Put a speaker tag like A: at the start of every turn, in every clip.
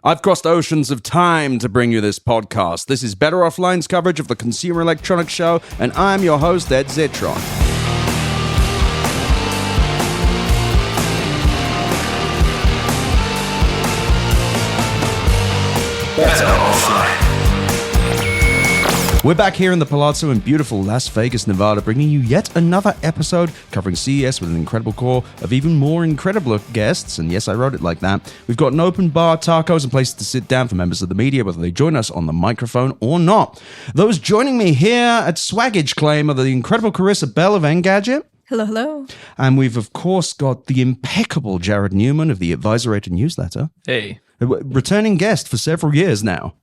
A: I've crossed oceans of time to bring you this podcast. This is Better Offline's coverage of the Consumer Electronics Show, and I'm your host, Ed Zitron. Better Offline. We're back here in the Palazzo in beautiful Las Vegas, Nevada, bringing you yet another episode covering CES with an incredible core of even more incredible guests. And yes, I wrote it like that. We've got an open bar, tacos, and places to sit down for members of the media, whether they join us on the microphone or not. Those joining me here at Swaggage Claim are the incredible Karissa Bell of Engadget.
B: Hello, hello.
A: And we've, of course, got the impeccable Jared Newman of the Advisorator newsletter.
C: Hey.
A: Returning guest for several years now.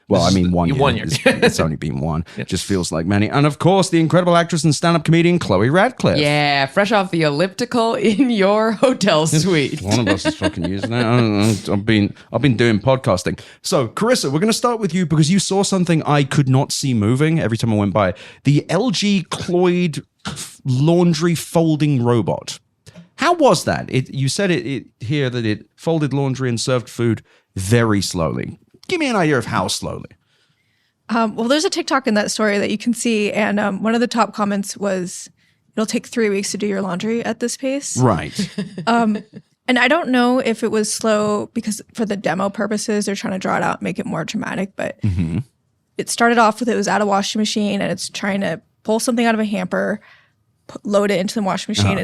A: Well, I mean, 1 year.
C: 1 year.
A: It's only been one. Yeah. Just feels like many. And of course, the incredible actress and stand-up comedian, Chloe Radcliffe.
D: Yeah, fresh off the elliptical in your hotel suite.
A: One of us is fucking using it. I've been doing podcasting. So, Karissa, we're going to start with you because you saw something I could not see moving every time I went by. The LG Cloyd laundry folding robot. How was that? You said it here that it folded laundry and served food very slowly. Give me an idea of how slowly.
B: Well, there's a TikTok in that story that you can see, and one of the top comments was, "It'll take 3 weeks to do your laundry at this pace."
A: Right.
B: And I don't know if it was slow because for the demo purposes, they're trying to draw it out, make it more dramatic. But it started off with it was at a washing machine, and it's trying to pull something out of a hamper, load it into the washing machine.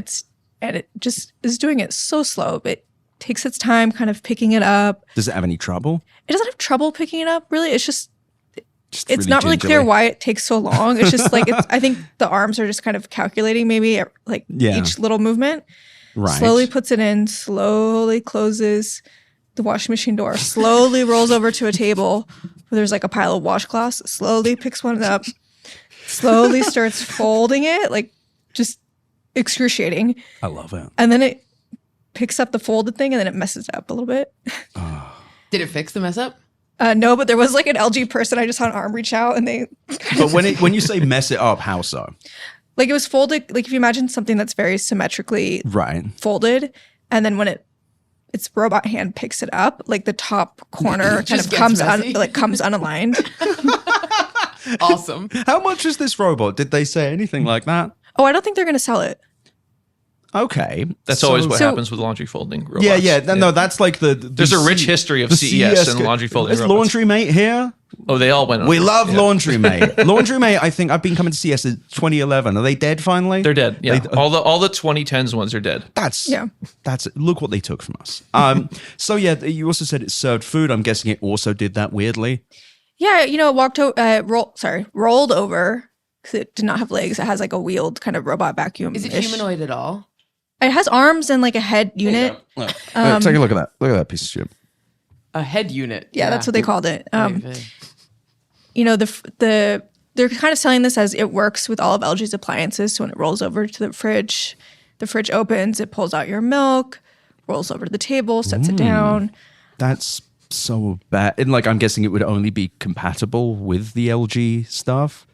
B: And it just is doing it so slow. It takes its time, kind of picking it up.
A: Does it have any trouble?
B: It doesn't have trouble picking it up, really. It's just it's
A: really
B: not really
A: gingerly.
B: clear why it takes so long. It's just like, I think the arms are just kind of calculating maybe like each little movement.
A: Right.
B: Slowly puts it in, slowly closes the washing machine door, slowly rolls over to a table where there's like a pile of washcloths, slowly picks one up, slowly starts folding it, like just excruciating.
A: I love it.
B: And then it picks up the folded thing and then it messes it up a little bit.
D: Did it fix the mess up?
B: No, but there was like an LG person. I just saw an arm reach out and they...
A: But when you say mess it up, how so?
B: Like it was folded, like if you imagine something that's very symmetrically folded, and then when its robot hand picks it up, like the top corner kind of comes unaligned.
D: Awesome.
A: How much is this robot? Did they say anything like that?
B: Oh, I don't think they're going to sell it.
A: Okay.
C: That's always what happens with laundry folding robots.
A: Yeah. No, that's like
C: There's a rich history of CES and laundry folding
A: robots. Is
C: robots.
A: Laundry Mate here?
C: Oh, they all went on.
A: We love Laundry Mate. Laundry Mate, I think I've been coming to CES since 2011. Are they dead finally?
C: They're dead. Yeah. All the 2010s ones are dead.
A: That's look what they took from us. So yeah, you also said it served food. I'm guessing it also did that weirdly.
B: Yeah, it rolled over because it did not have legs. It has like a wheeled kind of robot vacuum.
D: Is it humanoid at all?
B: It has arms and like a head unit.
A: Take a look at that. Look at that piece of shit.
D: A head unit.
B: Yeah, that's what they called it. They're kind of selling this as it works with all of LG's appliances. So when it rolls over to the fridge opens, it pulls out your milk, rolls over to the table, sets it down. That's
A: so bad. And like, I'm guessing it would only be compatible with the LG stuff.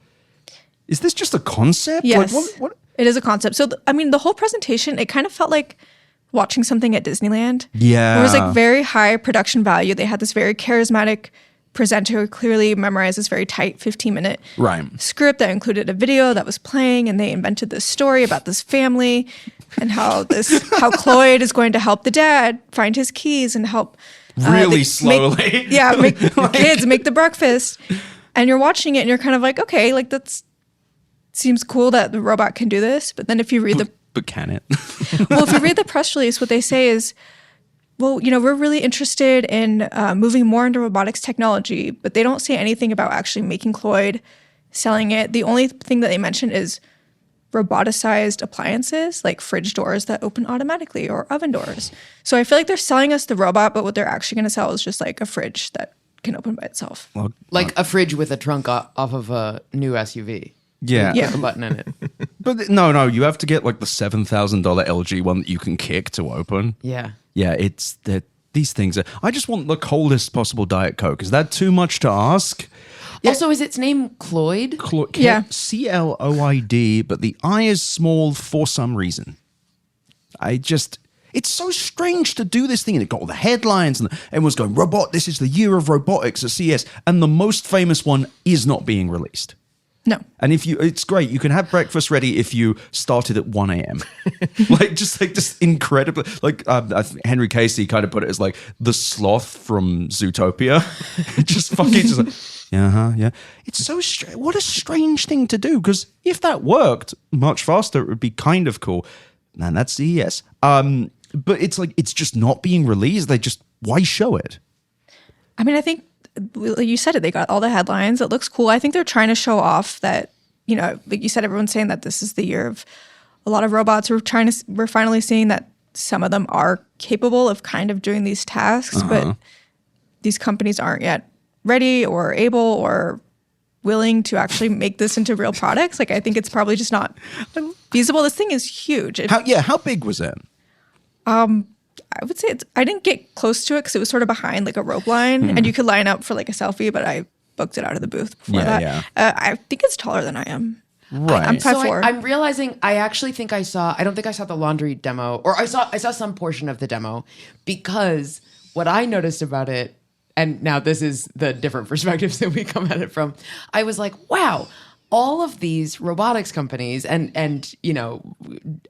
A: Is this just a concept?
B: Yes.
A: Like, what?
B: It is a concept. So, the whole presentation, it kind of felt like watching something at Disneyland.
A: Yeah.
B: It was like very high production value. They had this very charismatic presenter who clearly memorized this very tight 15-minute script that included a video that was playing, and they invented this story about this family and how Cloyd is going to help the dad find his keys and help
A: really slowly.
B: Make the kids make the breakfast. And you're watching it and you're kind of like, okay, like that's seems cool that the robot can do this. But then if you read
A: but can it?
B: Well, if you read the press release, what they say is, well, we're really interested in moving more into robotics technology, but they don't say anything about actually making Cloyd, selling it. The only thing that they mention is roboticized appliances, like fridge doors that open automatically or oven doors. So I feel like they're selling us the robot, but what they're actually going to sell is just like a fridge that can open by itself.
D: Well, like a fridge with a trunk off of a new SUV.
A: Yeah.
D: With a button in it.
A: But no, you have to get like the $7,000 LG one that you can kick to open.
D: Yeah.
A: Yeah, it's that these things are... I just want the coldest possible Diet Coke. Is that too much to ask?
D: Yeah. Also, is its name Cloyd?
B: Yeah.
A: Cloid, but the I is small for some reason. It's so strange to do this thing, and it got all the headlines, and everyone's going, this is the year of robotics at CES, and the most famous one is not being released.
B: No.
A: And it's great. You can have breakfast ready if you started at 1 a.m. just incredibly, I think Henry Casey kind of put it as like the sloth from Zootopia. Yeah. It's so strange. What a strange thing to do, because if that worked much faster, it would be kind of cool. Man, that's CES. But it's like, it's just not being released. Why show it?
B: I mean, I think you said it, they got all the headlines. It looks cool. I think they're trying to show off that, like you said, everyone's saying that this is the year of a lot of robots. We're finally seeing that some of them are capable of kind of doing these tasks, but these companies aren't yet ready or able or willing to actually make this into real products. Like, I think it's probably just not feasible. This thing is huge.
A: How big was it?
B: I would say I didn't get close to it because it was sort of behind like a rope line, and you could line up for like a selfie, but I booked it out of the booth before that.
A: Yeah.
B: I think it's taller than I am.
A: Right.
B: I'm 5'4".
D: So I'm realizing I actually think I don't think I saw the laundry demo, or I saw some portion of the demo, because what I noticed about it, and now this is the different perspectives that we come at it from, I was like, wow, all of these robotics companies and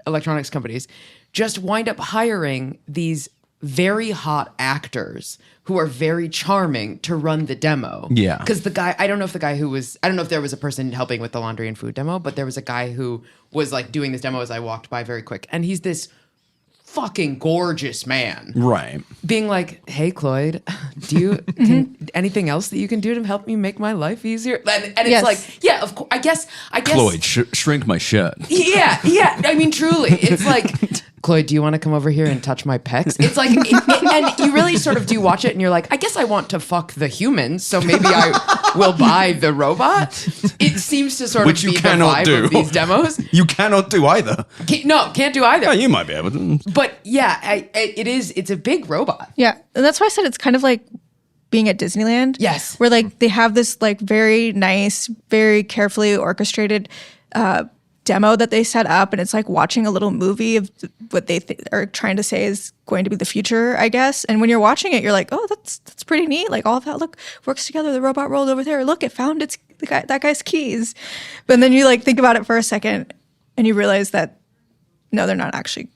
D: electronics companies just wind up hiring these very hot actors who are very charming to run the demo.
A: Yeah.
D: Because I don't know if there was a person helping with the laundry and food demo, but there was a guy who was like doing this demo as I walked by very quick. And he's this fucking gorgeous man.
A: Right.
D: Being like, hey, Chloe, anything else that you can do to help me make my life easier? And it's like, yeah, of course, I guess.
A: Chloe, shrink my shirt.
D: Yeah. I mean, truly, it's like, Chloe, do you want to come over here and touch my pecs? It's like, and you really sort of do watch it and you're like, I guess I want to fuck the humans, so maybe I will buy the robot. It seems to sort
A: Which
D: of be
A: you
D: the
A: cannot
D: vibe
A: do.
D: of these demos.
A: You cannot do either.
D: Can't do either.
A: Yeah, you might be able to.
D: But yeah, it's a big robot.
B: Yeah, and that's why I said it's kind of like being at Disneyland.
D: Yes.
B: Where like they have this like very nice, very carefully orchestrated demo that they set up, and it's like watching a little movie of what they are trying to say is going to be the future, I guess. And when you're watching it, you're like, oh, that's pretty neat. Like all of that, look, works together. The robot rolled over there. Look, it found that guy's keys. But then you like think about it for a second, and you realize that no, they're not actually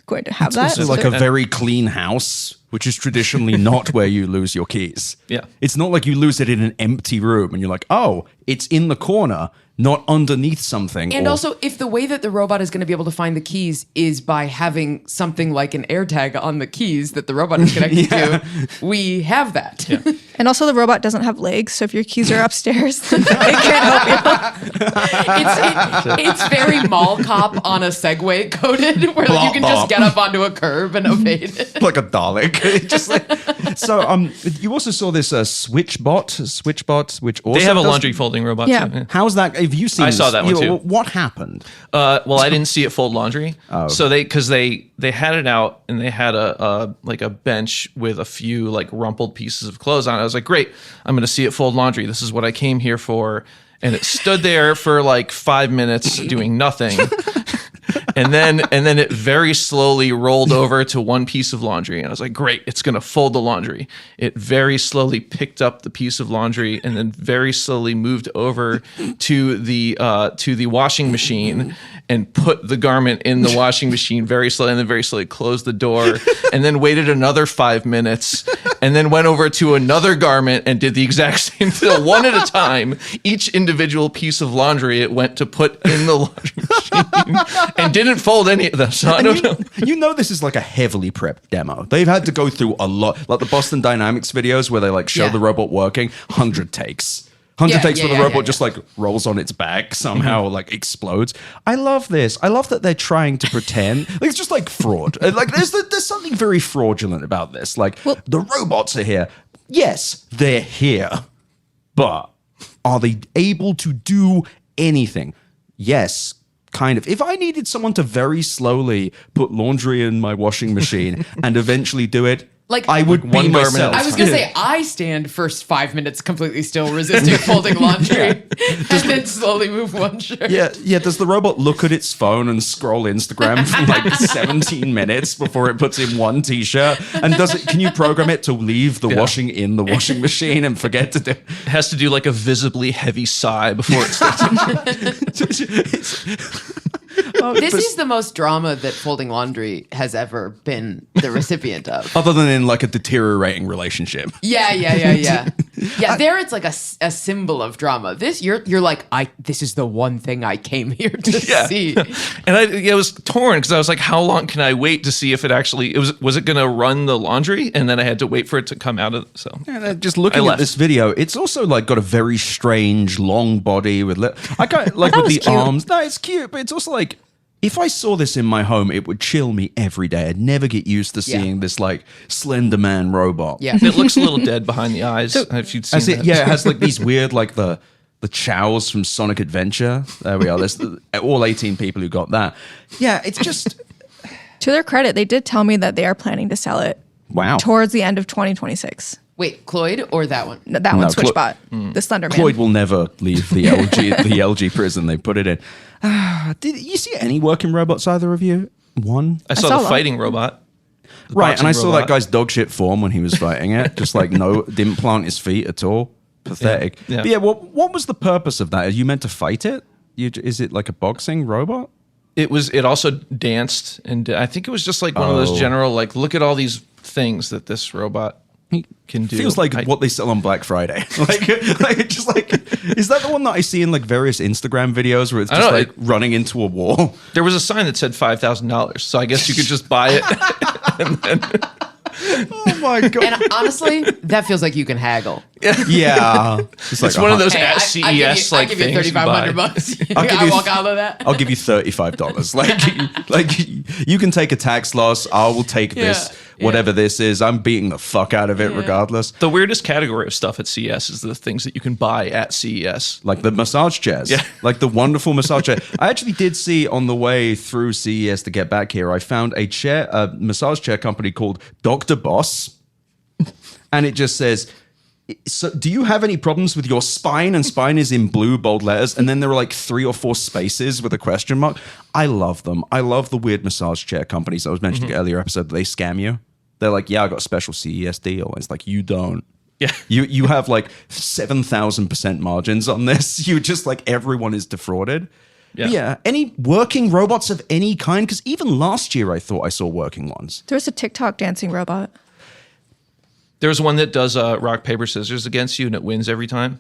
B: going to have that.
A: It's like a very clean house, which is traditionally not where you lose your keys.
C: Yeah.
A: It's not like you lose it in an empty room and you're like, oh, it's in the corner, not underneath something.
D: And also, if the way that the robot is going to be able to find the keys is by having something like an AirTag on the keys that the robot is connected to, we have that.
C: Yeah.
B: And also, the robot doesn't have legs, so if your keys are upstairs, it can't help you.
D: It's very mall cop on a Segway coded, where you can just get up onto a curb and evade it.
A: Like a Dalek. Just like, so you also saw this Switchbot, which also
C: They have a
A: does-
C: laundry folding robot
B: Yeah.
C: too.
A: How's that? Have you seen
C: I saw
A: this?
C: that one too.
A: What happened?
C: Well, I didn't see it fold laundry.
A: Oh.
C: So they had it out, and they had a bench with a few like rumpled pieces of clothes on it. I was like, great, I'm going to see it fold laundry. This is what I came here for. And it stood there for like 5 minutes doing nothing. And then it very slowly rolled over to one piece of laundry. And I was like, great, it's going to fold the laundry. It very slowly picked up the piece of laundry and then very slowly moved over to the washing machine and put the garment in the washing machine very slowly, and then very slowly closed the door, and then waited another 5 minutes, and then went over to another garment and did the exact same thing, one at a time. Each individual piece of laundry it went to put in the laundry machine and didn't fold any of them. So I don't know.
A: You know this is like a heavily prepped demo. They've had to go through a lot, like the Boston Dynamics videos where they like show the robot working, 100 takes. 100 takes where the robot just like rolls on its back, somehow like explodes. I love this. I love that they're trying to pretend. Like, it's just like fraud. Like there's something very fraudulent about this. Like, the robots are here. Yes, they're here. But are they able to do anything? Yes, kind of. If I needed someone to very slowly put laundry in my washing machine and eventually do it,
D: Like
A: I would
C: one
A: be
C: garment
A: myself.
C: at a
D: I was gonna say I stand first 5 minutes completely still resisting folding laundry, and then slowly move one shirt.
A: Yeah. Does the robot look at its phone and scroll Instagram for like 17 minutes before it puts in one t-shirt? And can you program it to leave the washing in the washing machine and forget to do?
C: It has to do like a visibly heavy sigh before it starts.
D: This is the most drama that folding laundry has ever been the recipient of.
A: Other than in like a deteriorating relationship.
D: Yeah. Yeah, there it's like a symbol of drama. This you're like this is the one thing I came here to see.
C: And I was torn because I was like, how long can I wait to see if it actually was it going to run the laundry? And then I had to wait for it to come out of so.
A: And just looking at this video, it's also like got a very strange long body with I kind like with the
B: cute.
A: arms. No, it's cute, but it's also like if I saw this in my home, it would chill me every day. I'd never get used to seeing this like Slender Man robot.
D: Yeah.
C: It looks a little dead behind the eyes. If you'd seen that.
A: It has like these weird like the chows from Sonic Adventure. There we are. There's all 18 people who got that. Yeah, it's just
B: To their credit, they did tell me that they are planning to sell it
A: wow.
B: towards the end of 2026.
D: Wait, Cloyd or that one?
B: That one,
A: No,
B: SwitchBot, the Slender Man.
A: Cloyd will never leave the LG prison they put it in. Did you see any working robots? Either of you? One.
C: I saw
B: saw
C: the
B: one.
C: fighting robot. The
A: Right,
C: boxing
A: and I saw
C: robot.
A: that guy's dog shit form when he was fighting it. Just like didn't plant his feet at all. Pathetic.
C: Yeah.
A: But yeah, what was the purpose of that? Are you meant to fight it? Is it like a boxing robot?
C: It also danced, and I think it was just like one of those general like, look at all these things that this robot can do.
A: Feels like what they sell on Black Friday. like just like is that the one that I see in like various Instagram videos where it's just like running into a wall?
C: There was a sign that said $5,000, so I guess you could just buy it.
A: Oh my god!
D: And honestly, that feels like you can haggle.
A: Yeah,
C: It's one of those
D: Hey,
C: at CES like
D: I give you
C: things you buy.
D: $3,500.
A: I'll give
D: I
A: you-
D: walk out of that.
A: I'll give you $35. Like you can take a tax loss. I will take this, whatever this is. I'm beating the fuck out of it regardless.
C: The weirdest category of stuff at CES is the things that you can buy at CES.
A: Like the massage chairs.
C: Yeah.
A: Like the wonderful massage chair. I actually did see on the way through CES to get back here, I found a massage chair company called Dr. Boss. And it just says, so do you have any problems with your spine? And spine is in blue bold letters. And then there are like 3 or 4 spaces with a question mark. I love them. I love the weird massage chair companies I was mentioning earlier episode. They scam you. They're like, yeah, I got a special CES deal. It's like, you don't.
C: Yeah.
A: You have like 7,000% margins on this. You just like everyone is defrauded. Yeah. Any working robots of any kind? Because even last year I thought I saw working ones.
B: There was a TikTok dancing robot.
C: There's one that does rock, paper, scissors against you, and it wins every time.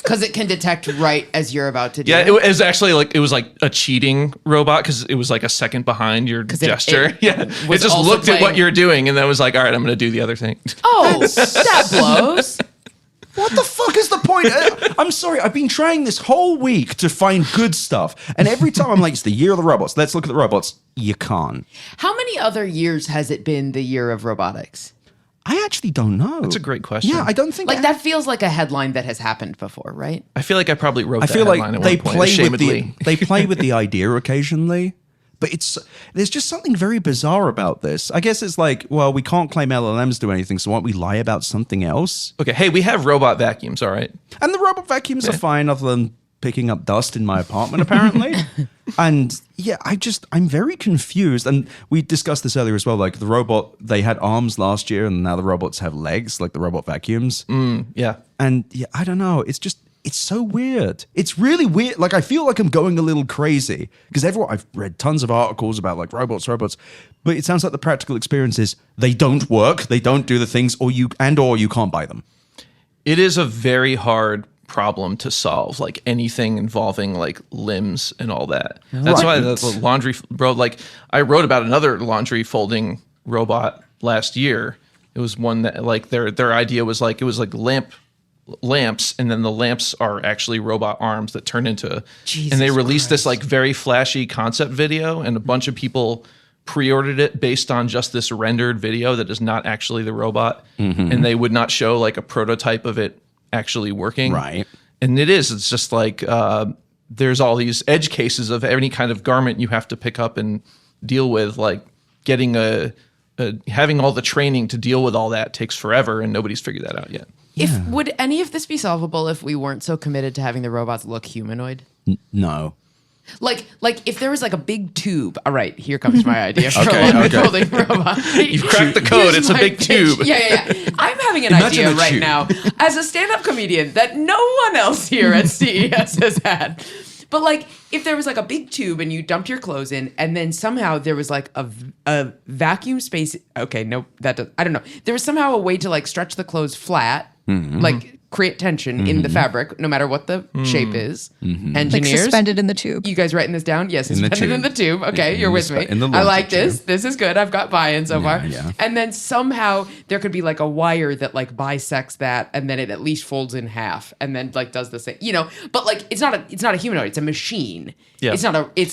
D: Because it can detect right as you're about to do
C: Yeah,
D: it.
C: it was actually like it was like a cheating robot because it was like a second behind your gesture. It
D: was
C: just
D: also
C: looked at what
D: playing-
C: you're doing and then was like, all right, I'm going to do the other thing.
D: Oh, that blows.
A: What the fuck is the point? I'm sorry. I've been trying this whole week to find good stuff. And every time I'm like, it's the year of the robots. Let's look at the robots. You can't.
D: How many other years has it been the year of robotics?
A: I actually don't know.
C: That's a great question.
A: Yeah, I don't think
D: Like that feels like a headline that has happened before, right?
C: I feel like I probably wrote
A: I
C: that
A: feel
C: headline
A: like
C: at
A: they
C: one point,
A: play with
C: ashamedly.
A: they play with the idea occasionally, but there's just something very bizarre about this. I guess it's like, well, we can't claim LLMs do anything, so why don't we lie about something else?
C: Okay, hey, we have robot vacuums, all right?
A: And the robot vacuums are fine, other than picking up dust in my apartment, apparently. And yeah, I'm very confused. And we discussed this earlier as well. Like the robot, they had arms last year, and now the robots have legs, like the robot vacuums.
C: Yeah.
A: And yeah, I don't know. It's so weird. It's really weird. Like I feel like I'm going a little crazy because I've read tons of articles about like robots, but it sounds like the practical experience is they don't work, they don't do the things, or you can't buy them.
C: It is a very hard problem to solve, like anything involving like limbs and all that. That's why the laundry like I wrote about another laundry folding robot last year. It was one that like their idea was like it was like lamps, and then the lamps are actually robot arms that turn into and they released this like very flashy concept video, and a bunch of people pre-ordered it based on just this rendered video that is not actually the robot, and they would not show like a prototype of it actually working.
A: Right.
C: And it's just like there's all these edge cases of any kind of garment you have to pick up and deal with, like getting a having all the training to deal with all that takes forever, and nobody's figured that out yet.
D: Would any of this be solvable if we weren't so committed to having the robots look humanoid?
A: No.
D: Like if there was like a big tube. All right, here comes my idea for
A: Okay,
D: a
A: okay.
D: folding robot.
C: You've cracked the code.
D: Here's
C: It's a
D: my
C: big
D: pitch.
C: tube.
D: Yeah. I'm having an
A: Imagine
D: idea
A: a
D: right
A: tube.
D: now as a stand-up comedian that no one else here at CES has had. But like, if there was like a big tube and you dumped your clothes in, and then somehow there was like a vacuum space. Okay, no, I don't know. There was somehow a way to like stretch the clothes flat, like create tension in the fabric, no matter what the shape is.
B: Like
D: Engineers,
B: suspended in the tube.
D: you guys writing this down? Yes, suspended in the tube. Okay,
A: In
D: you're
A: the
D: with
A: spe-
D: me.
A: in the
D: I like
A: laundry
D: this. This is good. I've got buy-in so far.
A: yeah.
D: And then somehow there could be like a wire that like bisects that, and then it at least folds in half, and then like does the same. But like it's not a humanoid. It's a machine.
C: Yeah.
D: It's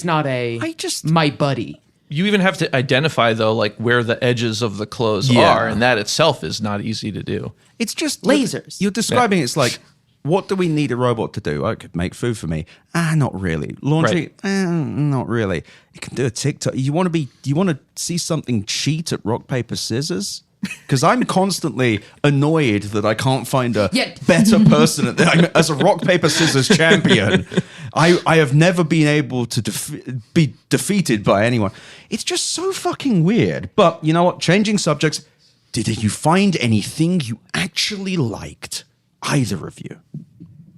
D: not a. My buddy.
C: You even have to identify though, like where the edges of the clothes
A: Yeah.
C: are, and that itself is not easy to do.
A: It's just
D: Lasers.
A: You're describing it's like, what do we need a robot to do? Oh, it could make food for me. Not really. Laundry? Not really. It can do a TikTok. You want to see something cheat at rock, paper, scissors? Because I'm constantly annoyed that I can't find a
D: Yeah.
A: better person as a rock, paper, scissors champion. I have never been able to be defeated by anyone. It's just so fucking weird. But you know what? Changing subjects. Did you find anything you actually liked? Either of you.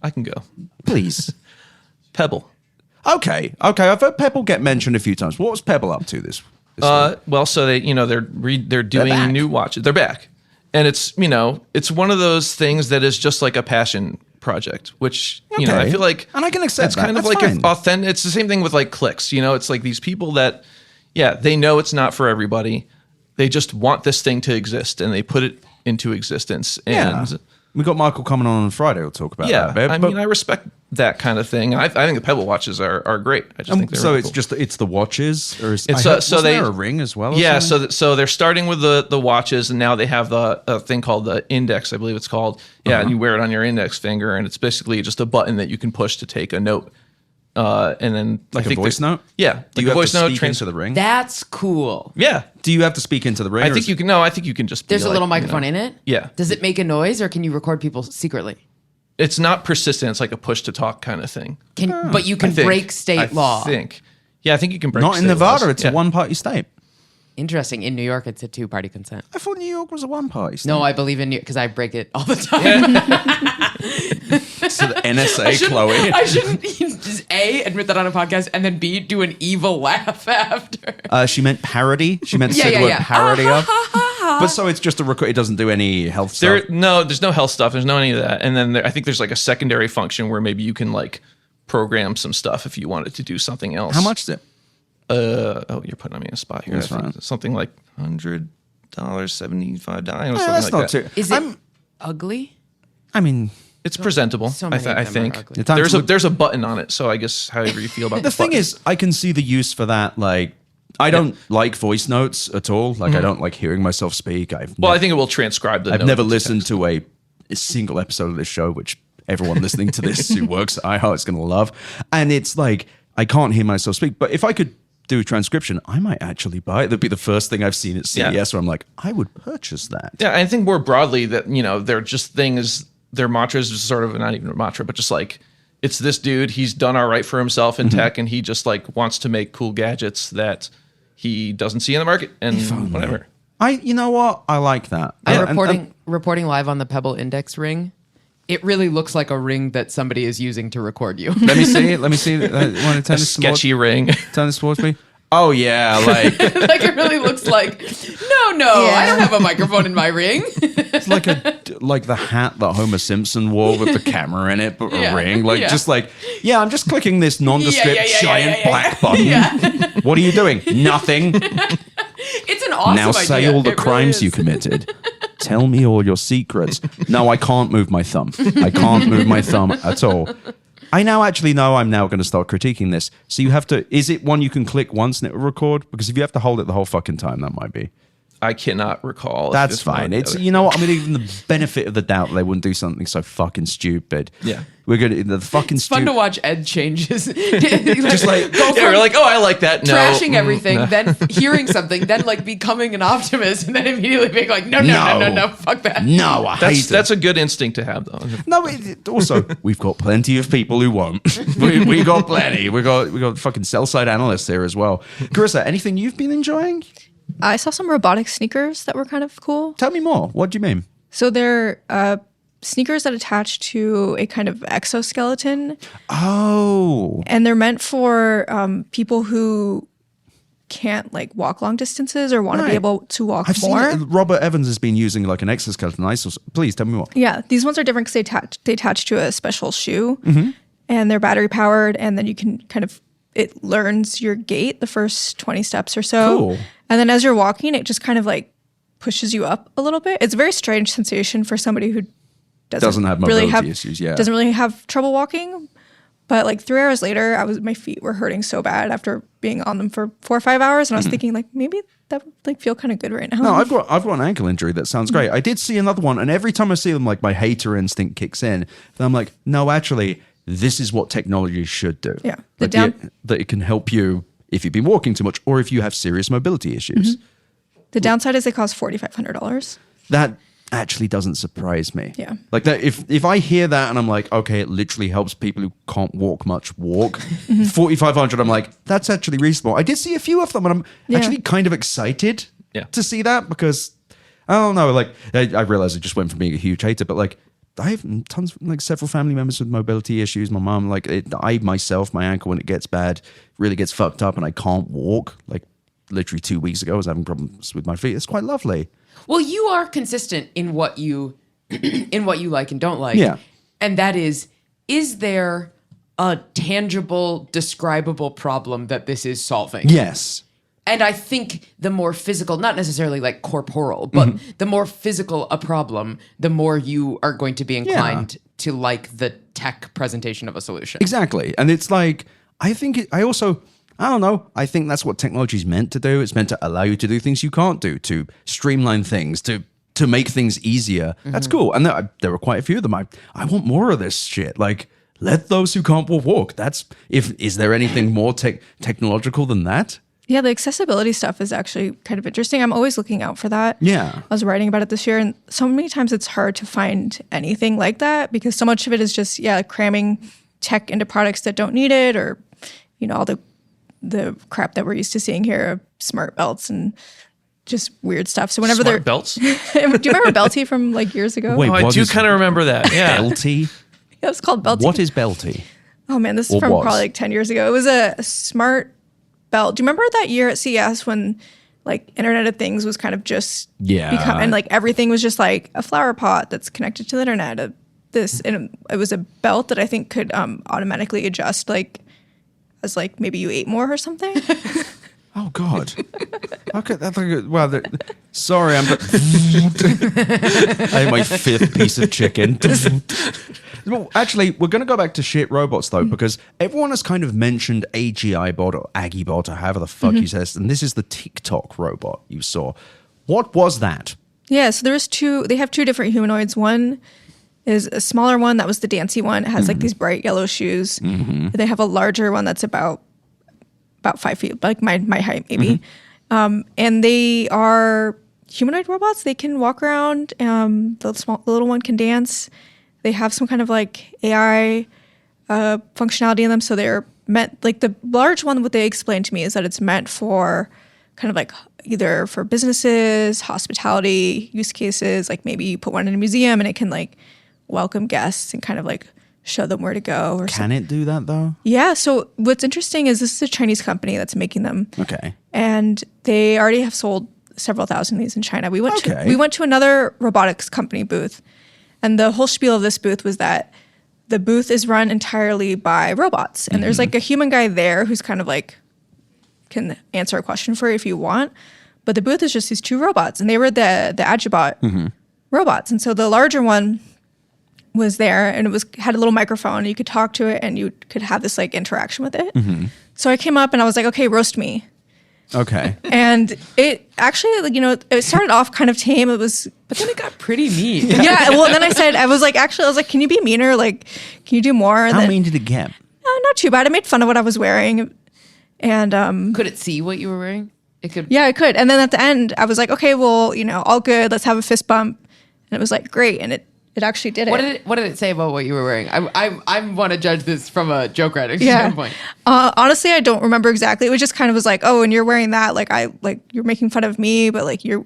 C: I can go.
A: Please.
C: Pebble.
A: Okay. I've heard Pebble get mentioned a few times. What was Pebble up to this week?
C: Well, so they're doing
A: back.
C: new watches. They're back, and it's one of those things that is just like a passion project, which I
A: Okay.
C: feel like,
A: And I can accept
C: it's
A: that.
C: kind of
A: That's
C: like
A: fine.
C: an authentic. It's the same thing with like clicks. It's like these people that, they know it's not for everybody. They just want this thing to exist, and they put it into existence. And
A: We got Michael coming on Friday. We'll talk about that a bit.
C: I
A: but-
C: mean, I respect that kind of thing. I think the Pebble watches are great. I just think they're
A: so
C: really
A: it's
C: cool.
A: just it's the watches, or is
C: It's,
A: I heard-
C: so
A: wasn't
C: they-
A: there a ring as well? or
C: Yeah,
A: something?
C: so they're starting with the watches, and now they have a thing called the index, I believe it's called. Yeah, and you wear it on your index finger, and it's basically just a button that you can push to take a note. And then
A: Like a voice note?
C: Yeah,
A: Do you
C: like a
A: have
C: voice
A: to
C: note
A: speak into the ring?
D: That's cool.
C: Yeah,
A: Do you have to speak into the ring?
C: I
A: or
C: think
A: is-
C: you can. No, I think you can just.
D: There's
C: be
D: a little
C: like,
D: microphone in it.
C: Yeah.
D: Does it make a noise, or can you record people secretly?
C: It's not persistent. It's like a push to talk kind of thing.
D: But you can
C: I think.
D: break state law.
C: I think. Yeah, I think you can break.
A: Not in
C: state
A: Nevada.
C: laws.
A: It's
C: Yeah.
A: a one-party state.
D: Interesting. In New York, it's a two-party consent.
A: I thought New York was a one-party state.
D: No, I believe in New because I break it all the time.
A: So the NSA, Chloe.
D: I shouldn't just A, admit that on a podcast, and then B, do an evil laugh after.
A: She meant parody. She meant to
D: Yeah,
A: say
D: yeah,
A: the word
D: yeah.
A: parody of. But so it's just a record. It doesn't do any health stuff.
C: There's no health stuff. There's no any of that. And then I think there's like a secondary function where maybe you can like program some stuff if you wanted to do something else.
A: How much is it?
C: You're putting me in a spot here.
A: That's
C: I think
A: fine.
C: it's something like $100, $75, something
A: That's
C: like
A: not
C: that.
A: too.
D: Is it ugly?
A: I mean,
C: It's presentable.
D: So
C: I
D: many of them are
C: think
D: ugly.
A: The time to look-
C: there's a button on it. So I guess however you feel about
A: the thing
C: button.
A: is, I can see the use for that. Like, I don't like voice notes at all. Like, I don't like hearing myself speak.
C: well, I think it will transcribe the.
A: I've
C: note
A: never
C: into
A: listened
C: text.
A: to a single episode of this show, which everyone listening to this who works at iHeart is going to love. And it's like, I can't hear myself speak. But if I could do a transcription, I might actually buy it. That'd be the first thing I've seen at CES
C: Yeah.
A: where I'm like, I would purchase that.
C: Yeah, I think more broadly that they're just things. Their mantras is sort of not even a mantra, but just like it's this dude. He's done all right for himself in tech, and he just like wants to make cool gadgets that he doesn't see in the market and whatever.
A: You know what? I like that.
D: I'm
A: And-
D: reporting live on the Pebble Index ring. It really looks like a ring that somebody is using to record you.
A: Let me see it. Let me see it. Want to turn
C: A
A: this
C: sketchy
A: towards,
C: ring.
A: turn this towards me? Oh yeah, like
D: Like it really looks like. No, I don't have a microphone in my ring.
A: it's like the hat that Homer Simpson wore with the camera in it, but a
D: Yeah,
A: ring. Like
D: yeah.
A: just like I'm just clicking this nondescript
D: yeah,
A: giant
D: yeah.
A: black button. What are you doing? Nothing.
D: It's an awesome
A: Now
D: idea.
A: say all the
D: It really
A: crimes
D: is.
A: you committed. Tell me all your secrets. No, I can't move my thumb. I can't move my thumb at all. I now actually know I'm now going to start critiquing this. So you have to, is it one you can click once and it will record? Because if you have to hold it the whole fucking time, that might be.
C: I cannot recall. if
A: That's
C: it's one or
A: fine.
C: the
A: It's
C: other.
A: you know what, I'm gonna give them the benefit of the doubt they wouldn't do something so fucking stupid.
C: Yeah.
A: We're gonna the fucking
D: It's fun to watch Ed changes.
C: Just
D: like go
C: Yeah,
D: from
C: we're like, oh, I like that. No,
D: trashing everything, then hearing something, then like becoming an optimist, and then immediately being like, no, fuck that.
A: No, I hate it.
C: That's a good instinct to have, though.
A: No, also we've got plenty of people who won't. we got plenty. We got fucking sell side analysts here as well. Karissa, anything you've been enjoying?
B: I saw some robotic sneakers that were kind of cool.
A: Tell me more. What do you mean?
B: So they're sneakers that attach to a kind of exoskeleton,
A: Oh,
B: and they're meant for people who can't like walk long distances or want to
A: Right.
B: be able to walk
A: I've
B: more.
A: seen it. Robert Evans has been using like an exoskeleton. Please tell me more.
B: Yeah, these ones are different because they attach to a special shoe, and they're battery powered, and then you can kind of it learns your gait the first 20 steps or so,
A: Cool.
B: and then as you're walking, it just kind of like pushes you up a little bit. It's a very strange sensation for somebody who
A: Doesn't have mobility issues, yeah.
B: doesn't really have trouble walking. But like 3 hours later, my feet were hurting so bad after being on them for 4 or 5 hours, and I was thinking like maybe that would like feel kind of good right now.
A: No, I've got an ankle injury that sounds great. I did see another one, and every time I see them, like my hater instinct kicks in. Then I'm like, no, actually, this is what technology should do.
B: Yeah.
A: Like, that it can help you if you've been walking too much or if you have serious mobility issues.
B: The downside is they cost $4,500.
A: That actually doesn't surprise me.
B: Yeah.
A: Like that, if I hear that and I'm like, okay, it literally helps people who can't walk much walk. 4,500, I'm like, that's actually reasonable. I did see a few of them, and I'm
B: Yeah.
A: actually kind of excited
C: Yeah.
A: to see that because I don't know. Like I realize I just went from being a huge hater, but like I have several family members with mobility issues. My mom, my ankle, when it gets bad, really gets fucked up, and I can't walk. Like literally 2 weeks ago, I was having problems with my feet. It's quite lovely.
D: Well, you are consistent in what you like and don't like.
A: Yeah.
D: And that is there a tangible, describable problem that this is solving?
A: Yes.
D: And I think the more physical, not necessarily like corporal, but the more physical a problem, the more you are going to be inclined to like the tech presentation of a solution.
A: Exactly. And it's like, I think I think that's what technology is meant to do. It's meant to allow you to do things you can't do, to streamline things, to make things easier. That's cool. And there were quite a few of them. I want more of this shit. Like, let those who can't walk. Is there anything more technological than that?
B: Yeah, the accessibility stuff is actually kind of interesting. I'm always looking out for that.
A: Yeah.
B: I was writing about it this year, and so many times it's hard to find anything like that because so much of it is just, cramming tech into products that don't need it, or, all the crap that we're used to seeing here, smart belts and just weird stuff. So whenever
C: Smart belts.
B: do you remember Belty from like years ago?
A: Wait,
C: Oh, I
A: what
C: do
A: is
C: kind of remember that. Yeah.
A: Belty?
B: Yeah, it was called Belty.
A: What is Belty?
B: Oh man, this is
A: Or
B: from
A: was?
B: probably like 10 years ago. It was a smart belt. Do you remember that year at CES when like Internet of Things was kind of just and like everything was just like a flower pot that's connected to the internet. And it was a belt that I think could automatically adjust like as like maybe you ate more or something.
A: Oh God. Okay. Well, sorry, I ate my 5th piece of chicken. Well, actually, we're going to go back to shit robots though, because everyone has kind of mentioned AGI bot or Aggie bot or however the fuck you say this, and this is the TikTok robot you saw. What was that?
B: Yeah, so they have 2 different humanoids. One is a smaller one, that was the dancy one. It has like these bright yellow shoes. They have a larger one that's about 5 feet, like my height maybe. And they are humanoid robots. They can walk around. The little one can dance. They have some kind of like AI functionality in them. So they're meant, like the large one, what they explained to me is that it's meant for kind of like either for businesses, hospitality use cases, like maybe you put one in a museum and it can like welcome guests and kind of like show them where to go. Or
A: Can it do that though?
B: Yeah. So what's interesting is this is a Chinese company that's making them.
A: Okay.
B: And they already have sold several thousand of these in China. We went
A: Okay.
B: to another robotics company booth, and the whole spiel of this booth was that the booth is run entirely by robots, and there's like a human guy there who's kind of like can answer a question for you if you want, but the booth is just these 2 robots, and they were the Agibot robots, and so the larger one was there, and it had a little microphone. You could talk to it, and you could have this like interaction with it. So I came up and I was like, okay, roast me.
A: Okay.
B: And it actually, like, it started off kind of tame. But then it got
D: Pretty mean.
B: yeah. Well, then I was like, can you be meaner? Like, can you do more?
A: How mean did it get?
B: Not too bad. I made fun of what I was wearing, and
D: Could it see what you were wearing? It could.
B: yeah, I could. And then at the end, I was like, okay, well, all good. Let's have a fist bump. And it was like, great. And it actually did it.
D: What did it say about what you were wearing? I want to judge this from a joke writing standpoint.
B: Honestly, I don't remember exactly. It was just kind of was like, oh, and you're wearing that. Like you're making fun of me, but like you're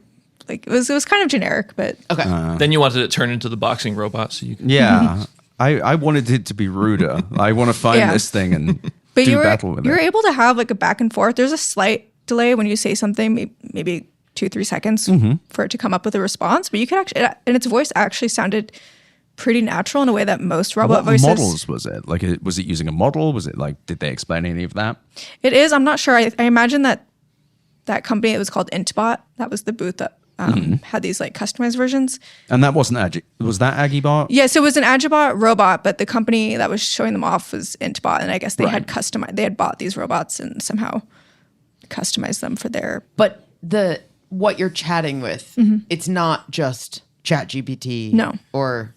B: like it was kind of generic. But
D: Okay.
C: Then you wanted it turned into the boxing robot, so you could.
A: Yeah. I wanted it to be ruder. I want to find this thing and
B: but
A: do battle with
B: you were
A: it.
B: able to have like a back and forth. There's a slight delay when you say something, maybe 2-3 seconds for it to come up with a response. But you could actually, and its voice actually sounded pretty natural in a way that most robot
A: What
B: voices.
A: models was it? Like, was it using a model? Was it like, did they explain any of that?
B: It is. I'm not sure. I imagine that company, it was called Intbot. That was the booth that had these like customized versions.
A: And that wasn't was that Agibot?
B: Yes, it was an Agibot robot, but the company that was showing them off was Intbot, and I guess they had customized. They had bought these robots and somehow customized them for their.
D: But what you're chatting with, it's not just ChatGPT.
B: No.
D: Or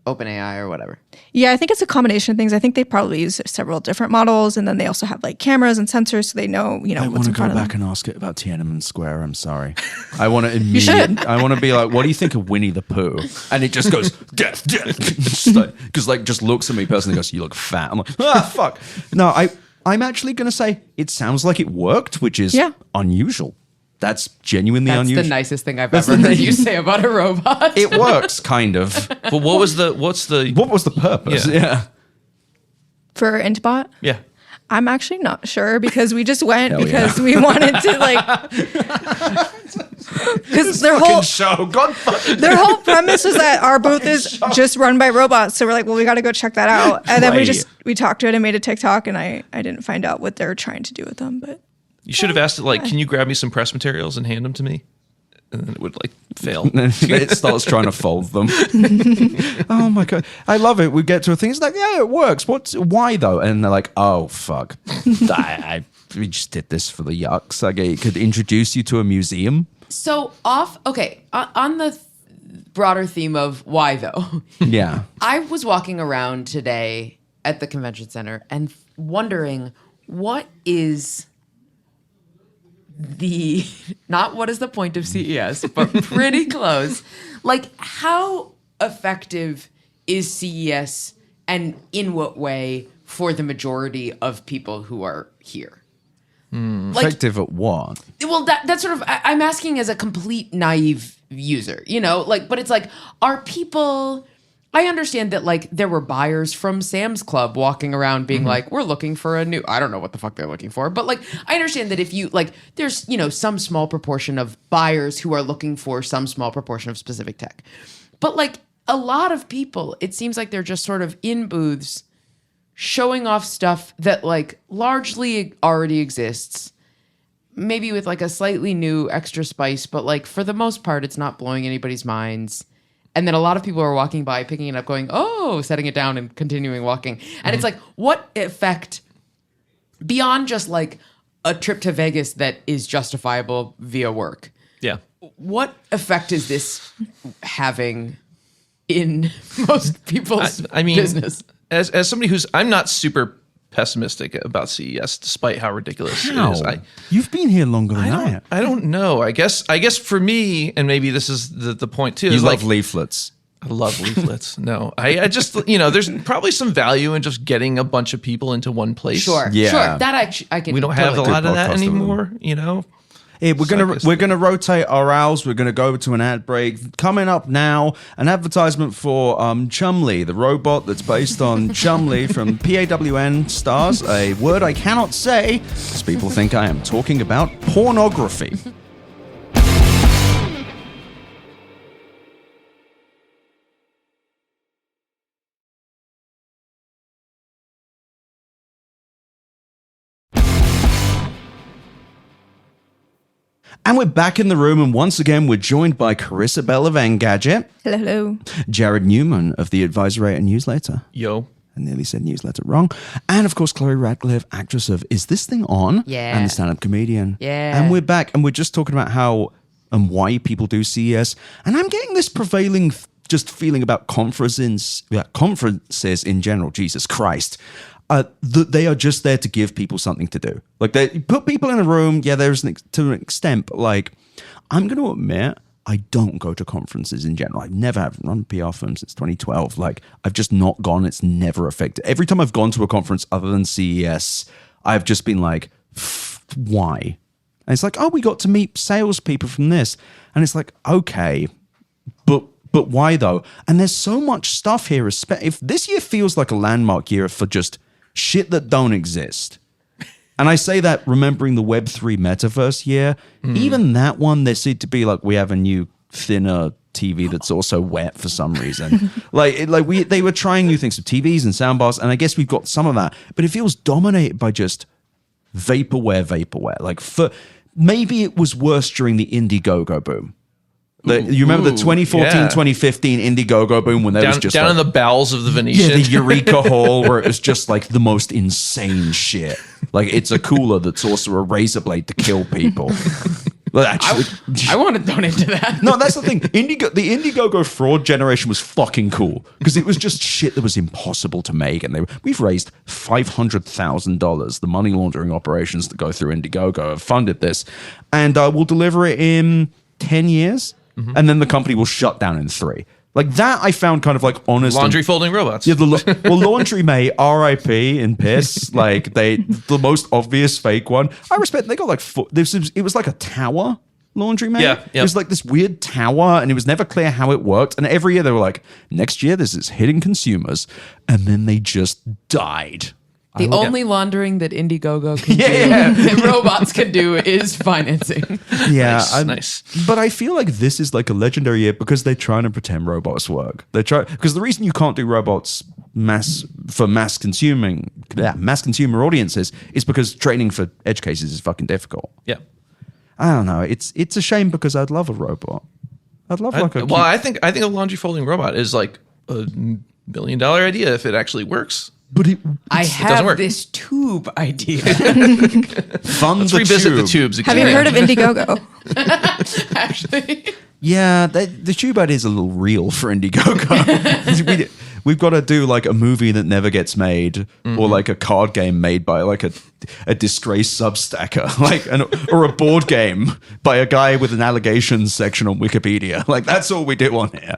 D: OpenAI or whatever.
B: Yeah, I think it's a combination of things. I think they probably use several different models, and then they also have like cameras and sensors, so they know,
A: I
B: what's
A: want to
B: in
A: go
B: front of
A: back
B: them.
A: and ask it about Tiananmen Square. I'm sorry. I want to immediately. I want to be like, what do you think of Winnie the Pooh? And it just goes death, death, just looks at me personally. Goes, you look fat. I'm like, fuck. No, I'm actually going to say it sounds like it worked, which is unusual. That's genuinely
D: That's
A: unusual.
D: the nicest thing I've ever heard you say about a robot.
A: It works, kind of.
C: But what was the
A: purpose?
C: Yeah.
B: For Intbot.
C: Yeah.
B: I'm actually not sure because we just went
A: Hell
B: because we wanted to like because their whole
A: show. God fucking
B: their whole premise is that our booth is just run by robots. So we're like, well, we got to go check that out. And then we talked to it and made a TikTok, and I didn't find out what they're trying to do with them, but
C: You should have asked it like, can you grab me some press materials and hand them to me? And then it would like fail.
A: it starts trying to fold them. Oh my god, I love it. We get to a thing. It's like, yeah, it works. Why though? And they're like, oh fuck, we just did this for the yucks. I could introduce you to a museum.
D: So on the broader theme of why though.
A: Yeah,
D: I was walking around today at the convention center and wondering what is what is the point of CES, but pretty close. Like, how effective is CES and in what way for the majority of people who are here? Like,
A: effective at what?
D: well, that's sort of, I'm asking as a complete naive user, but it's like, are people, I understand that like there were buyers from Sam's Club walking around being like, we're looking for I don't know what the fuck they're looking for, but like, I understand that if you like, there's, some small proportion of buyers who are looking for some small proportion of specific tech. But like a lot of people, it seems like they're just sort of in booths showing off stuff that like largely already exists, maybe with like a slightly new extra spice, but like for the most part, it's not blowing anybody's minds. And then a lot of people are walking by, picking it up, going, oh, setting it down and continuing walking. And it's like, what effect, beyond just like a trip to Vegas that is justifiable via work,
C: Yeah.
D: what effect is this having in most people's business?
C: As somebody I'm not super pessimistic about CES, despite how ridiculous it is.
A: You've been here longer than I have.
C: I don't know. I guess for me, and maybe this is the point too.
A: You
C: is
A: love
C: like,
A: leaflets.
C: I love leaflets. No, I just, there's probably some value in just getting a bunch of people into one place.
D: Sure. That I can.
C: We don't have a lot of that
A: podcast
C: anymore,
A: Hey, we're gonna rotate our owls. We're gonna go to an ad break. Coming up now, an advertisement for Chumley, the robot that's based on Chumley from PAWN stars, a word I cannot say because people think I am talking about pornography. And we're back in the room, and once again, we're joined by Karissa Bell of Engadget,
B: hello.
A: Jared Newman of the Advisorator newsletter,
C: Yo.
A: I nearly said newsletter wrong. And of course, Chloe Radcliffe, actress of Is This Thing On?
D: Yeah.
A: And the stand-up comedian.
D: Yeah.
A: And we're back, and we're just talking about how and why people do CES. And I'm getting this prevailing just feeling about conferences in general. Jesus Christ. That they are just there to give people something to do. Like, they put people in a room. Yeah, there's to an extent, but like, I'm going to admit, I don't go to conferences in general. I never have run a PR firm since 2012. Like, I've just not gone. It's never affected. Every time I've gone to a conference other than CES, I've just been like, why? And it's like, oh, we got to meet salespeople from this. And it's like, okay, but why though? And there's so much stuff here. If this year feels like a landmark year for just shit that don't exist. And I say that remembering the Web3 metaverse year. Even that one, there seemed to be like, we have a new thinner TV that's also wet for some reason. They were trying new things with TVs and soundbars, and I guess we've got some of that. But it feels dominated by just vaporware. Like, maybe it was worse during the Indiegogo boom. You remember the 2014, 2015 Indiegogo boom when there was just
C: down in the bowels of the Venetian.
A: Yeah, the Eureka Hall, where it was just like the most insane shit. Like, it's a cooler that's also a razor blade to kill people. Actually,
D: I want to donate to that.
A: No, that's the thing. The Indiegogo fraud generation was fucking cool because it was just shit that was impossible to make, and we've raised $500,000. The money laundering operations that go through Indiegogo have funded this, and we'll deliver it in 10 years. And then the company will shut down in 3. Like, that I found kind of like honest.
C: Laundry folding robots.
A: Yeah, Laundry Mate, RIP in piss. Like, the most obvious fake one. I respect. They got like it was like a tower. Laundry Mate.
C: Yeah.
A: It was like this weird tower, and it was never clear how it worked. And every year they were like, next year this is hitting consumers, and then they just died.
D: The only laundering that Indiegogo can do, that robots can do, is financing.
A: Yeah,
C: nice.
A: But I feel like this is like a legendary year because they're trying to pretend robots work. Because the reason you can't do robots mass consumer audiences is because training for edge cases is fucking difficult.
C: Yeah.
A: I don't know. It's a shame because I'd love a robot. I'd love like a.
C: Well, I think a laundry folding robot is like a $1 billion idea if it actually works.
A: But
D: I have this tube idea.
C: Let's revisit the tubes again.
B: Have you heard of Indiegogo?
D: Actually,
A: yeah, the tube idea is a little real for Indiegogo. We've got to do like a movie that never gets made, or like a card game made by like a disgraced substacker, or a board game by a guy with an allegations section on Wikipedia. Like, that's all we do on here.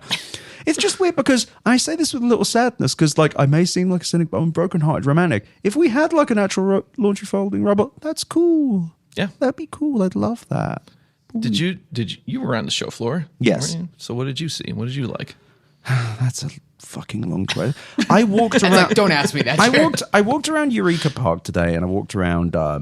A: It's just weird because I say this with a little sadness because, like, I may seem like a cynic, but I'm broken-hearted romantic. If we had like an actual laundry folding robot, that's cool.
C: Yeah,
A: that'd be cool. I'd love that.
C: Did you were on the show floor?
A: Yes.
C: So what did you see? What did you like?
A: That's a fucking long question. I walked around.
D: don't ask me that.
A: I walked around Eureka Park today, and I walked around. I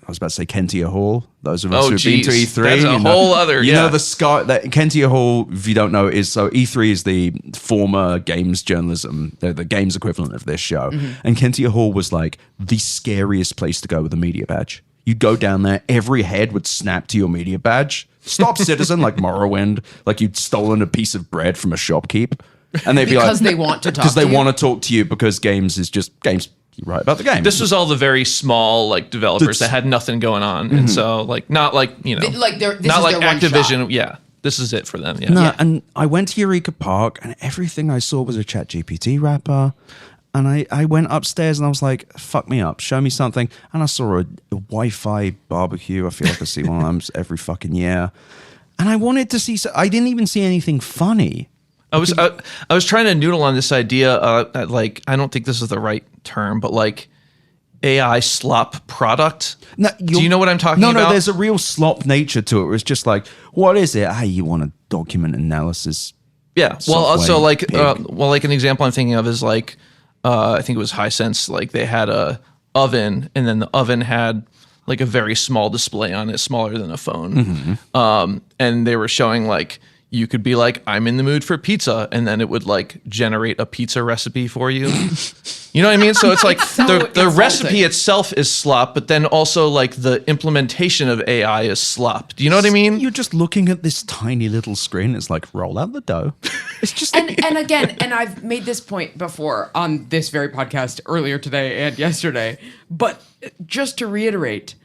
A: was about to say Kentia Hall. Those of us who've been to E3,
C: that's a whole other.
A: You know the sky. That Kentia Hall, if you don't know, is so E3 is the former games journalism, the games equivalent of this show, and Kentia Hall was like the scariest place to go with a media badge. You'd go down there, every head would snap to your media badge. Stop Citizen, like Morrowind, like you'd stolen a piece of bread from a shopkeep. And they'd be like,
D: because they want to talk
A: because they want to talk to you because games is just games. You write about the game.
C: This was all the very small like developers that had nothing going on, and so like not like
D: like
C: not like Activision. Yeah, this is it for them. Yeah.
A: No, and I went to Eureka Park, and everything I saw was a ChatGPT wrapper. And I went upstairs and I was like, fuck me up, show me something. And I saw a Wi-Fi barbecue. I feel like I see one of them every fucking year. And I wanted to see, I didn't even see anything funny.
C: I was trying to noodle on this idea, like, I don't think this is the right term, but like AI slop product.
A: No,
C: do you know what I'm talking about?
A: No, there's a real slop nature to it. It's just like, what is it? Hey, you want a document analysis?
C: Yeah. Well, also like, like an example I'm thinking of is like, I think it was Hisense. Like they had a oven, and then the oven had like a very small display on it, smaller than a phone. And they were showing like you could be like, I'm in the mood for pizza, and then it would like generate a pizza recipe for you. You know what I mean? So it's like the recipe itself is slop, but then also like the implementation of AI is slop. Do you know what I mean?
A: You're just looking at this tiny little screen. It's like, roll out the dough. It's just
D: and again, and I've made this point before on this very podcast earlier today and yesterday, but just to reiterate,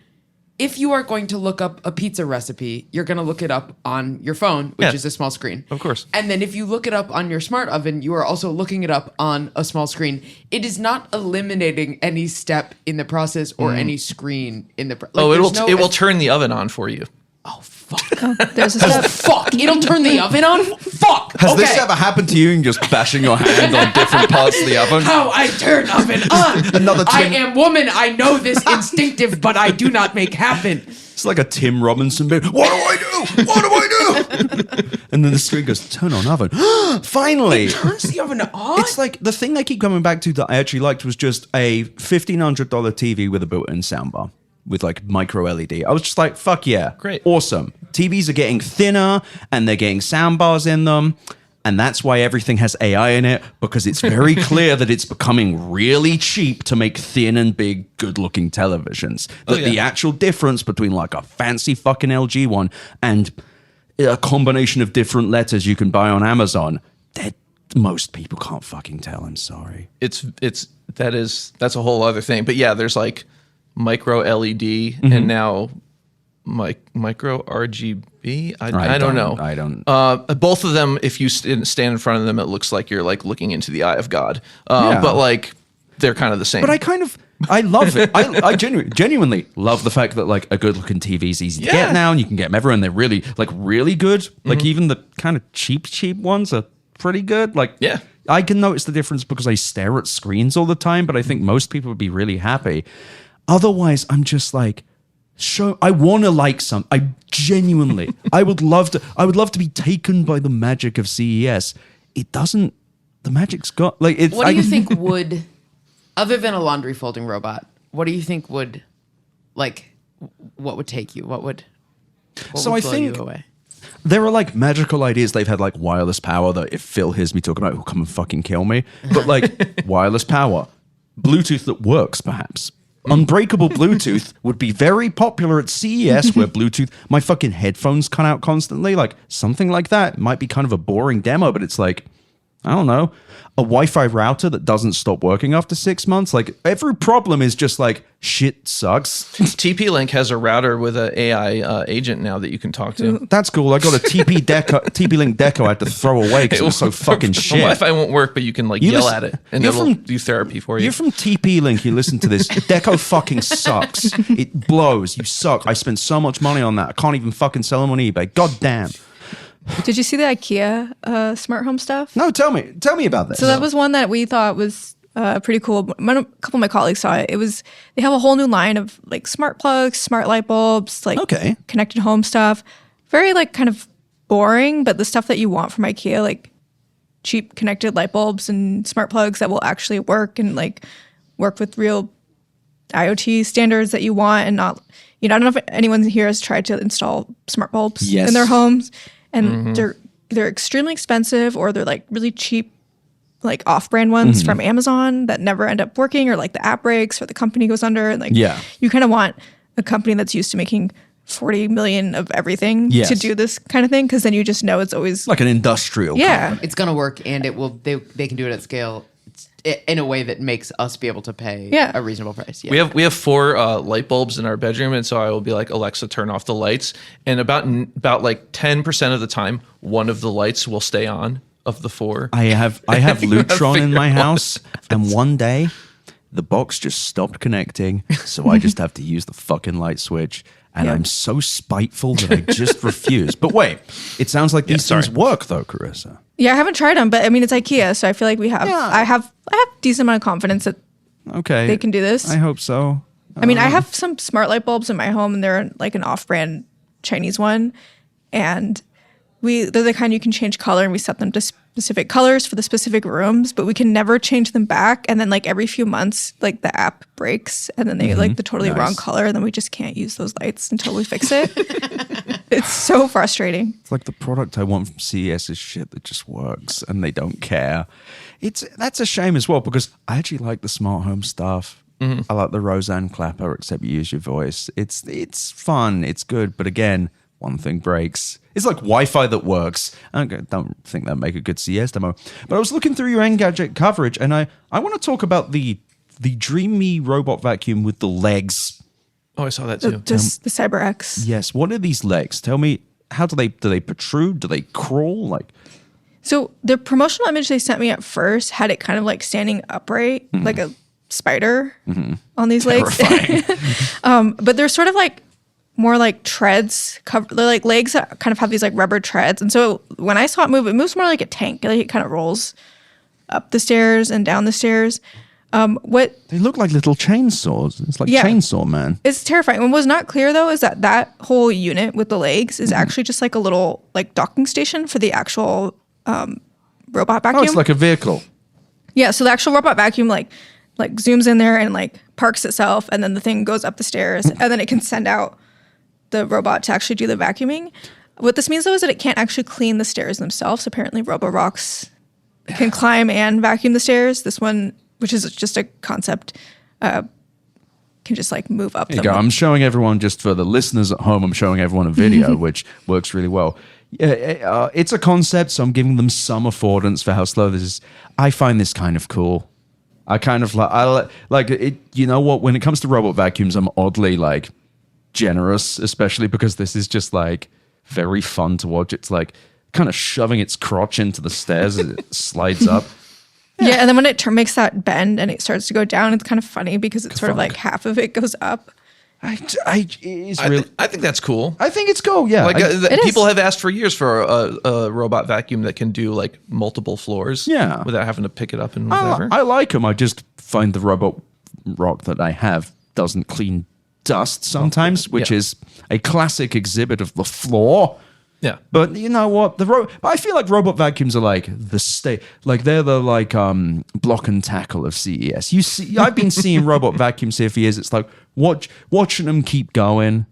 D: if you are going to look up a pizza recipe, you're going to look it up on your phone, which is a small screen.
C: Of course.
D: And then if you look it up on your smart oven, you are also looking it up on a small screen. It is not eliminating any step in the process or any screen in the
C: it will turn the oven on for you.
D: Oh, fuck.
B: There's a step.
D: Fuck. It'll turn the oven on? Fuck.
A: Has this ever happened to you and just bashing your hand on different parts of the oven?
D: How I turn oven on.
A: Another
D: I
A: Tim-
D: am woman. I know this instinctive, but I do not make happen.
A: It's like a Tim Robinson bit. What do I do? What do I do? And then the screen goes, turn on oven. Finally.
D: Turns the oven on?
A: It's like the thing I keep coming back to that I actually liked was just a $1,500 TV with a built-in soundbar with like micro LED. I was just like, fuck yeah.
C: Great.
A: Awesome. TVs are getting thinner and they're getting soundbars in them. And that's why everything has AI in it, because it's very clear that it's becoming really cheap to make thin and big, good-looking televisions. That the actual difference between like a fancy fucking LG one and a combination of different letters you can buy on Amazon, that most people can't fucking tell. I'm sorry.
C: That's a whole other thing. But yeah, there's like micro LED and now micro RGB. I don't know.
A: I don't.
C: Both of them, if you stand in front of them, it looks like you're like looking into the eye of God. But like they're kind of the same.
A: But I love it. I genuinely love the fact that like a good looking TV is easy to get now, and you can get them everywhere, and they're really really good. Like even the kind of cheap ones are pretty good. Like I can notice the difference because I stare at screens all the time, but I think most people would be really happy. Otherwise, I'm just like, I want to like some. I genuinely, I would love to be taken by the magic of CES. It doesn't. The magic's got like. It's,
D: what do you think would, other than a laundry folding robot? What do you think would, like, what would take you? What would
A: so
D: would
A: I
D: blow
A: think
D: you away?
A: there are like magical ideas. They've had like wireless power that if Phil hears me talking about, he'll come and fucking kill me. But like wireless power, Bluetooth that works, perhaps. Unbreakable Bluetooth would be very popular at CES, where Bluetooth, my fucking headphones cut out constantly. Like something like that might be kind of a boring demo, but it's like, I don't know, a Wi-Fi router that doesn't stop working after 6 months. Like every problem is just like shit sucks.
C: TP-Link has a router with an AI agent now that you can talk to.
A: That's cool. I got a TP-Link Deco I had to throw away because it was so fucking shit.
C: Wi-Fi won't work, but you can like yell at it and it'll do therapy for you.
A: You're from TP-Link. You listen to this. Deco fucking sucks. It blows. You suck. I spent so much money on that. I can't even fucking sell them on eBay. God damn.
B: Did you see the IKEA smart home stuff?
A: No, tell me about this.
B: So that was one that we thought was pretty cool. A couple of my colleagues saw it. They have a whole new line of like smart plugs, smart light bulbs, like connected home stuff. Very like kind of boring, but the stuff that you want from IKEA, like cheap connected light bulbs and smart plugs that will actually work and like work with real IoT standards that you want, and not, I don't know if anyone here has tried to install smart bulbs in their homes. And they're extremely expensive, or they're like really cheap, like off-brand ones from Amazon that never end up working, or like the app breaks or the company goes under. And like, you kind of want a company that's used to making 40 million of everything to do this kind of thing, because then you just know it's always
A: like an industrial company.
D: It's gonna work, and it will. They can do it at scale in a way that makes us be able to pay a reasonable price.
C: We have 4 light bulbs in our bedroom, and so I will be like, Alexa, turn off the lights. And about like 10% of the time, one of the lights will stay on of the 4.
A: I have Lutron in my house, and one day the box just stopped connecting, so I just have to use the fucking light switch. And I'm so spiteful that I just refuse. But wait, it sounds like these things work though, Karissa.
B: Yeah, I haven't tried them, but I mean, it's IKEA, so I feel like I have decent amount of confidence that they can do this.
A: I hope so.
B: I mean, I have some smart light bulbs in my home, and they're like an off-brand Chinese one, and they're the kind you can change color, and we set them to specific colors for the specific rooms, but we can never change them back. And then like every few months, like the app breaks and then they like the totally wrong color, and then we just can't use those lights until we fix it. It's so frustrating.
A: It's like the product I want from CES is shit that just works and they don't care. That's a shame as well, because I actually like the smart home stuff. I like the Roseanne clapper, except you use your voice. It's fun, it's good, but again, one thing breaks. It's like Wi-Fi that works. I don't think that'd make a good CES demo. But I was looking through your Engadget coverage, and I want to talk about the dreamy robot vacuum with the legs.
C: Oh, I saw that too.
B: Just the CyberX.
A: Yes. What are these legs? Tell me, how do they protrude? Do they crawl? Like,
B: so the promotional image they sent me at first had it kind of like standing upright, like a spider on these legs. But they're sort of like more like treads. They're like legs that kind of have these like rubber treads. And so when I saw it moves more like a tank. Like it kind of rolls up the stairs and down the stairs. What
A: they look like little chainsaws. It's like Chainsaw Man.
B: It's terrifying. What was not clear though is that whole unit with the legs is actually just like a little like docking station for the actual robot vacuum.
A: Oh, it's like a vehicle.
B: Yeah, so the actual robot vacuum like zooms in there and like parks itself, and then the thing goes up the stairs, and then it can send out the robot to actually do the vacuuming. What this means though is that it can't actually clean the stairs themselves. Apparently Roborox can climb and vacuum the stairs. This one, which is just a concept, can just like move up.
A: There you go. I'm showing everyone, just for the listeners at home, I'm showing everyone a video, which works really well. It's a concept, so I'm giving them some affordance for how slow this is. I find this kind of cool. I kind of like it. You know what? When it comes to robot vacuums, I'm oddly like generous, especially because this is just like very fun to watch. It's like kind of shoving its crotch into the stairs as it slides up.
B: Yeah, and then when it makes that bend and it starts to go down, it's kind of funny because it's sort of like half of it goes up.
C: I think that's cool.
A: I think it's cool. Yeah,
C: like people have asked for years for a robot vacuum that can do like multiple floors.
A: Yeah,
C: without having to pick it up and whatever.
A: I like them. I just find the robot rock that I have doesn't clean dust sometimes, which is a classic exhibit of the flaw.
C: Yeah,
A: but you know what? I feel like robot vacuums are like they're the like block and tackle of CES. You see, I've been seeing robot vacuums here for years. It's like watching them keep going.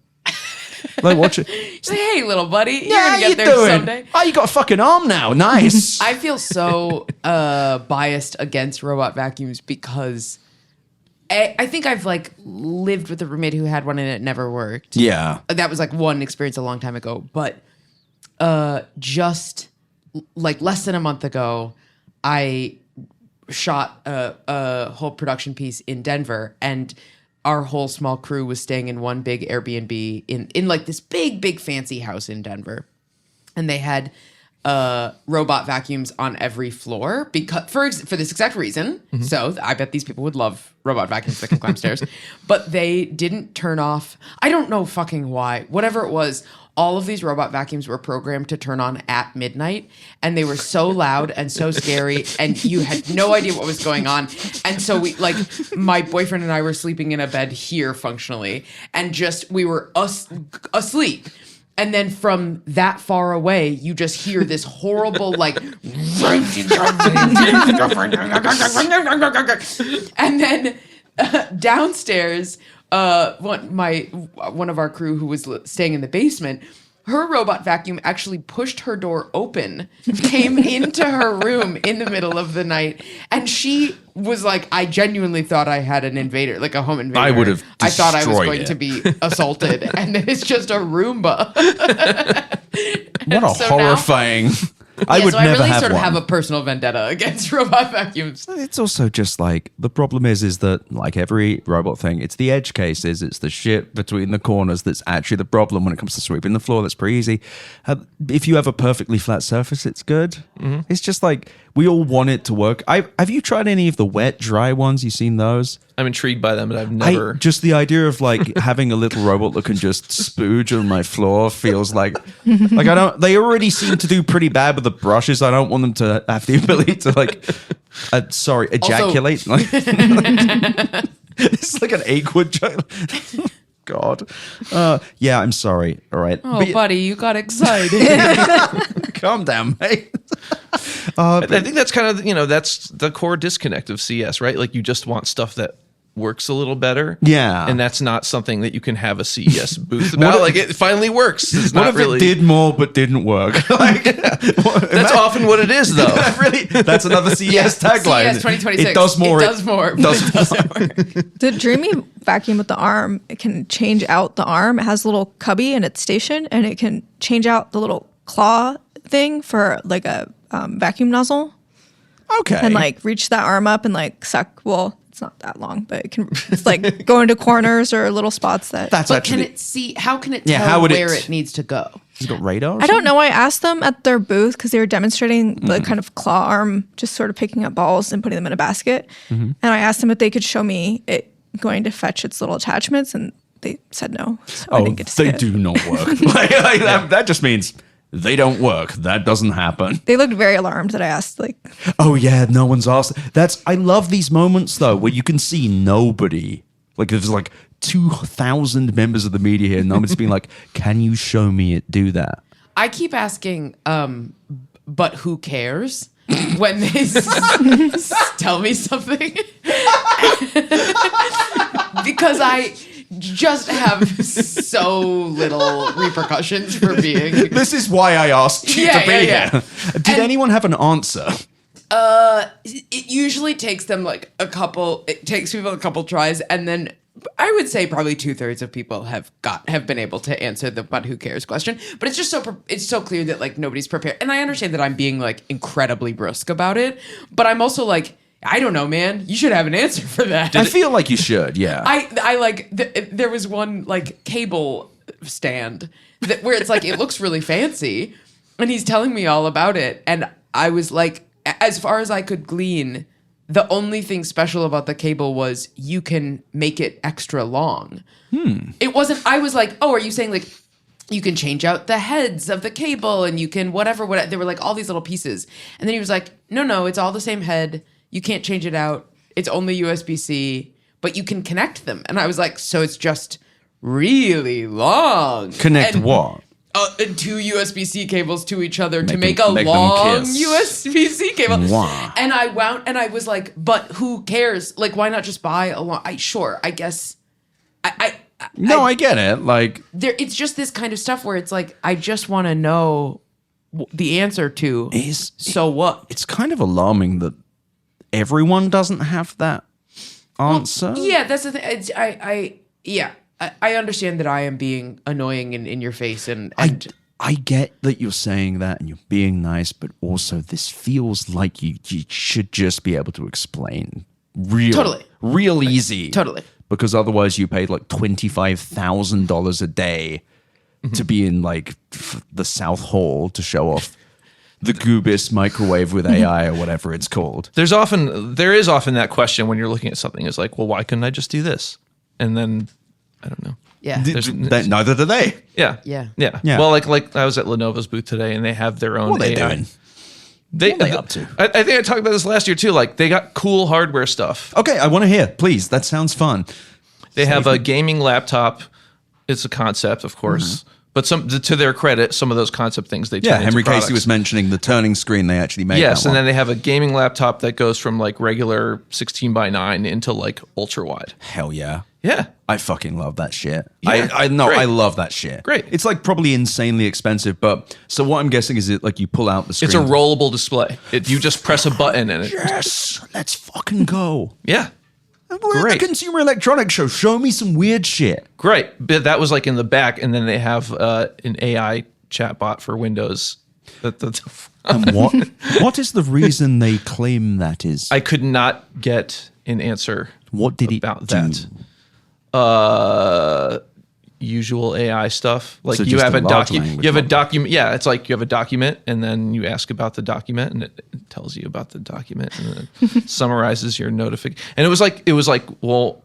A: Like watch it.
D: Say, hey, little buddy, you're gonna get there someday.
A: Oh, you got a fucking arm now. Nice.
D: I feel so biased against robot vacuums because I think I've like lived with a roommate who had one and it never worked.
A: Yeah,
D: that was like one experience a long time ago, but. Just like less than a month ago, I shot a whole production piece in Denver, and our whole small crew was staying in one big Airbnb in like this big fancy house in Denver, and they had robot vacuums on every floor because for this exact reason. Mm-hmm. So I bet these people would love robot vacuums that can climb stairs, but they didn't turn off. I don't know fucking why. Whatever it was. All of these robot vacuums were programmed to turn on at midnight, and they were so loud and so scary, and you had no idea what was going on. And so my boyfriend and I were sleeping in a bed here functionally, and we were asleep. And then from that far away, you just hear this horrible like, and then downstairs. One of our crew who was staying in the basement, her robot vacuum actually pushed her door open, came into her room in the middle of the night, and she was like, I genuinely thought I had an invader, like a home invader.
A: I would have
D: I thought I was going to be assaulted, and then it's just a Roomba.
A: What a horrifying... I would
D: so
A: never
D: really
A: have
D: sort of
A: one.
D: have a personal vendetta against robot vacuums.
A: It's also just like, the problem is that like every robot thing, it's the edge cases, it's the shit between the corners that's actually the problem when it comes to sweeping the floor. That's pretty easy. If you have a perfectly flat surface, it's good. Mm-hmm. It's just like, we all want it to work. Have you tried any of the wet, dry ones? You seen those?
C: I'm intrigued by them, but I've never...
A: just the idea of like having a little robot that can just spooge on my floor feels like they already seem to do pretty bad with the brushes. I don't want them to have the ability to like, ejaculate. Also, it's like an Aquid joke. God. Yeah, I'm sorry. All right.
D: Oh,
A: But-
D: buddy, you got excited.
A: calm down, mate.
C: I think that's kind of, that's the core disconnect of CS, right? Like you just want stuff that works a little better.
A: Yeah.
C: And that's not something that you can have a CES booth about. Like it finally works. It's
A: What
C: not
A: if
C: really.
A: it did more but didn't work? Like,
C: That's often what it is, though.
A: really, that's another CES tagline.
D: CES 2026.
A: It does more.
D: It does more.
A: It does more.
B: The Dreamy vacuum with the arm, it can change out the arm. It has a little cubby in its station, and it can change out the little claw thing for like a vacuum nozzle,
A: Okay.
B: and like reach that arm up and like suck. Well, it's not that long, but it can. It's like go into corners or little spots that.
A: That's
D: But
A: actually.
D: can it see? How can it
A: Yeah,
D: tell
A: how would
D: where
A: it-
D: it needs to go?
A: It's got radar. or
B: I don't know. I asked them at their booth because they were demonstrating the kind of claw arm, just sort of picking up balls and putting them in a basket. And I asked them if they could show me it going to fetch its little attachments, and they said no. So I
A: Oh,
B: didn't get to see
A: they
B: it.
A: do not work. Like, that just means they don't work. That doesn't happen.
B: They looked very alarmed that I asked. Like,
A: Oh yeah, no one's asked. I love these moments though where you can see nobody. Like there's like 2,000 members of the media here, and nobody's being like, "Can you show me it do that?"
D: I keep asking, but who cares? When they tell me something. Because I just have so little repercussions for being.
A: This is why I asked you
D: Yeah,
A: to be
D: yeah,
A: here. Did anyone have an answer?
D: It usually takes them like it takes people a couple tries, and then I would say probably 2/3 of people have been able to answer the "but who cares" question. But it's just so clear that like nobody's prepared, and I understand that I'm being like incredibly brusque about it, but I'm also like, I don't know, man. You should have an answer for that.
A: I feel like you should. Yeah.
D: I like there was one like cable stand where it's like it looks really fancy, and he's telling me all about it, and I was like, as far as I could glean, the only thing special about the cable was you can make it extra long. It wasn't. I was like, oh, are you saying like you can change out the heads of the cable and you can whatever. There were like all these little pieces, and then he was like, no, it's all the same head. You can't change it out. It's only USB-C, but you can connect them. And I was like, so it's just really long.
A: Connect
D: And,
A: what?
D: two USB-C cables to each other to
A: Make
D: make a
A: them
D: long
A: kiss.
D: USB-C cable.
A: Wow.
D: And I was like, but who cares? Like, why not just buy a long? I guess.
A: No, I get it. Like,
D: It's just this kind of stuff where it's like, I just want to know the answer to. So what?
A: it's kind of alarming that everyone doesn't have that answer.
D: Yeah, that's the thing. I understand that I am being annoying and in your face, and
A: I get that you're saying that and you're being nice, but also this feels like you should just be able to explain real easy.
D: Totally.
A: Because otherwise you paid like $25,000 a day to be in like the South Hall to show off the Goobis microwave with AI or whatever it's called.
C: There is often that question when you're looking at something. It's like, well, why couldn't I just do this? And then I don't know.
D: yeah,
A: Neither do they.
C: Yeah.
D: Yeah.
A: Yeah.
C: Well, like I was at Lenovo's booth today, and they have their own
A: What are they
C: AI.
A: doing?
C: What
A: are they up to?
C: I think I talked about this last year too. Like they got cool hardware stuff.
A: Okay, I want to hear. Please, that sounds fun.
C: They have a gaming laptop. It's a concept, of course. But to their credit, some of those concept things they turn
A: Yeah,
C: into
A: Henry
C: products.
A: Casey was mentioning the turning screen they actually made.
C: Yes,
A: that
C: and
A: one.
C: then they have a gaming laptop that goes from like regular 16:9 into like ultra wide.
A: Hell yeah.
C: Yeah.
A: I fucking love that shit.
C: Yeah,
A: I know,
C: great.
A: I love that shit.
C: Great.
A: It's like probably insanely expensive, but so what I'm guessing is it like you pull out the screen.
C: It's a rollable display. You just press a button and it.
A: Yes, let's fucking go.
C: Yeah.
A: We're at
C: Great.
A: the Consumer Electronics Show. Show me some weird shit.
C: Great. But that was like in the back, and then they have an AI chatbot for Windows.
A: And what is the reason they claim that is?
C: I could not get an answer.
A: What did it
C: about
A: do?
C: that? Usual AI stuff. Like
A: So
C: you
A: just
C: have
A: a
C: a
A: large
C: document.
A: language
C: You have a
A: model.
C: document. Yeah, it's like you have a document, and then you ask about the document, and it tells you about the document, and then summarizes your notification. And it was like, well,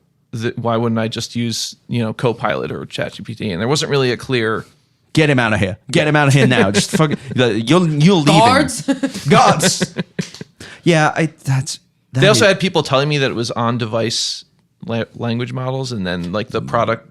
C: why wouldn't I just use Copilot or ChatGPT? And there wasn't really a clear.
A: Get him out of here. Get him out of here now. Just fucking. You're leaving.
D: Guards?
A: Guards. Yeah,
C: They also had people telling me that it was on-device language models, and then like the product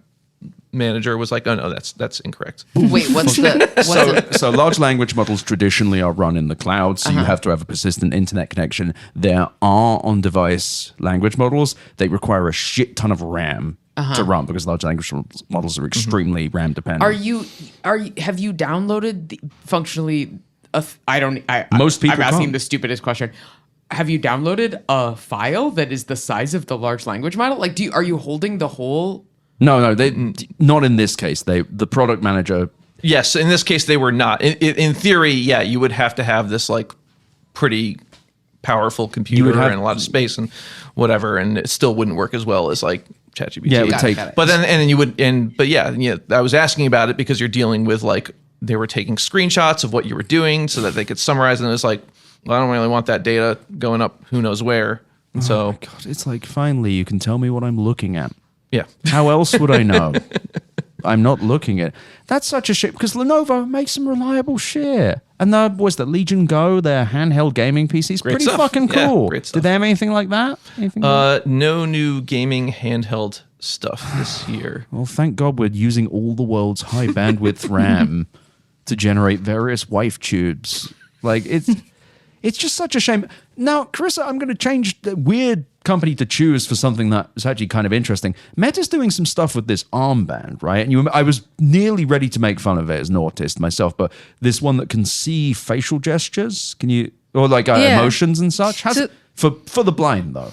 C: manager was like, "Oh no, that's incorrect."
D: Wait,
A: So large language models traditionally are run in the cloud, so you have to have a persistent internet connection. There are on-device language models. They require a shit ton of RAM to run because large language models are extremely RAM dependent.
D: have you downloaded the functionally?
A: Most people
D: I'm asking
A: can't.
D: the stupidest question. Have you downloaded a file that is the size of the large language model? Like, are you holding the whole?
A: No, they not in this case. The product manager.
C: Yes, in this case, they were not. In theory, yeah, you would have to have this like pretty powerful computer and a lot of space and whatever, and it still wouldn't work as well as like ChatGPT.
A: Yeah, it would take.
C: But then you would, but yeah, I was asking about it because you're dealing with like they were taking screenshots of what you were doing so that they could summarize, and it's like, well, I don't really want that data going up who knows where. And so,
A: God, it's like finally you can tell me what I'm looking at.
C: yeah.
A: How else would I know? I'm not looking at. That's such a shit because Lenovo makes some reliable shit. And the Legion Go, their handheld gaming PCs,
C: Great
A: pretty
C: stuff.
A: fucking
C: Yeah,
A: cool.
C: great stuff.
A: Did they have anything like that?
C: No new gaming handheld stuff this year.
A: Well, thank God we're using all the world's high bandwidth RAM to generate various wife tubes. Like it's just such a shame. Now, Karissa, I'm going to change the weird company to choose for something that is actually kind of interesting. Meta's doing some stuff with this armband, right? And I was nearly ready to make fun of it as an autist myself, but this one that can see facial gestures, or like emotions and such. For the blind though.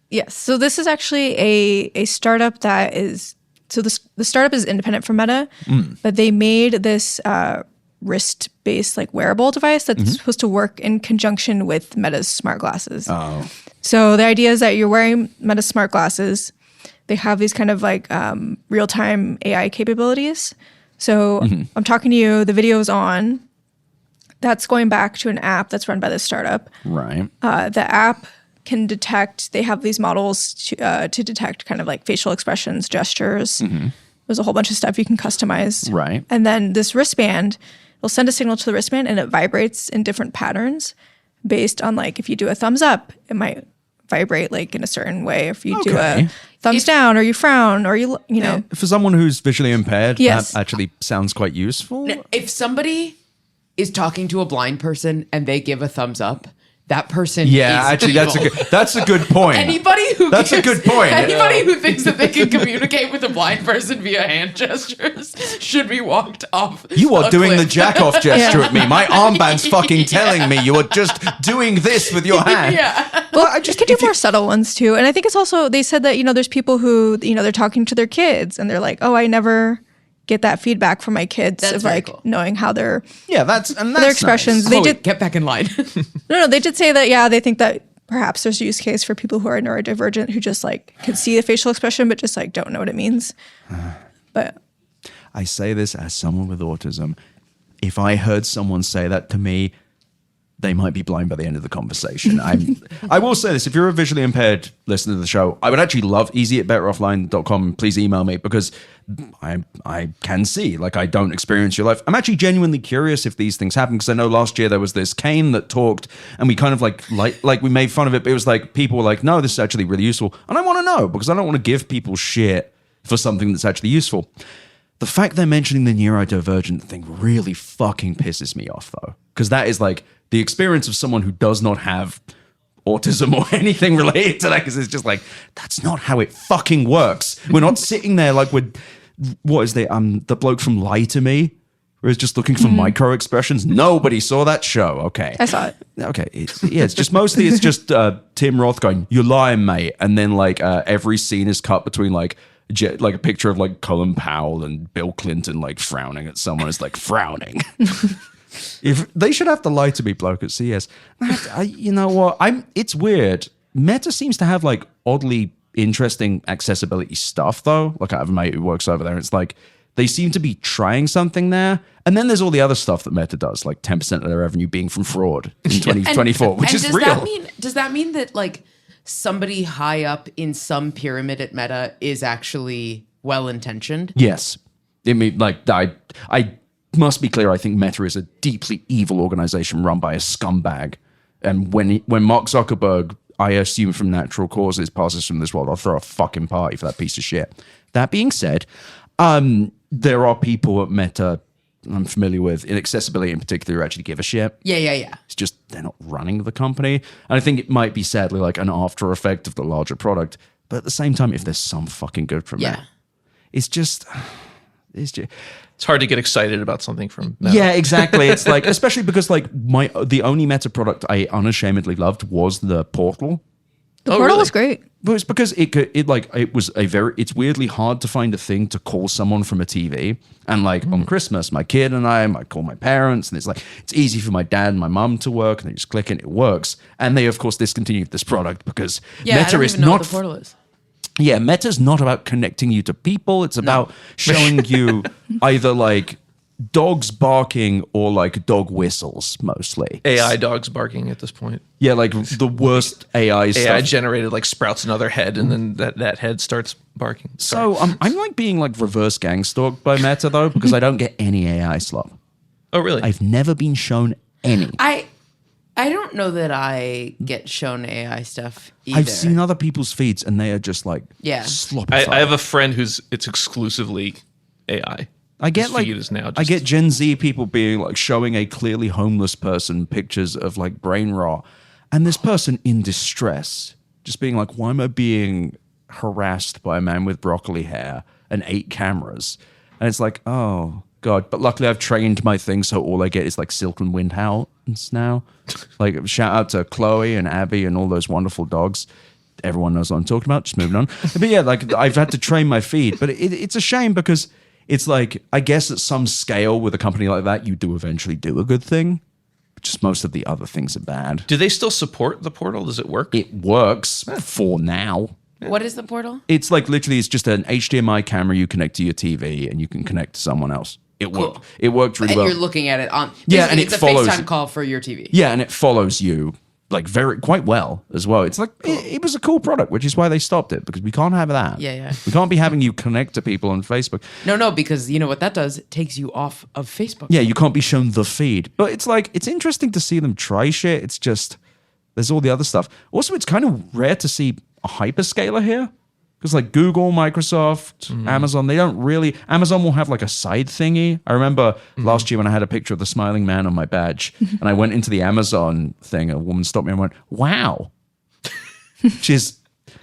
B: Yes. So this is actually a startup that is, the startup is independent from Meta, but they made this wrist-based like wearable device that's supposed to work in conjunction with Meta's smart glasses.
A: Oh.
B: So the idea is that you're wearing Meta smart glasses. They have these kind of like real-time AI capabilities. So I'm talking to you, the video's on. That's going back to an app that's run by this startup.
A: Right.
B: The app can detect, they have these models to detect kind of like facial expressions, gestures. There's a whole bunch of stuff you can customize.
A: Right.
B: And then this wristband, it'll send a signal to the wristband and it vibrates in different patterns based on like if you do a thumbs up, it might vibrate like in a certain way. If you do a thumbs down or you frown or you know.
A: For someone who's visually impaired,
B: Yes.
A: that actually sounds quite useful.
D: If somebody is talking to a blind person and they give a thumbs up, that person
A: Yeah,
D: is
A: actually,
D: evil.
A: that's a good point.
D: Anybody who
A: That's a good point.
D: Anybody who thinks that they can communicate with a blind person via hand gestures should be walked off.
A: You are
D: a
A: doing
D: cliff.
A: the jack-off gesture at me. My armband's fucking telling me you are just doing this with your hand.
D: Yeah.
B: Well, you can do more subtle ones too. And I think it's also, they said that, there's people who, they're talking to their kids and they're like, oh, I never get that feedback from my kids
D: That's
B: of
D: very
B: like
D: cool.
B: knowing how their
A: That's
B: expressions.
A: nice.
B: They
D: Chloe,
B: did
D: get back in line.
B: No, they did say that, they think that perhaps there's a use case for people who are neurodivergent who just like can see the facial expression but just like don't know what it means. But
A: I say this as someone with autism. If I heard someone say that to me, they might be blind by the end of the conversation. I will say this, if you're a visually impaired listener to the show, I would actually love easy@betteroffline.com. Please email me because I can see, like I don't experience your life. I'm actually genuinely curious if these things happen because I know last year there was this cane that talked and we kind of like we made fun of it, but it was like people were like, no, this is actually really useful. And I want to know because I don't want to give people shit for something that's actually useful. The fact they're mentioning the neurodivergent thing really fucking pisses me off though. Because that is like the experience of someone who does not have autism or anything related to that. Because it's just like, that's not how it fucking works. We're not sitting there like what is the bloke from Lie to Me? Where he's just looking for micro expressions. Nobody saw that show. Okay.
B: I saw it.
A: Okay. It's just mostly Tim Roth going, you're lying, mate. And then like every scene is cut between like a picture of like Colin Powell and Bill Clinton like frowning at someone. It's like frowning. If they should have to Lie to Me bloke at CES. You know what? It's weird. Meta seems to have like oddly interesting accessibility stuff though. Like I have a mate who works over there. And it's like they seem to be trying something there. And then there's all the other stuff that Meta does, like 10% of their revenue being from fraud in 2024, which is real.
D: Does that mean that like somebody high up in some pyramid at Meta is actually well-intentioned?
A: Yes. I mean, like I must be clear. I think Meta is a deeply evil organization run by a scumbag. And when Mark Zuckerberg, I assume from natural causes, passes from this world, I'll throw a fucking party for that piece of shit. That being said, There are people at Meta I'm familiar with, in accessibility in particular, who actually give a shit.
D: Yeah.
A: It's just they're not running the company. And I think it might be sadly like an after effect of the larger product. But at the same time, if there's some fucking good from it, it's just
C: It's hard to get excited about something from Meta.
A: Yeah, exactly. It's like, especially because like the only Meta product I unashamedly loved was the Portal.
B: The Portal was great.
A: But it's because it's weirdly hard to find a thing to call someone from a TV. And like on Christmas, my kid and I might call my parents, and it's easy for my dad and my mum to work, and they just click and it works. And they of course discontinued this product because Meta is not
D: what the Portal is.
A: Yeah, Meta's not about connecting you to people. It's about showing you either like dogs barking or like dog whistles mostly.
C: AI dogs barking at this point.
A: Yeah, like the worst AI stuff.
C: AI generated like sprouts another head, and then that head starts barking. Sorry.
A: So I'm like being like reverse gang stalked by Meta though, because I don't get any AI slop.
C: Oh, really?
A: I've never been shown any.
D: I don't know that I get shown AI stuff either.
A: I've seen other people's feeds and they are just like sloppy.
C: I have a friend it's exclusively AI.
A: I get
C: His
A: like
C: feed is now
A: I get Gen Z people being like showing a clearly homeless person pictures of like brain rot, and this person in distress just being like, why am I being harassed by a man with broccoli hair and 8 cameras? And it's like, oh God. But luckily I've trained my thing so all I get is like silk and wind howls now. Like shout out to Chloe and Abby and all those wonderful dogs. Everyone knows what I'm talking about. Just moving on. But yeah, like I've had to train my feed, but it's a shame because it's like, I guess at some scale with a company like that, you do eventually do a good thing. Just most of the other things are bad.
C: Do they still support the Portal? Does it work?
A: It works for now.
D: What is the Portal?
A: It's like literally, it's just an HDMI camera you connect to your TV and you can connect to someone else. It worked. It worked really well.
D: And you're looking at it on.
A: And
D: it's
A: it
D: a
A: follows
D: FaceTime call for your TV.
A: Yeah, and it follows you like quite well as well. It's like it was a cool product, which is why they stopped it, because we can't have that.
D: Yeah.
A: We can't be having you connect to people on Facebook.
D: No, because you know what that does? It takes you off of Facebook.
A: Yeah, you can't be shown the feed. But it's like, it's interesting to see them try shit. It's just, there's all the other stuff. Also, it's kind of rare to see a hyperscaler here. Because like Google, Microsoft, Amazon, they don't really... Amazon will have like a side thingy. I remember last year when I had a picture of the smiling man on my badge and I went into the Amazon thing, a woman stopped me and went, wow. Which is...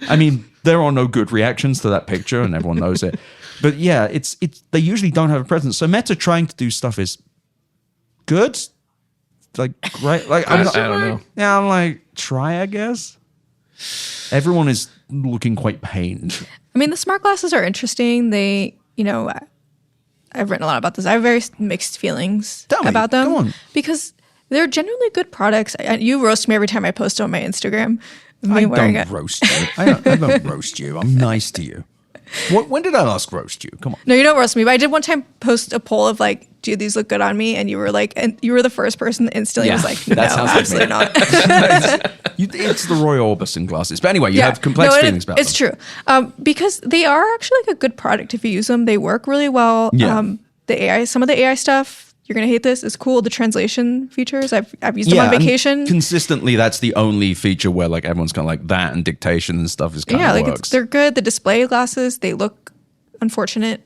A: I mean, there are no good reactions to that picture and everyone knows it. But yeah, it's they usually don't have a presence. So Meta trying to do stuff is good. Like, right? Like,
C: I don't know.
A: Yeah, I'm like, try, I guess. Everyone is looking quite pained.
B: I mean, the smart glasses are interesting. They, I've written a lot about this. I have very mixed feelings about them.
A: Go on.
B: Because they're generally good products. You roast me every time I post on my Instagram.
A: I don't roast you. I don't roast you. I'm nice to you. When did I last roast you? Come on.
B: No, you don't roast me. But I did one time post a poll of like, do these look good on me? And you were like, and you were the first person that instantly was like, no, absolutely not.
A: It's the Roy Orbison glasses. But anyway, you have complex feelings about them.
B: It's true. Because they are actually like a good product if you use them. They work really well.
A: Yeah.
B: Some of the AI stuff, you're going to hate this, is cool. The translation features, I've used them on vacation.
A: Consistently, that's the only feature where like everyone's kind of like that, and dictation and stuff is kind of works.
B: They're good. The display glasses, they look unfortunate.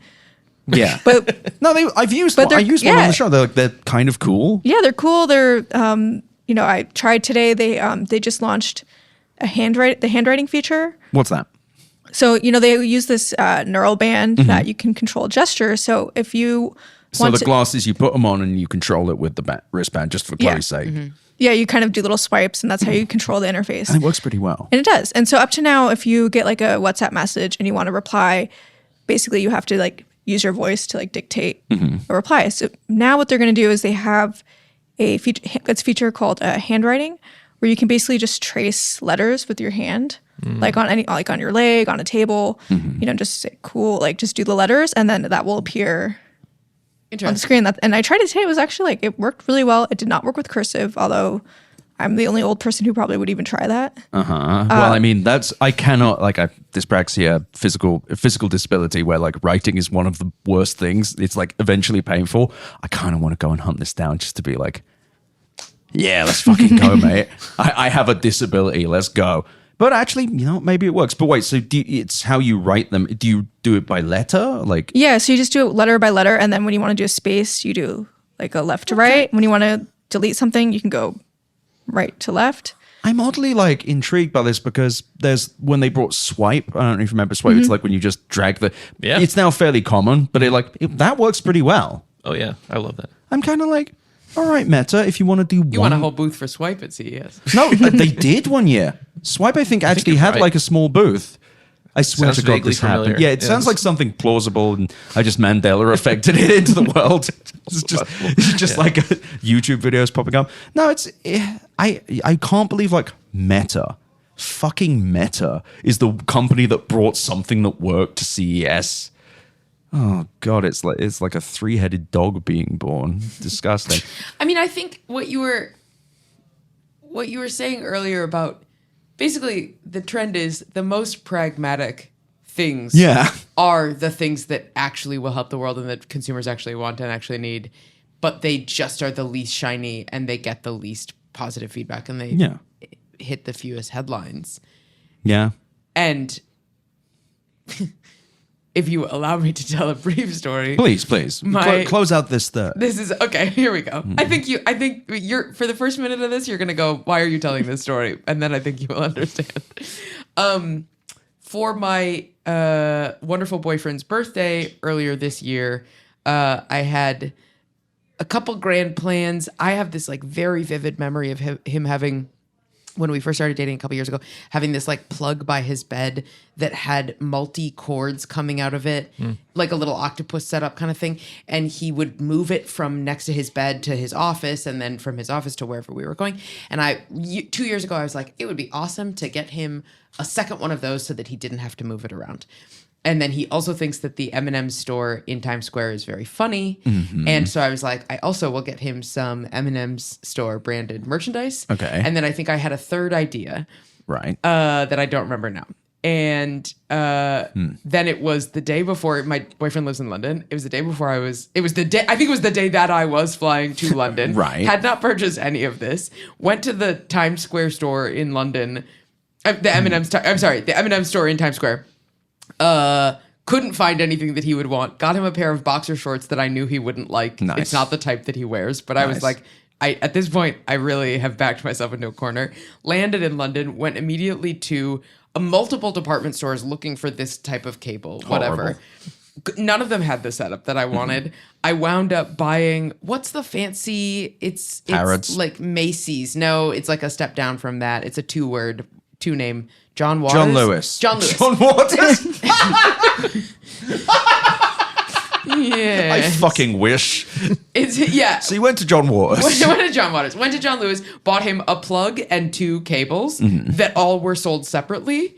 A: Yeah.
B: But
A: no, I've used one. I used one on the show. They're kind of cool.
B: Yeah, they're cool. They're I tried today. They just launched the handwriting feature.
A: What's that?
B: So, they use this neural band that you can control gesture. So if you want
A: the glasses, you put them on and you control it with the wristband, just for Chloe's sake. Mm-hmm.
B: Yeah, you kind of do little swipes, and that's how you control the interface.
A: And it works pretty well.
B: And it does. And so up to now, if you get like a WhatsApp message and you want to reply, basically you have to like use your voice to like dictate a reply. So now what they're going to do is they have a feature called handwriting, where you can basically just trace letters with your hand, like on your leg, on a table, just say cool, like just do the letters, and then that will appear on the screen. And I tried it today. It was actually like, it worked really well. It did not work with cursive, although I'm the only old person who probably would even try that.
A: Well, I mean, I cannot, like, dyspraxia, physical disability, where like writing is one of the worst things. It's like eventually painful. I kind of want to go and hunt this down just to be like, yeah, let's fucking go, mate. I have a disability. Let's go. But actually, maybe it works. But wait, so it's how you write them. Do you do it by letter? Like,
B: Yeah, so you just do it letter by letter, and then when you want to do a space, you do like a left to right. When you want to delete something, you can go right to left.
A: I'm oddly like intrigued by this because when they brought swipe, I don't know if you remember swipe. It's like when you just drag
C: Yeah.
A: It's now fairly common, but that works pretty well.
C: Oh yeah, I love that.
A: I'm kind of like, all right, Meta, if you want to do
D: You want a whole booth for Swipe at CES?
A: No, they did one year. Swipe, I think actually
C: you're
A: had
C: right.
A: like a small booth. I swear
C: Sounds
A: to God
C: vaguely
A: this happened.
C: familiar.
A: Yeah, it sounds like something plausible, and I just Mandela affected it into the world. It's just like YouTube videos popping up. No, I can't believe like fucking Meta is the company that brought something that worked to CES. Oh God, it's like a 3-headed dog being born. Disgusting.
D: I mean, I think what you were saying earlier about basically the trend is the most pragmatic things are the things that actually will help the world and that consumers actually want and actually need, but they just are the least shiny and they get the least positive feedback and they hit the fewest headlines.
A: Yeah.
D: And if you allow me to tell a brief story.
A: Please. Close out this third.
D: This is okay. Here we go. I think you're for the first minute of this, you're gonna go, why are you telling this story? And then I think you will understand. For my wonderful boyfriend's birthday earlier this year, I had a couple grand plans. I have this like very vivid memory of him having, when we first started dating a couple years ago, having this like plug by his bed that had multi cords coming out of it, like a little octopus setup kind of thing. And he would move it from next to his bed to his office and then from his office to wherever we were going. And 2 years ago, I was like, it would be awesome to get him a second one of those so that he didn't have to move it around. And then he also thinks that the M&M's store in Times Square is very funny. And so I was like, I also will get him some M&M's store branded merchandise.
A: Okay.
D: And then I think I had a third idea.
A: Right.
D: That I don't remember now. And then it was the day before, my boyfriend lives in London. It was the day before I think it was the day that I was flying to London.
A: Right.
D: Had not purchased any of this. Went to the Times Square store in London. The M&M's store in Times Square. Couldn't find anything that he would want. Got him a pair of boxer shorts that I knew he wouldn't like.
A: Nice.
D: It's not the type that he wears, but I was like, at this point, I really have backed myself into a corner. Landed in London, went immediately to multiple department stores looking for this type of cable, whatever.
A: Horrible.
D: None of them had the setup that I wanted. I wound up buying, what's the fancy, it's
A: Harrods.
D: like Macy's. No, it's like a step down from that. It's a two-name, John Waters.
A: John Lewis.
D: John Lewis.
A: John Waters.
D: Yeah.
A: I fucking wish. So you went to John Waters.
D: I went to John Waters. Went to John Lewis. Bought him a plug and 2 cables that all were sold separately.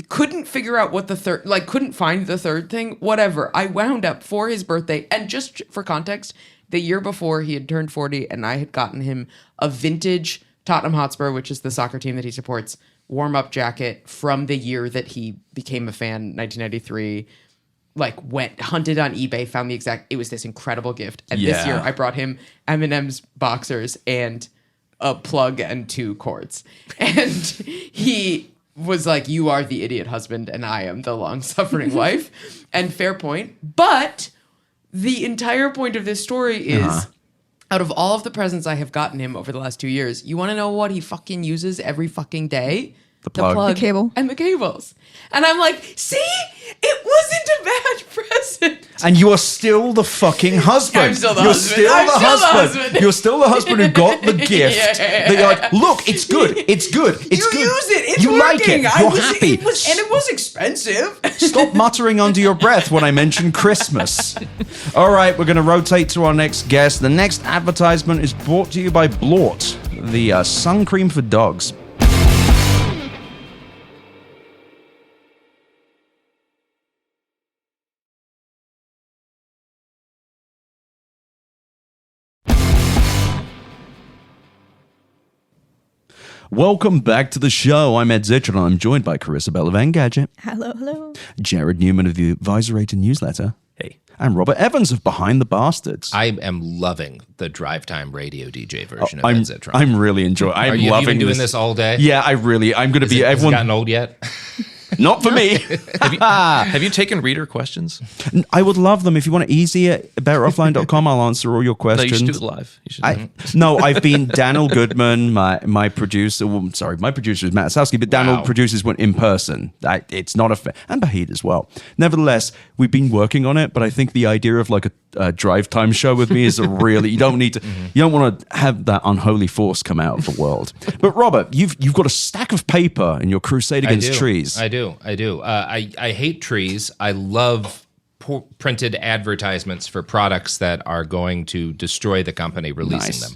D: Couldn't figure out what the third, couldn't find the third thing. Whatever. I wound up for his birthday, and just for context, the year before he had turned 40, and I had gotten him a vintage Tottenham Hotspur, which is the soccer team that he supports, warm-up jacket from the year that he became a fan, 1993. Hunted on eBay, found it was this incredible gift. And this year I brought him M&M's boxers and a plug and 2 cords. And he was like, you are the idiot husband and I am the long-suffering wife. And fair point. But the entire point of this story is, out of all of the presents I have gotten him over the last 2 years, you want to know what he fucking uses every fucking day?
A: The plug.
B: The cable.
D: And the cables. And I'm like, see? It wasn't a bad present.
A: And you are still the fucking husband.
D: I'm still the
A: You're
D: husband.
A: Still
D: I'm
A: the
D: still the
A: husband.
D: husband.
A: You're still the husband who got the gift.
D: Yeah.
A: That you're like, look, it's good. It's good. It's
D: You
A: good.
D: use it. It's
A: you
D: working.
A: like it. You're happy.
D: It was expensive.
A: Stop muttering under your breath when I mention Christmas. All right, we're going to rotate to our next guest. The next advertisement is brought to you by Blort, the sun cream for dogs. Welcome back to the show. I'm Ed Zitron. I'm joined by Karissa Bell of Engadget,
B: Hello.
A: Jared Newman of the Advisorator newsletter, Hey, I'm Robert Evans of Behind the Bastards.
E: I am loving the drive time radio DJ version of
A: I'm
E: Zitron.
A: I'm really enjoying. I'm
E: Have you
A: loving
E: been doing this all day?
A: Yeah, I'm going to be
E: Has it
A: everyone.
E: gotten old yet?
A: Not for me.
C: Have you taken reader questions?
A: I would love them. If you want it easy at betteroffline.com, I'll answer all your
C: No, you
A: questions.
C: should do it live. You should.
A: No, I've been Daniel Goodman, my producer. Well, sorry, my producer is Matt Sowski, but Daniel
E: Wow.
A: produces one in person. It's not and Bahid as well. Nevertheless, we've been working on it, but I think the idea of like a drive time show with me is a really, you don't need to, you don't want to have that unholy force come out of the world. But Robert, you've got a stack of paper in your crusade against trees.
E: I do. I hate trees. I love printed advertisements for products that are going to destroy the company releasing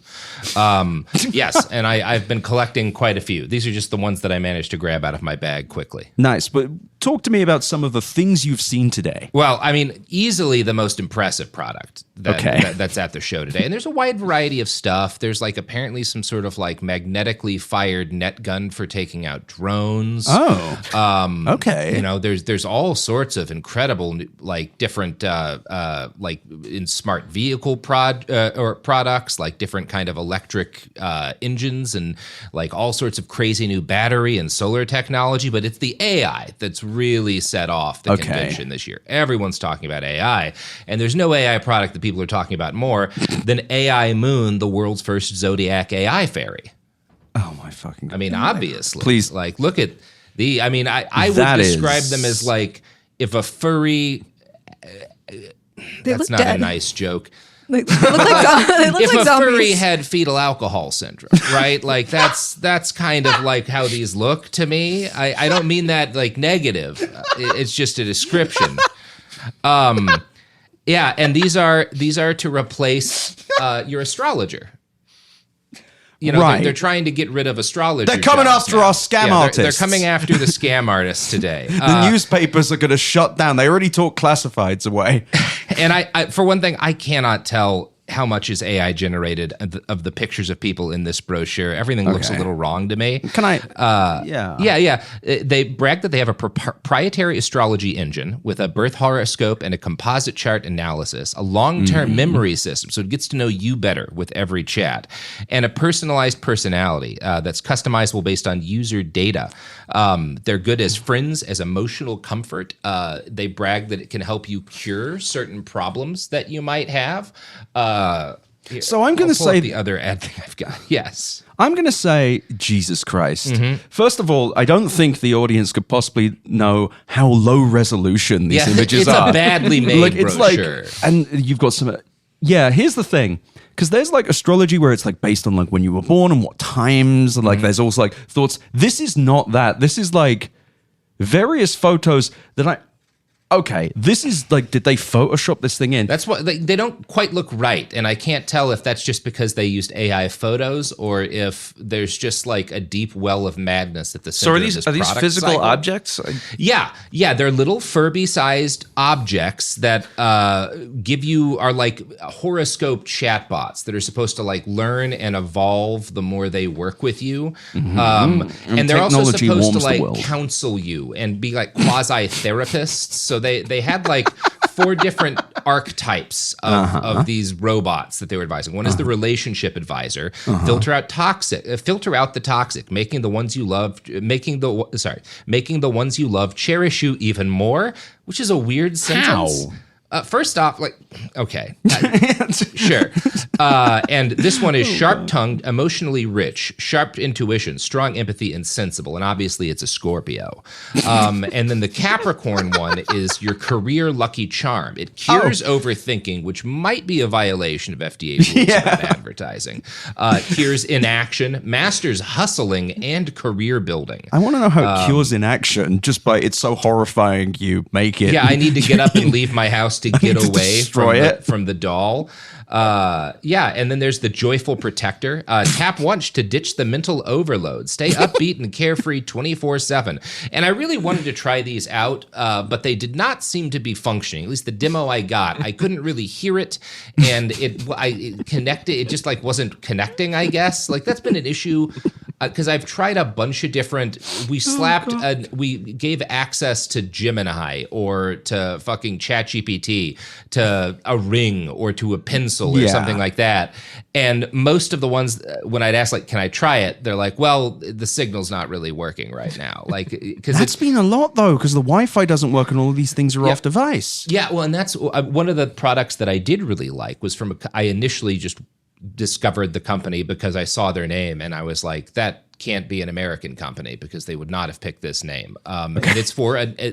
E: them. Yes, and I've been collecting quite a few. These are just the ones that I managed to grab out of my bag quickly.
A: Nice, but talk to me about some of the things you've seen today.
E: Well, I mean, easily the most impressive product that's at the show today. And there's a wide variety of stuff. There's like apparently some sort of like magnetically fired net gun for taking out drones.
A: Oh, okay.
E: You know, there's all sorts of incredible like different like in smart vehicle products, like different kind of electric engines and like all sorts of crazy new battery and solar technology. But it's the AI that's really set off the convention this year. Everyone's talking about AI, and there's no AI product that people are talking about more than AI Moon, the world's first Zodiac AI fairy.
A: Oh my fucking God.
E: I mean, obviously.
A: Please.
E: Like, look at I mean, I would describe them as like if a furry...
B: They
E: that's
B: look
E: not
B: dead.
E: a nice joke.
B: They look like, they look
E: If
B: like
E: a
B: zombies.
E: furry had fetal alcohol syndrome, right? Like that's kind of like how these look to me. I don't mean that like negative. It's just a description. Yeah, and these are to replace your astrologer. You know,
A: Right.
E: they're trying to get rid of astrologers.
A: They're coming after our scam artists.
E: They're coming after the scam artists today.
A: The newspapers are going to shut down. They already took classifieds away.
E: And I, for one thing, I cannot tell how much is AI generated of the pictures of people in this brochure. Everything looks a little wrong to me.
A: Can I?
E: Yeah. They brag that they have a proprietary astrology engine with a birth horoscope and a composite chart analysis, a long-term memory system, so it gets to know you better with every chat, and a personalized personality that's customizable based on user data. They're good as friends, as emotional comfort. They brag that it can help you cure certain problems that you might have.
A: So I'm going to say
E: the other ad thing I've got. Yes.
A: I'm going to say Jesus Christ. First of all, I don't think the audience could possibly know how low resolution these images
E: it's
A: are.
E: a badly made brochure.
A: And you've got some. Yeah, here's the thing. Because there's like astrology where it's like based on like when you were born and what times. And like there's also like thoughts. This is not that. This is like various photos that okay, this is like, did they Photoshop this thing in?
E: That's what they don't quite look right, and I can't tell if that's just because they used AI photos or if there's just like a deep well of madness at the center.
C: So
E: of this
C: are these
E: product
C: physical
E: cycle.
C: objects?
E: Yeah, they're little Furby-sized objects that are like horoscope chatbots that are supposed to like learn and evolve the more they work with you, and they're also
A: technology
E: supposed to
A: warms the
E: like
A: world.
E: counsel you and be like quasi therapists. So they had like 4 different archetypes of these robots that they were advising. One is the relationship advisor, filter out the toxic, making the ones you love cherish you even more, which is a weird sentence. First off, like, okay, sure. And this one is sharp-tongued, emotionally rich, sharp intuition, strong empathy, and sensible. And obviously, it's a Scorpio. And then the Capricorn one is your career lucky charm. It cures overthinking, which might be a violation of FDA rules about advertising. Cures inaction, masters hustling, and career building.
A: I want to know how it cures inaction just by it's so horrifying you make it.
E: Yeah, I need to get up and leave my house to get away from the doll. And then there's the joyful protector. Tap once to ditch the mental overload. Stay upbeat and carefree 24/7. And I really wanted to try these out, but they did not seem to be functioning. At least the demo I got, I couldn't really hear it, and it connected. It just like wasn't connecting. I guess like that's been an issue because I've tried a bunch of different. We we gave access to Gemini or to fucking ChatGPT, to a Ring or to a pencil or something like that. And most of the ones, when I'd ask, like, can I try it? They're like, well, the signal's not really working right now. Like, because
A: That's been a lot, though, because the Wi-Fi doesn't work and all of these things are off device.
E: Yeah, well, and that's one of the products that I did really like was I initially just discovered the company because I saw their name and I was like, that can't be an American company because they would not have picked this name. And it's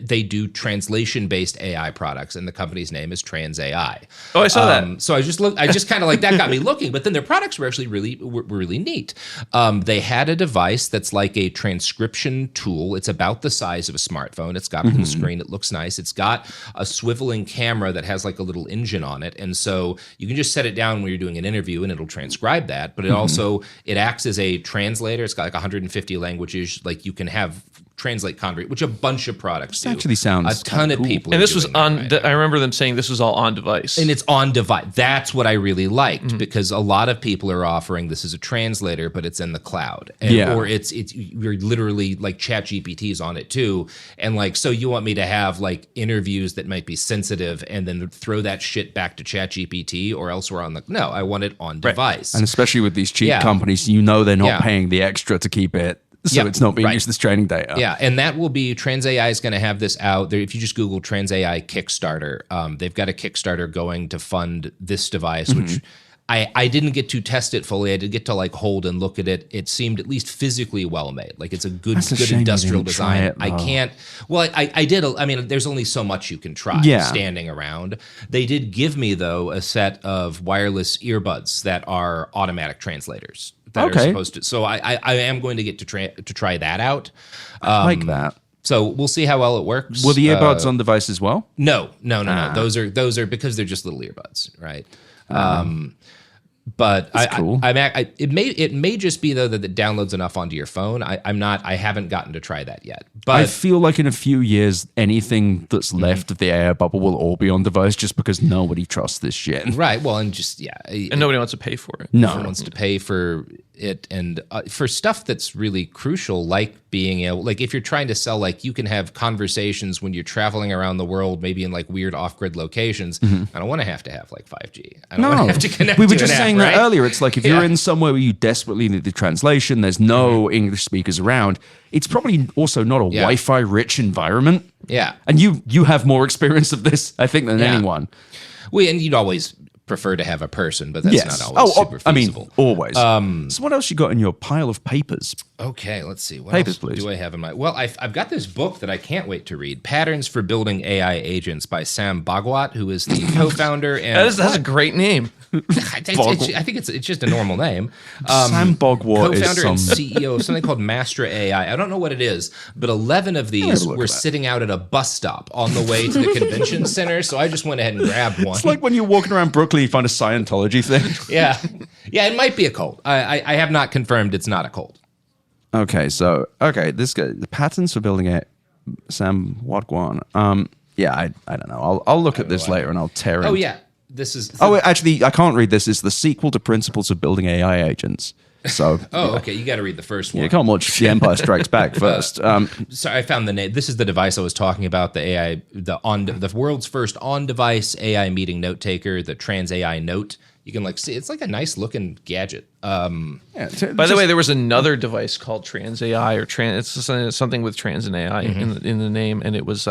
E: they do translation-based AI products, and the company's name is Trans AI.
C: Oh, I saw that.
E: So I just kind of like that got me looking. But then their products were actually really neat. They had a device that's like a transcription tool. It's about the size of a smartphone. It's got a little screen. It looks nice. It's got a swiveling camera that has like a little engine on it, and so you can just set it down when you're doing an interview, and it'll transcribe that. But it acts as a translator. It's got like 150 languages, like you can have translate convert, which a bunch of products do.
A: Actually sounds
E: a ton of
A: cool.
E: people.
C: And this was on.
E: Right
C: I remember them saying this was all on device.
E: and it's on device. That's what I really liked because a lot of people are offering this as a translator, but it's in the cloud, or it's you're literally like ChatGPT is on it too, and like so you want me to have like interviews that might be sensitive and then throw that shit back to ChatGPT or elsewhere on the no, I want it on device.
A: And especially with these cheap companies, they're not paying the extra to keep it. So it's not being used as training data.
E: Yeah, and that will be Trans AI is going to have this out there. If you just Google Trans AI Kickstarter, they've got a Kickstarter going to fund this device, which I didn't get to test it fully. I did get to like hold and look at it. It seemed at least physically well made. Like it's a good industrial design. I can't. Well, I did. I mean, there's only so much you can try standing around. They did give me though a set of wireless earbuds that are automatic translators. That are supposed to. So I am going to get to try that out.
A: I like that.
E: So we'll see how well it works.
A: Were the earbuds on device as well?
E: No. Those are because they're just little earbuds, right? But
A: cool.
E: It may just be though that it downloads enough onto your phone. I haven't gotten to try that yet. But
A: I feel like in a few years, anything that's left of the air bubble will all be on device just because nobody trusts this shit.
E: Right. Well, and just
C: and nobody wants to pay for it.
E: No one wants to pay for it, and for stuff that's really crucial, like being able, like if you're trying to sell, like you can have conversations when you're traveling around the world, maybe in like weird off-grid locations. I don't want to have like 5G. I don't want to have to connect.
A: We were
E: to
A: just
E: an
A: saying
E: app,
A: that earlier. It's like if you're in somewhere where you desperately need the translation, there's no English speakers around. It's probably also not a Wi-Fi rich environment.
E: Yeah,
A: and you have more experience of this, I think, than anyone.
E: And you'd always prefer to have a person, but that's not always super feasible.
A: I mean, always. So what else you got in your pile of papers?
E: Okay, let's see. What
A: Papers,
E: else
A: please.
E: do I have in my... Well, I've got this book that I can't wait to read, Patterns for Building AI Agents by Sam Bhagwat, who is the co-founder and...
C: That's a great name.
E: I think it's just a normal name.
A: Sam Bhagwat is
E: co-founder and CEO of something called Master AI. I don't know what it is, but 11 of these were sitting out at a bus stop on the way to the convention center, so I just went ahead and grabbed one.
A: It's like when you're walking around Brooklyn, you find a Scientology thing.
E: Yeah, it might be a cult. I have not confirmed it's not a cult.
A: Okay, this guy, the patterns for building it, Sam Bhagwat. I don't know. I'll look at this later and I'll tear it.
E: Oh yeah, this is.
A: Actually, I can't read this. It's the sequel to Principles of Building AI Agents. So.
E: Okay. You got to read the first one.
A: You can't watch The Empire Strikes Back first.
E: Sorry, I found the name. This is the device I was talking about. The AI, the world's first on-device AI meeting note taker, the Trans AI Note. You can like see it's like a nice looking gadget.
C: By the way, there was another device called Trans AI or Trans. It's something with Trans and AI in the name, and it was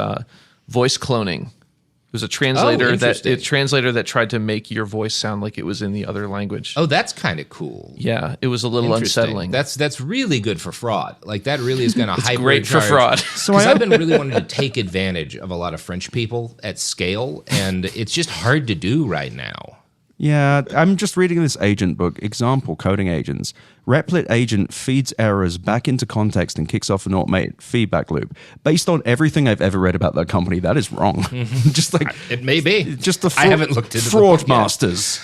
C: voice cloning. It was a translator that tried to make your voice sound like it was in the other language.
E: Oh, that's kind of cool.
C: Yeah, it was a little unsettling.
E: That's really good for fraud. Like that really is going to hyper.
C: Great for fraud.
E: So I've been really wanting to take advantage of a lot of French people at scale, and it's just hard to do right now.
A: Yeah, I'm just reading this agent book, Example Coding Agents. Replit agent feeds errors back into context and kicks off an automated feedback loop. Based on everything I've ever read about that company, that is wrong. Just like
E: it may be.
A: Just the
E: I haven't looked into
A: fraud
E: the book yet.
A: masters.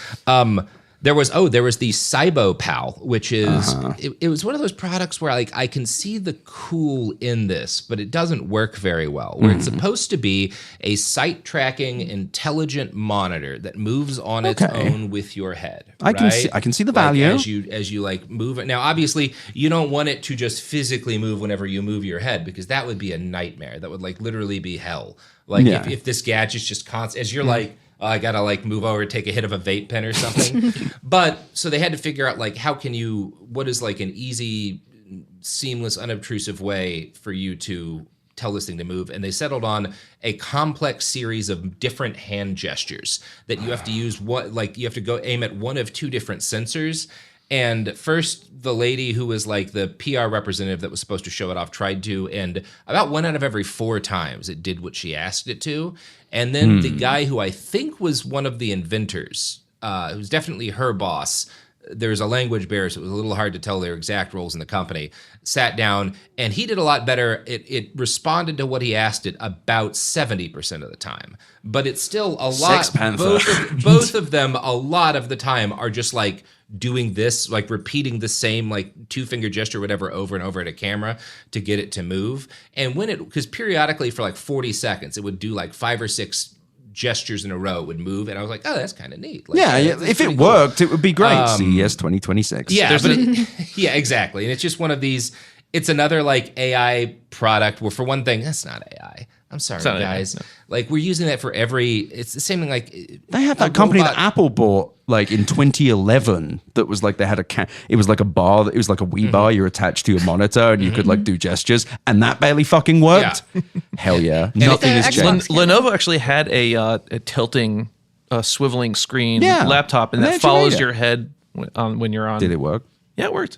E: There was the Cybo Pal, which is it was one of those products where like I can see the cool in this, but it doesn't work very well. Where it's supposed to be a sight tracking intelligent monitor that moves on its own with your head.
A: I can see the value
E: as you like move it. Now, obviously, you don't want it to just physically move whenever you move your head, because that would be a nightmare. That would like literally be hell. Like if this gadget's just constant, as you're like, I gotta like move over, take a hit of a vape pen or something. But so they had to figure out like what is like an easy, seamless, unobtrusive way for you to tell this thing to move. And they settled on a complex series of different hand gestures that you have to use. You have to go aim at one of two different sensors. And first, the lady who was like the PR representative that was supposed to show it off tried to, and about 1 out of every 4 times it did what she asked it to. And then the guy who I think was one of the inventors, who's definitely her boss, there's a language barrier, so it was a little hard to tell their exact roles in the company, sat down, and he did a lot better. It responded to what he asked it about 70% of the time. But it's still a lot. Both of them, a lot of the time, are just like doing this, like repeating the same like 2-finger gesture, whatever, over and over at a camera to get it to move. And because periodically for like 40 seconds, it would do like 5 or 6 gestures in a row, would move, and I was like, oh, that's kind of neat. Like,
A: if it worked, it would be great. CES 2026.
E: Yeah, yeah, exactly. And it's just one of these. It's another like AI product where, for one thing, that's not AI. I'm sorry, guys. AI, no. Like we're using that for every. It's the same thing. Like
A: they had that company that Apple bought like in 2011. That was like they had it was like a bar. It was like a Wii bar. You're attached to your monitor and you could like do gestures, and that barely fucking worked. Yeah. Hell yeah, nothing has changed.
C: Lenovo actually had a tilting, swiveling screen laptop, and that follows your head when you're on.
A: Did it work?
C: Yeah, it worked.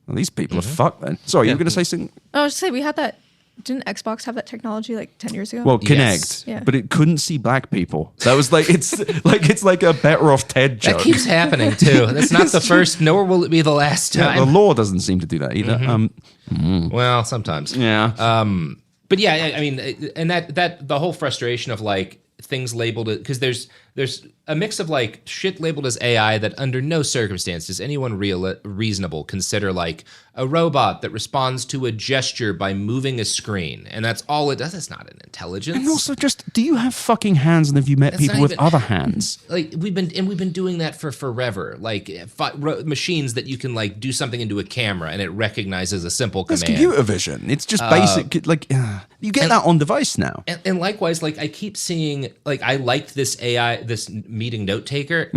A: Well, these people are fucked then. Sorry, you were going to say something?
B: I was just saying we had that. Didn't Xbox have that technology like 10 years ago?
A: Well, Kinect, but it couldn't see black people. That was like it's like a better off Ted joke.
E: That keeps happening too. That's not the first, nor will it be the last time.
A: Yeah, the law doesn't seem to do that either.
E: Well, sometimes.
A: Yeah.
E: But yeah, I mean, and that the whole frustration of like things labeled it, because there's a mix of like shit labeled as AI that under no circumstance does anyone reasonable consider like a robot that responds to a gesture by moving a screen, and that's all it does. It's not an intelligence.
A: And also, just do you have fucking hands, and have you met people with other hands?
E: Like we've been doing that for forever. Like machines that you can like do something into a camera and it recognizes a simple command.
A: It's computer vision. It's just basic. Like you get that on device now.
E: And likewise, like I keep seeing, like I liked this AI, this meeting note taker.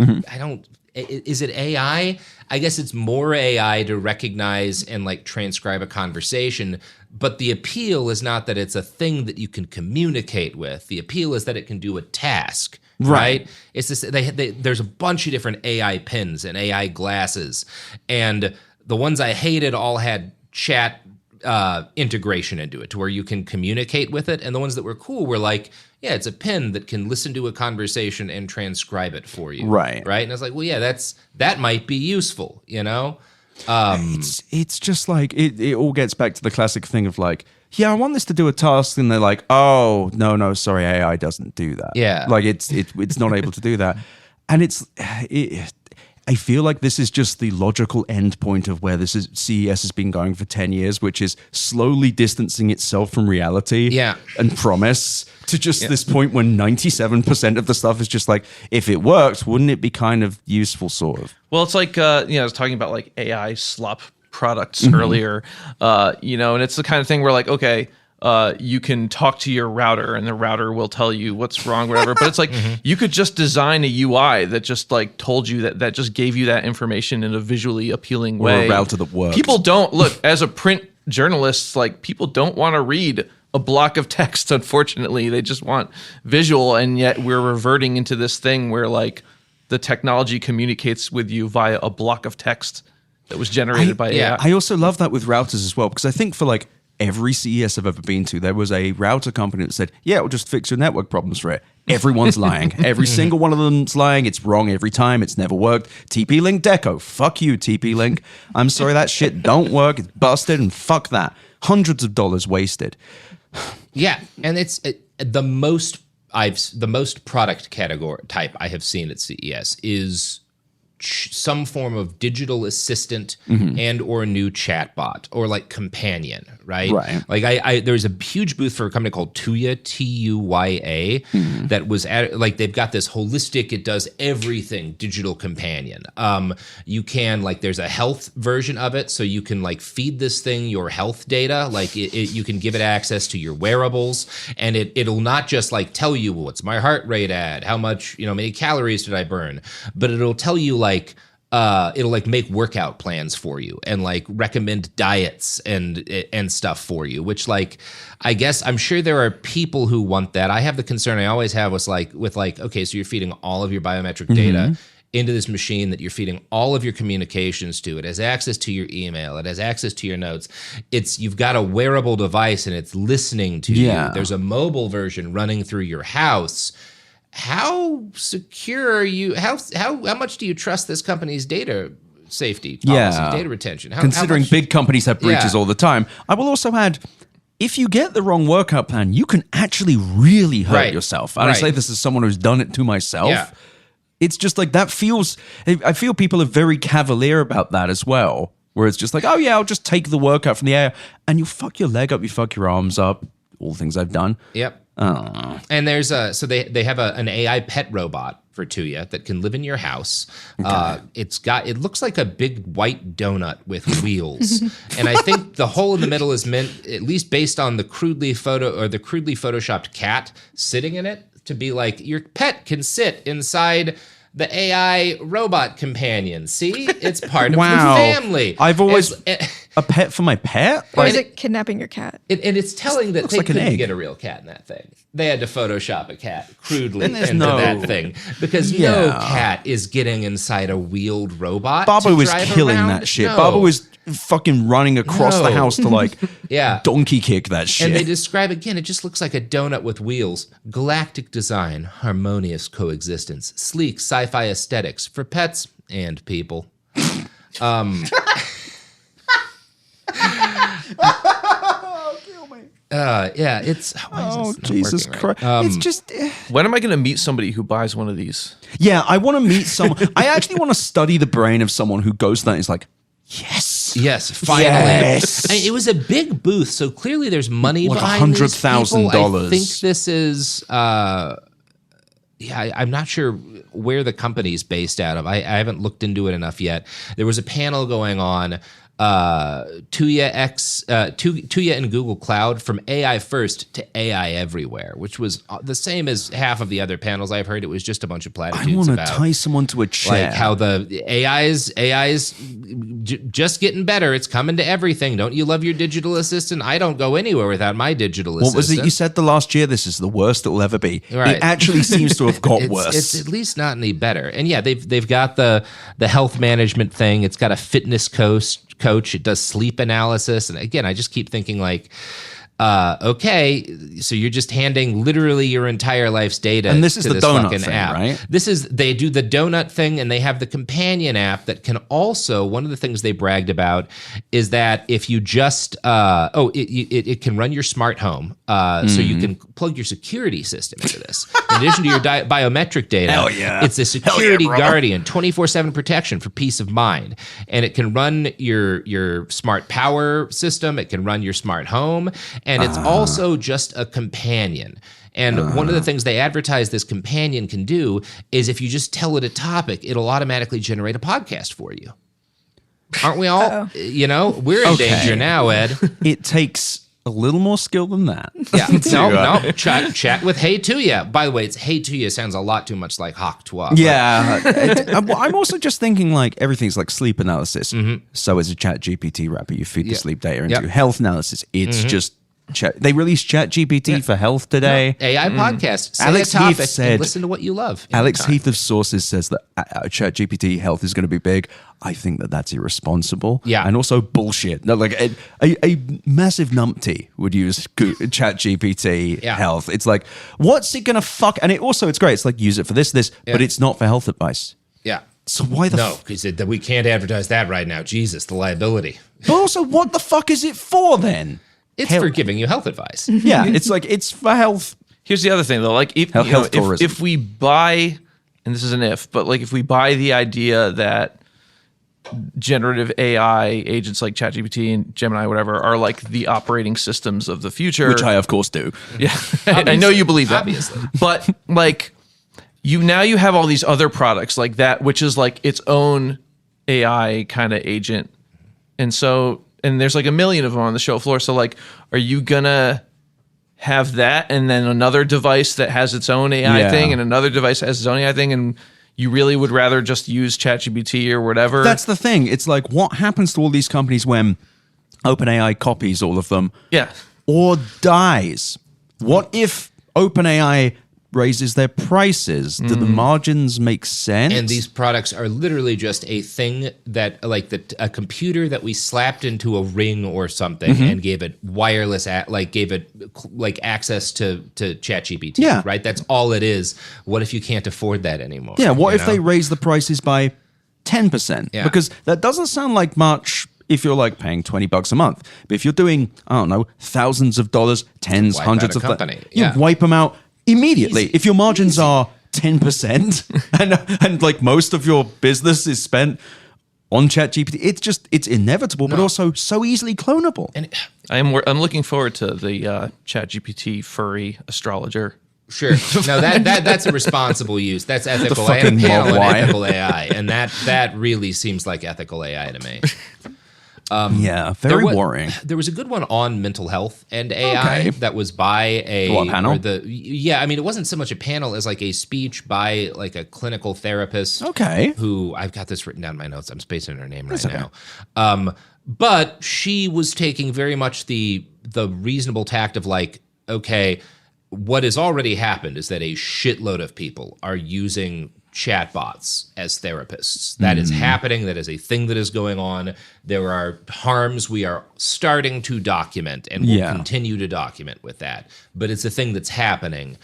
E: Is it AI? I guess it's more AI to recognize and like transcribe a conversation, but the appeal is not that it's a thing that you can communicate with. The appeal is that it can do a task, right? It's this, there's a bunch of different AI pins and AI glasses, and the ones I hated all had chat integration into it to where you can communicate with it, and the ones that were cool were like, yeah, it's a pen that can listen to a conversation and transcribe it for you. Right. And I was like, well, yeah, that might be useful, you know?
A: It's just like, it all gets back to the classic thing of like, yeah, I want this to do a task, and they're like, oh, no, sorry, AI doesn't do that.
E: Yeah.
A: Like, it's not able to do that. And I feel like this is just the logical end point of where CES has been going for 10 years, which is slowly distancing itself from reality and promise to just this point when 97% of the stuff is just like, if it works, wouldn't it be kind of useful, sort of?
C: Well, it's like, I was talking about like AI slop products earlier, and it's the kind of thing where like, okay, you can talk to your router and the router will tell you what's wrong, whatever. But it's like you could just design a UI that just like told you that just gave you that information in a visually appealing way.
A: Or a router that works.
C: People don't look, as a print journalist, like people don't want to read a block of text, unfortunately. They just want visual, and yet we're reverting into this thing where like the technology communicates with you via a block of text that was generated by AI.
A: I also love that with routers as well, because I think for like every CES I've ever been to, there was a router company that said, yeah, it'll just fix your network problems for it. Everyone's lying. Every single one of them's lying. It's wrong every time. It's never worked. TP-Link Deco. Fuck you, TP-Link. I'm sorry, that shit don't work. It's busted, and fuck that. Hundreds of dollars wasted.
E: Yeah, and it's the most product category type I have seen at CES is some form of digital assistant and or new chatbot or like companion, right? Like I there's a huge booth for a company called Tuya, Tuya, that was at, like, they've got this holistic, it does everything digital companion. You can, like, there's a health version of it, so you can like feed this thing your health data, like you can give it access to your wearables, and it'll not just like tell you, well, what's my heart rate at, how much, many calories did I burn, but it'll tell you like it'll like make workout plans for you and like recommend diets and stuff for you, which, like, I guess I'm sure there are people who want that. I have the concern I always have with okay, so you're feeding all of your biometric data into this machine that you're feeding all of your communications to. It has access to your email. It has access to your notes. You've got a wearable device and it's listening to you. There's a mobile version running through your house. How secure are you? How much do you trust this company's data safety policy, data retention?
A: Considering big companies have breaches all the time. I will also add, if you get the wrong workout plan, you can actually really hurt yourself. And I say this as someone who's done it to myself. Yeah. It's just like that feels, I feel people are very cavalier about that as well, where it's just like, oh yeah, I'll just take the workout from the air, and you fuck your leg up, you fuck your arms up, all the things I've done.
E: Yep. And there's so they have an AI pet robot for Tuya that can live in your house. Okay. It looks like a big white donut with wheels, and I think the hole in the middle is meant, at least based on the crudely photoshopped cat sitting in it, to be like your pet can sit inside the AI robot companion. See, it's part of the family.
A: I've always a pet for my pet.
B: Or is it kidnapping your cat?
E: And it's telling that they couldn't get a real cat in that thing. They had to Photoshop a cat crudely into that thing, because no cat is getting inside a wheeled robot.
A: Baba was killing that shit. No. Baba was fucking running across the house to like donkey kick that shit.
E: And they describe, again, it just looks like a donut with wheels. Galactic design, harmonious coexistence, sleek sci-fi aesthetics for pets and people. It's
A: Jesus Christ! It's just
C: when am I going to meet somebody who buys one of these?
A: Yeah, I want to meet someone. I actually want to study the brain of someone who goes to that and is like,
E: yes, finally. Yes. It was a big booth, so clearly there's money behind these people. I think this is I'm not sure where the company's based out of. I haven't looked into it enough yet. There was a panel going on, Tuya and Google Cloud, from AI first to AI everywhere, which was the same as half of the other panels I've heard. It was just a bunch of platitudes.
A: I want to tie someone to a chair.
E: Like how the AI is just getting better. It's coming to everything. Don't you love your digital assistant? I don't go anywhere without my digital assistant.
A: What was it you said the last year? This is the worst it will ever be. Right. It actually seems to have got worse.
E: It's at least not any better. And yeah, they've got the health management thing. It's got a fitness coach. It does sleep analysis. And again, I just keep thinking like, okay, so you're just handing literally your entire life's data.
A: And this is
E: to
A: the donut
E: fucking
A: thing,
E: app.
A: Right?
E: They do the donut thing, and they have the companion app that can also, one of the things they bragged about is that if you just, it can run your smart home. So you can plug your security system into this. In addition to your biometric data, it's a security guardian, 24/7 protection for peace of mind. And it can run your smart power system. It can run your smart home. And it's also just a companion. And one of the things they advertise this companion can do is if you just tell it a topic, it'll automatically generate a podcast for you. Aren't we all? We're in danger now, Ed.
A: It takes a little more skill than that.
E: Yeah. No. Chat with Hey Tuya. By the way, it's Hey Tuya sounds a lot too much like Hawk Toi.
A: Yeah. I'm also just thinking like everything's like sleep analysis. So is a Chat GPT wrapper. You feed the sleep data into health analysis. It's just they released Chat GPT for health today.
E: AI podcast. Say
A: Alex
E: a topic
A: Heath said,
E: and listen to what you love.
A: Alex Heath of Sources says that Chat GPT health is going to be big. I think that that's irresponsible.
E: Yeah.
A: And also bullshit. No, like a massive numpty would use Chat GPT health. It's like, what's it going to fuck? And it's great. It's like, use it for this, but it's not for health advice.
E: Yeah.
A: So why the
E: No, because we can't advertise that right now. Jesus, the liability.
A: But also, what the fuck is it for then?
E: It's for giving you health advice.
A: Yeah, it's like, it's for health.
C: Here's the other thing though, like if we buy and this is an if, but like if we buy the idea that generative AI agents like ChatGPT and Gemini, whatever, are like the operating systems of the future,
A: Which I, of course, do.
C: yeah, I know you believe that,
E: Obviously.
C: but like you have all these other products like that, which is like its own AI kind of agent, and there's like a million of them on the show floor. So like, are you gonna have that and then another device that has its own AI thing and another device that has its own AI thing, and you really would rather just use ChatGPT or whatever?
A: That's the thing. It's like, what happens to all these companies when OpenAI copies all of them?
C: Yeah.
A: Or dies? What if OpenAI raises their prices? Do the margins make sense?
E: And these products are literally just a thing that, like a computer that we slapped into a ring or something and gave it wireless, gave it access to ChatGPT.
A: Yeah.
E: Right. That's all it is. What if you can't afford that anymore?
A: Yeah, what
E: You
A: if they
E: know?
A: raise the prices by 10%?
E: Yeah.
A: Because that doesn't sound like much if you're like paying $20 a month. But if you're doing, I don't know, thousands of dollars, tens,
E: wipe
A: hundreds
E: out
A: of
E: a company.
A: you
E: Yeah.
A: wipe them out immediately.
E: Easy.
A: If your margins are 10% and like most of your business is spent on ChatGPT, it's inevitable, but also so easily clonable.
E: And
C: I'm looking forward to the ChatGPT furry astrologer.
E: sure. No, that's a responsible use. That's ethical. I had a
A: fucking
E: panel on
A: Mogwai.
E: ethical AI, and that really seems like ethical AI to me.
A: Yeah, very
E: There
A: worrying.
E: There was a good one on mental health and AI
A: Okay.
E: that was by a
A: What, panel?
E: I mean, it wasn't so much a panel as like a speech by like a clinical therapist.
A: Okay.
E: Who I've got this written down in my notes. I'm spacing her name right now. But she was taking very much the reasonable tact of like, okay, what has already happened is that a shitload of people are using chatbots as therapists. That is happening. That is a thing that is going on. There are harms we are starting to document and will continue to document with that. But it's a thing that's happening.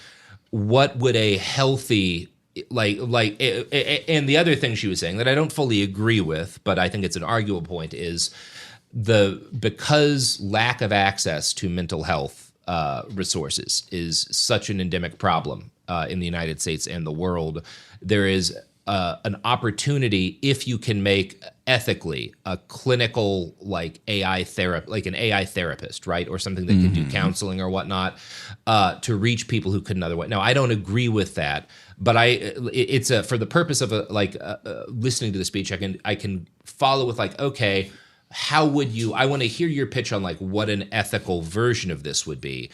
E: What would a healthy and the other thing she was saying that I don't fully agree with, but I think it's an arguable point, is because lack of access to mental health resources is such an endemic problem in the United States and the world. There is an opportunity, if you can make ethically a clinical like AI therapist, like an AI therapist, right, or something that can do counseling or whatnot, to reach people who couldn't otherwise. Now, I don't agree with that, but it's for the purpose of listening to the speech, I can follow with like, okay, how would you, I want to hear your pitch on like what an ethical version of this would be.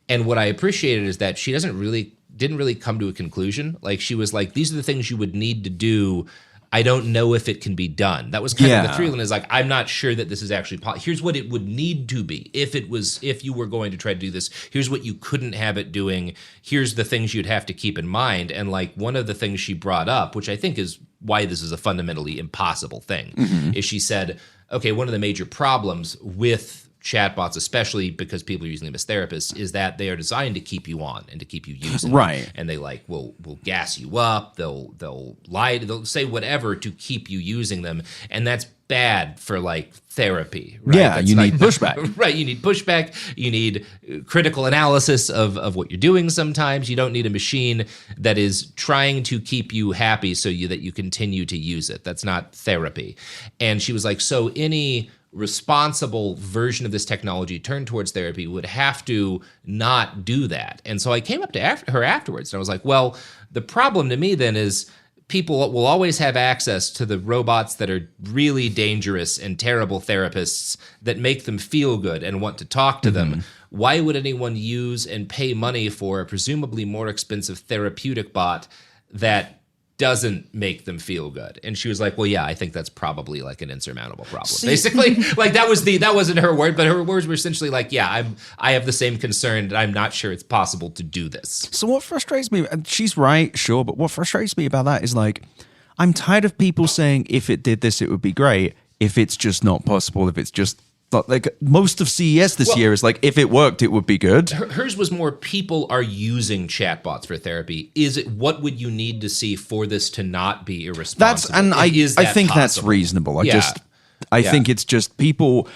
E: And what I appreciated is that she didn't really come to a conclusion. Like she was like, these are the things you would need to do. I don't know if it can be done. That was kind of the thrill, and is like, I'm not sure that this is actually here's what it would need to be if you were going to try to do this. Here's what you couldn't have it doing. Here's the things you'd have to keep in mind. And like one of the things she brought up, which I think is why this is a fundamentally impossible thing, is she said, okay, one of the major problems with chatbots, especially because people are using them as therapists, is that they are designed to keep you on and to keep you using them.
A: Right.
E: And they like will gas you up, they'll lie, they'll say whatever to keep you using them, and that's bad for like therapy, right?
A: Yeah,
E: That's
A: you
E: like,
A: need pushback.
E: Right, you need pushback, you need critical analysis of what you're doing sometimes. You don't need a machine that is trying to keep you happy so that you continue to use it. That's not therapy. And she was like, so any responsible version of this technology turned towards therapy would have to not do that. And so I came up to her afterwards and I was like, well, the problem to me then is people will always have access to the robots that are really dangerous and terrible therapists that make them feel good and want to talk to them. Why would anyone use and pay money for a presumably more expensive therapeutic bot that doesn't make them feel good? And she was like, well, yeah, I think that's probably like an insurmountable problem. Basically, like that wasn't her word, but her words were essentially like, yeah, I have the same concern, and I'm not sure it's possible to do this.
A: So what frustrates me, and she's right, sure, but what frustrates me about that is like, I'm tired of people saying if it did this, it would be great. If it's just not possible, if it's just like most of CES this year is like, if it worked, it would be good.
E: Hers was more people are using chatbots for therapy. What would you need to see for this to not be irresponsible?
A: I think that's
E: possible?
A: reasonable. I think it's just people.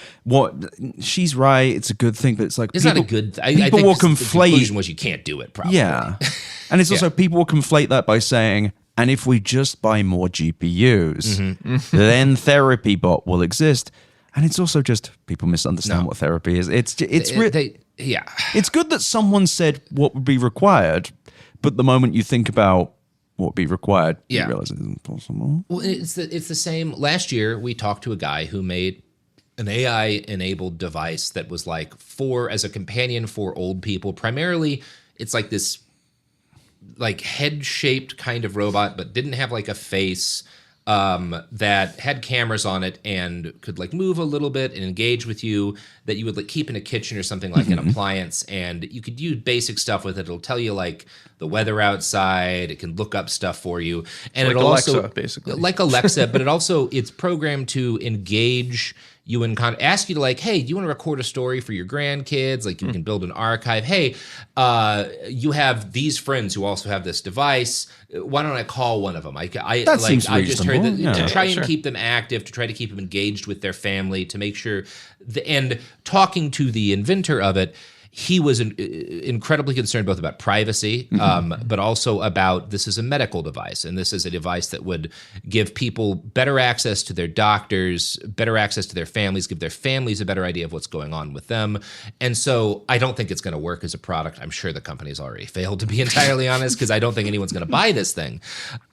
A: She's right. It's a good thing, but it's like
E: It's
A: people,
E: not a good.
A: People
E: I think
A: will
E: the
A: conflate.
E: conclusion was you can't do it. Probably.
A: Yeah, and it's also people will conflate that by saying And if we just buy more GPUs, then therapy bot will exist. And it's also just people misunderstand what therapy is. It's it's good that someone said what would be required, but the moment you think about what would be required, you realize it isn't possible.
E: Well, it's the same. Last year, we talked to a guy who made an AI-enabled device that was like as a companion for old people. Primarily, it's like this like head-shaped kind of robot, but didn't have like a face, that had cameras on it and could like move a little bit and engage with you, that you would like keep in a kitchen or something, like an appliance, and you could use basic stuff with it. It'll tell you like the weather outside. It can look up stuff for you, and
C: like
E: it'll
C: Alexa,
E: also
C: basically
E: like Alexa, but it's programmed to engage you and kind of ask you to like, hey, do you want to record a story for your grandkids? Like you can build an archive. Hey, you have these friends who also have this device. Why don't I call one of them? I just heard that to try and keep them active, to try to keep them engaged with their family, to make sure. And talking to the inventor of it, he was incredibly concerned both about privacy, but also about this is a medical device, and this is a device that would give people better access to their doctors, better access to their families, give their families a better idea of what's going on with them. And so I don't think it's going to work as a product. I'm sure the company's already failed, to be entirely honest, because I don't think anyone's going to buy this thing.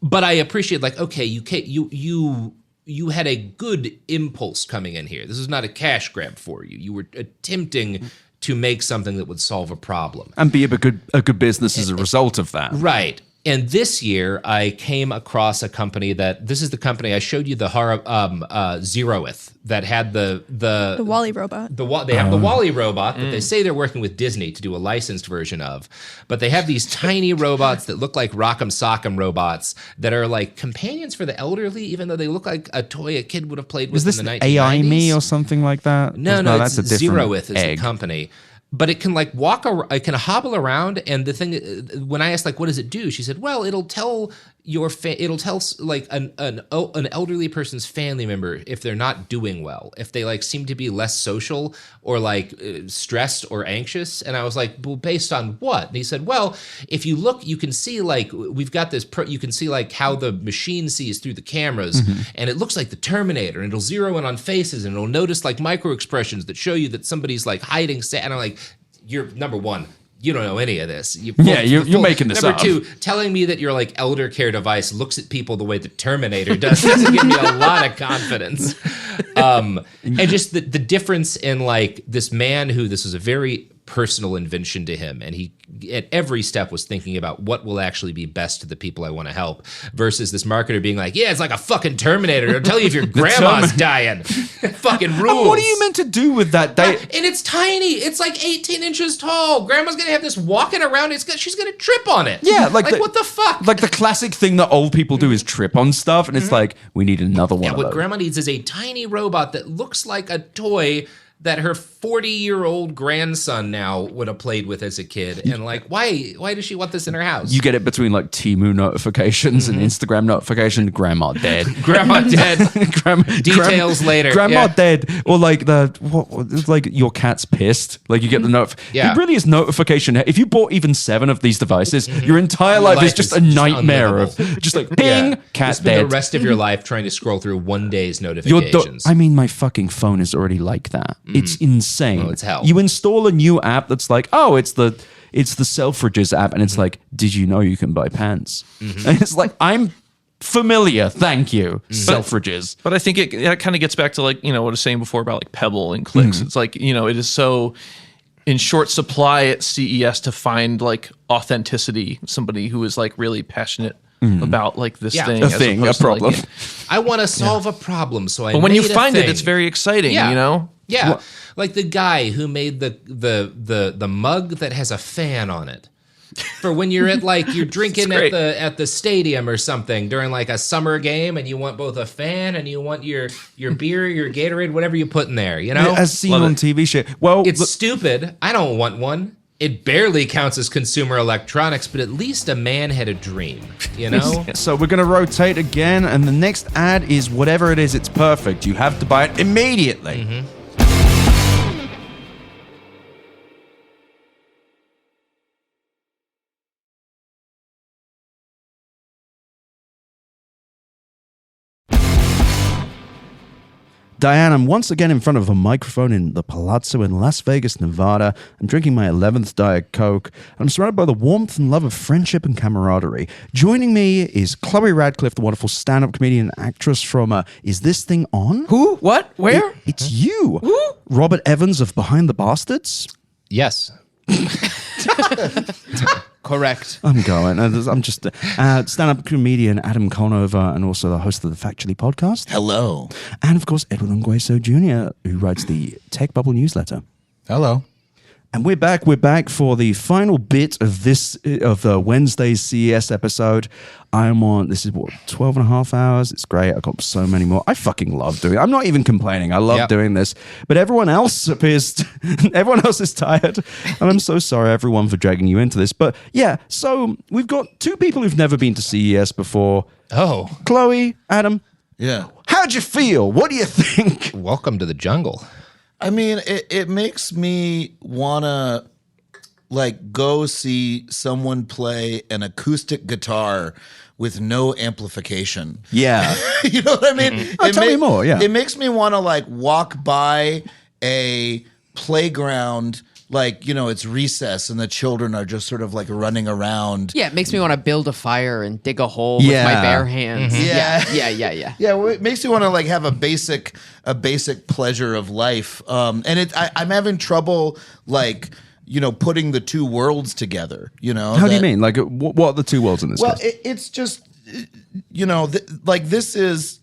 E: But I appreciate, like, okay, you had a good impulse coming in here. This is not a cash grab for you. You were attempting to make something that would solve a problem.
A: And be a good business as a result of that.
E: Right. And this year, I came across a company this is the company I showed you, the Zeroth, that had the
B: Wall-E robot.
E: They have the Wall-E robot that they say they're working with Disney to do a licensed version of. But they have these tiny robots that look like Rock'em Sock'em robots that are like companions for the elderly, even though they look like a toy a kid would have played with in the 1990s. Is this
A: AI Me or something like that?
E: No, that's a different Zeroth is the company. But it can like it can hobble around, and the thing, when I asked like, what does it do? She said, well, it'll tell like an elderly person's family member if they're not doing well, if they like seem to be less social or like stressed or anxious. And I was like, well, based on what? And he said, well, if you look, you can see like we've got this. You can see like how the machine sees through the cameras, and it looks like the Terminator, and it'll zero in on faces, and it'll notice like micro expressions that show you that somebody's like hiding. And I'm like, you're number one. You don't know any of this. You're
A: making this up.
E: Number two, telling me that your like elder care device looks at people the way the Terminator does doesn't give me a lot of confidence. And just the difference in like this man who this was a very personal invention to him, and he at every step was thinking about what will actually be best to the people I want to help, versus this marketer being like, yeah, it's like a fucking Terminator. It'll tell you if your grandma's dying. Fucking rules.
A: And what are you meant to do with that?
E: And it's tiny. It's like 18 inches tall. Grandma's gonna have this walking around. She's gonna trip on it.
A: Yeah, like
E: what the fuck?
A: Like the classic thing that old people do is trip on stuff, and it's like, we need another one.
E: Yeah,
A: of
E: what
A: those.
E: Grandma needs is a tiny robot that looks like a toy that her 40-year-old grandson now would have played with as a kid. And like, why does she want this in her house?
A: You get it between like Timu notifications and Instagram notifications. Grandma dead.
E: Grandma dead. Details later.
A: Grandma dead. Or like like your cat's pissed. Like you get the It really is notification. If you bought even 7 of these devices, your entire life is just a nightmare of just like ping, cat dead.
E: The rest of your life trying to scroll through one day's notifications.
A: My fucking phone is already like that. It's insane.
E: Oh, it's hell.
A: You install a new app that's like, oh, it's the Selfridges app, and it's like, did you know you can buy pants? And it's like, I'm familiar, thank you, Selfridges.
C: But I think it kind of gets back to like, what I was saying before about like Pebble and clicks. It's like, it is so in short supply at CES to find like authenticity, somebody who is like really passionate about like this thing,
A: a problem.
C: To, like,
E: I want to solve a problem, so
C: But when you find it, it's very exciting,
E: Yeah, like the guy who made the mug that has a fan on it. For when you're at like you're drinking at the stadium or something during like a summer game, and you want both a fan and you want your beer, your Gatorade, whatever you put in there,
A: as seen on TV shit. Well,
E: it's stupid. I don't want one. It barely counts as consumer electronics, but at least a man had a dream,
A: So we're going to rotate again, and the next ad is whatever it is, it's perfect. You have to buy it immediately. Diane, I'm once again in front of a microphone in the Palazzo in Las Vegas, Nevada. I'm drinking my 11th Diet Coke. I'm surrounded by the warmth and love of friendship and camaraderie. Joining me is Chloe Radcliffe, the wonderful stand-up comedian and actress from Is This Thing On?
C: Who? What? Where?
A: It's you.
C: Who?
A: Robert Evans of Behind the Bastards.
E: Yes.
D: Correct.
A: I'm going. I'm just stand-up comedian Adam Conover and also the host of the Factually Podcast.
F: Hello.
A: And of course, Edward Ongweso Jr., who writes the Tech Bubble newsletter.
F: Hello.
A: And we're back. We're back for the final bit of Wednesday's CES episode. I'm on, this is 12 and a half hours. It's great. I've got so many more. I fucking love doing it. I'm not even complaining. I love doing this. But everyone else everyone else is tired. And I'm so sorry, everyone, for dragging you into this. But yeah, so we've got two people who've never been to CES before.
E: Oh.
A: Chloe, Adam.
F: Yeah.
A: How'd you feel? What do you think?
E: Welcome to the jungle.
F: I mean, it makes me want to like go see someone play an acoustic guitar with no amplification.
A: Yeah.
F: You know what I mean?
A: Tell me more, yeah.
F: It makes me want to like walk by a playground like, it's recess and the children are just sort of like running around.
D: Yeah, it makes me want to build a fire and dig a hole with my bare hands.
F: Mm-hmm.
D: Yeah.
F: Yeah, well, it makes me want to like have a basic pleasure of life. And I'm having trouble like, putting the two worlds together,
A: How do you mean? Like, what are the two worlds in this case?
F: Well, it's just, like this is,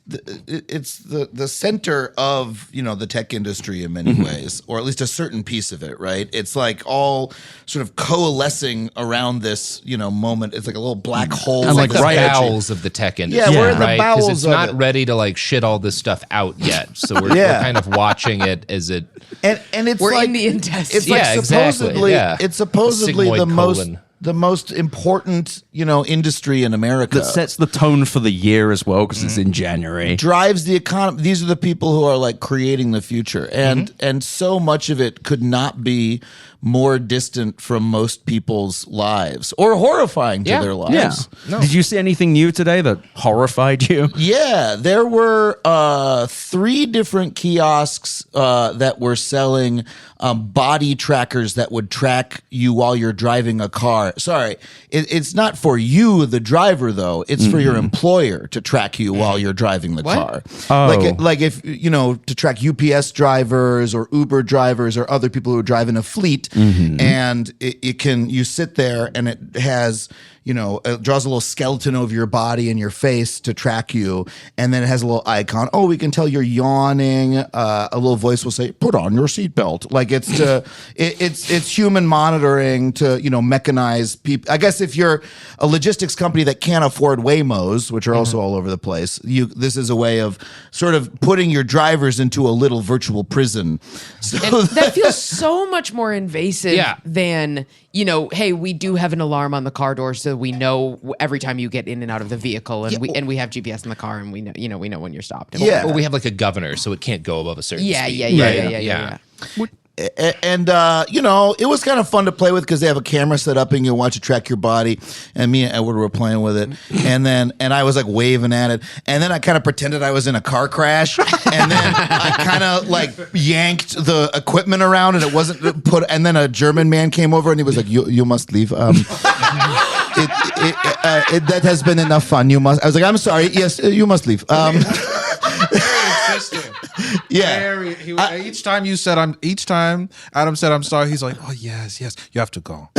F: it's the center of, the tech industry in many ways, or at least a certain piece of it, right? It's like all sort of coalescing around this, moment. It's like a little black hole.
E: It's like the
F: right
E: bowels of the tech industry.
F: Yeah, we're in the
E: right?
F: bowels
E: Because it's
F: of
E: not
F: it.
E: ready to like shit all this stuff out yet. So we're kind of watching it as it.
F: And it's
D: We're
F: like
D: in the intestine.
F: It's like supposedly it's supposedly
E: Sigmoid colon.
F: the most important, industry in America.
A: That sets the tone for the year as well, because it's in January.
F: Drives the economy. These are the people who are like creating the future, and so much of it could not be more distant from most people's lives or horrifying to their lives.
A: Yeah. No. Did you see anything new today that horrified you?
F: Yeah, there were 3 different kiosks that were selling body trackers that would track you while you're driving a car. Sorry, it's not for you, the driver, though. It's for your employer to track you while you're driving the car.
A: Oh.
F: Like if, to track UPS drivers or Uber drivers or other people who are driving a fleet. And you sit there and it has, it draws a little skeleton over your body and your face to track you. And then it has a little icon. Oh, we can tell you're yawning. A little voice will say, put on your seatbelt. Like it's human monitoring to, mechanize people. I guess if you're a logistics company that can't afford Waymos, which are also all over the place, this is a way of sort of putting your drivers into a little virtual prison. So
D: And that feels so much more invasive
E: Yeah.
D: than, hey, we do have an alarm on the car door so we know every time you get in and out of the vehicle, and we have GPS in the car, and we know when you're stopped.
F: Yeah.
E: Or we have like a governor, so it can't go above a certain
D: Yeah.
E: speed.
D: Yeah.
F: And it was kind of fun to play with because they have a camera set up and you watch it track your body. And me and Edward were playing with it, and I was like waving at it, and then I kind of pretended I was in a car crash, and then I kind of like yanked the equipment around, and it wasn't put. And then a German man came over and he was like, "You must leave." That has been enough fun. You must. I was like, "I'm sorry. Yes, you must leave." Yeah.
G: Each time Adam said I'm sorry, he's like, oh yes, you have to go.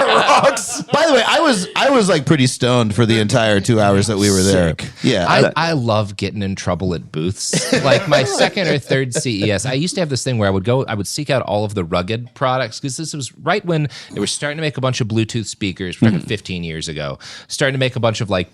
F: Rocks. By the way, I was like pretty stoned for the entire 2 hours that we were there. Yeah.
E: I love getting in trouble at booths. Like my second or third CES, I used to have this thing where I would seek out all of the rugged products, because this was right when they were starting to make a bunch of Bluetooth speakers, we're talking 15 years ago, starting to make a bunch of like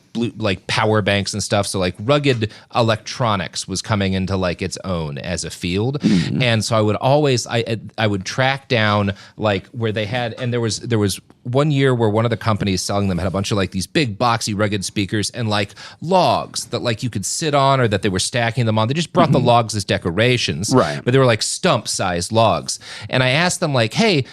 E: power banks and stuff. So like rugged electronics was coming into like its own as a field. And so I would always, I would track down like like where they had, and there was one year where one of the companies selling them had a bunch of like these big boxy rugged speakers and like logs that like you could sit on or that they were stacking them on. They just brought the logs as decorations,
A: Right.
E: But they were like stump sized logs. And I asked them like, hey,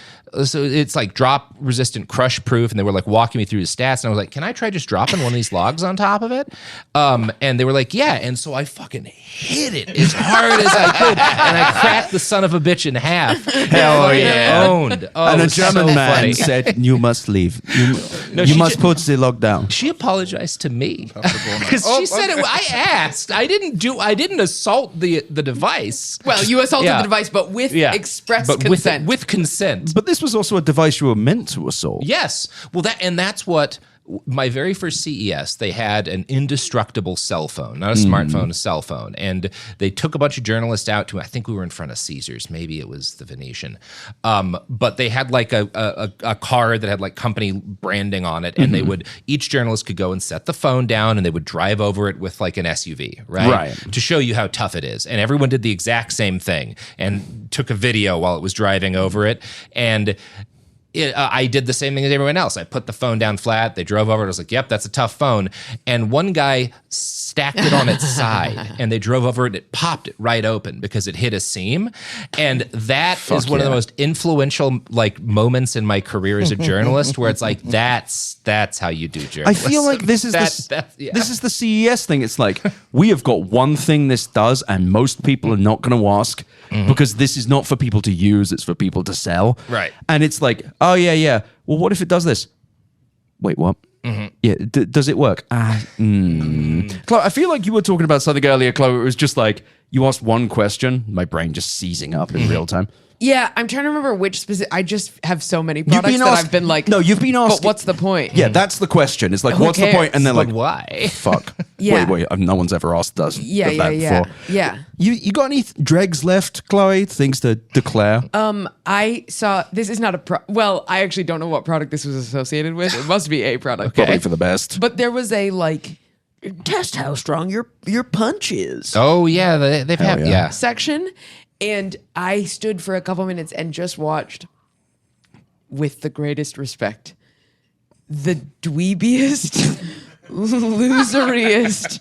E: so it's like drop resistant, crush proof, and they were like walking me through the stats, and I was like, can I try just dropping one of these logs on top of it? And they were like, yeah. And so I fucking hit it as hard as I could, and I cracked the son of a bitch in half.
A: Hell yeah.
E: Owned. Oh,
A: and
E: it
A: a
E: was
A: German
E: so
A: man
E: funny.
A: said, "You must leave. You
E: she
A: must
E: ju-
A: put the log down."
E: She apologized to me because she said it. I asked. I didn't assault the device.
D: Well, you assaulted
E: Yeah.
D: the device, but with
E: Yeah,
D: express
E: but
D: consent.
E: with consent.
A: But this was also a device you were meant to assault.
E: Yes. Well, that's what my very first CES, they had an indestructible cell phone, not a smartphone, a cell phone. And they took a bunch of journalists out to, I think we were in front of Caesars, maybe it was the Venetian. But they had like a car that had like company branding on it. And they would, each journalist could go and set the phone down and they would drive over it with like an SUV, right?
A: Right.
E: To show you how tough it is. And everyone did the exact same thing and took a video while it was driving over it. And I did the same thing as everyone else. I put the phone down flat. They drove over. I was like, yep, that's a tough phone. And one guy stacked it on its side and they drove over it. It popped it right open because it hit a seam. And that is one of the most influential like moments in my career as a journalist where it's like, that's how you do
A: I
E: journalism.
A: feel like this is this is the CES thing. It's like we have got one thing this does, and most people are not going to ask because this is not for people to use; it's for people to sell.
E: Right.
A: And it's like, oh yeah. Well, what if it does this? Wait, what? Yeah, does it work? Chloe, I feel like you were talking about something earlier, Chloe. It was just like you asked one question, my brain just seizing up in real time.
D: Yeah, I'm trying to remember which specific. I just have so many products that I've been like,
A: no, you've been asked.
D: But what's the point?
A: Yeah, that's the question. It's like,
D: Who
A: what's the point? And they're
E: But
A: like,
E: why?
A: fuck.
D: Yeah.
A: Wait, no one's ever asked us that before.
D: Yeah.
A: You got any dregs left, Chloe? Things to declare?
D: I saw this is not a well, I actually don't know what product this was associated with. It must be a product.
A: Probably for the best.
D: But there was a like
H: Test how strong your punch is.
E: Oh yeah, they've had
A: yeah.
E: yeah.
D: section, and I stood for a couple minutes and just watched, with the greatest respect, the dweebiest, loseriest,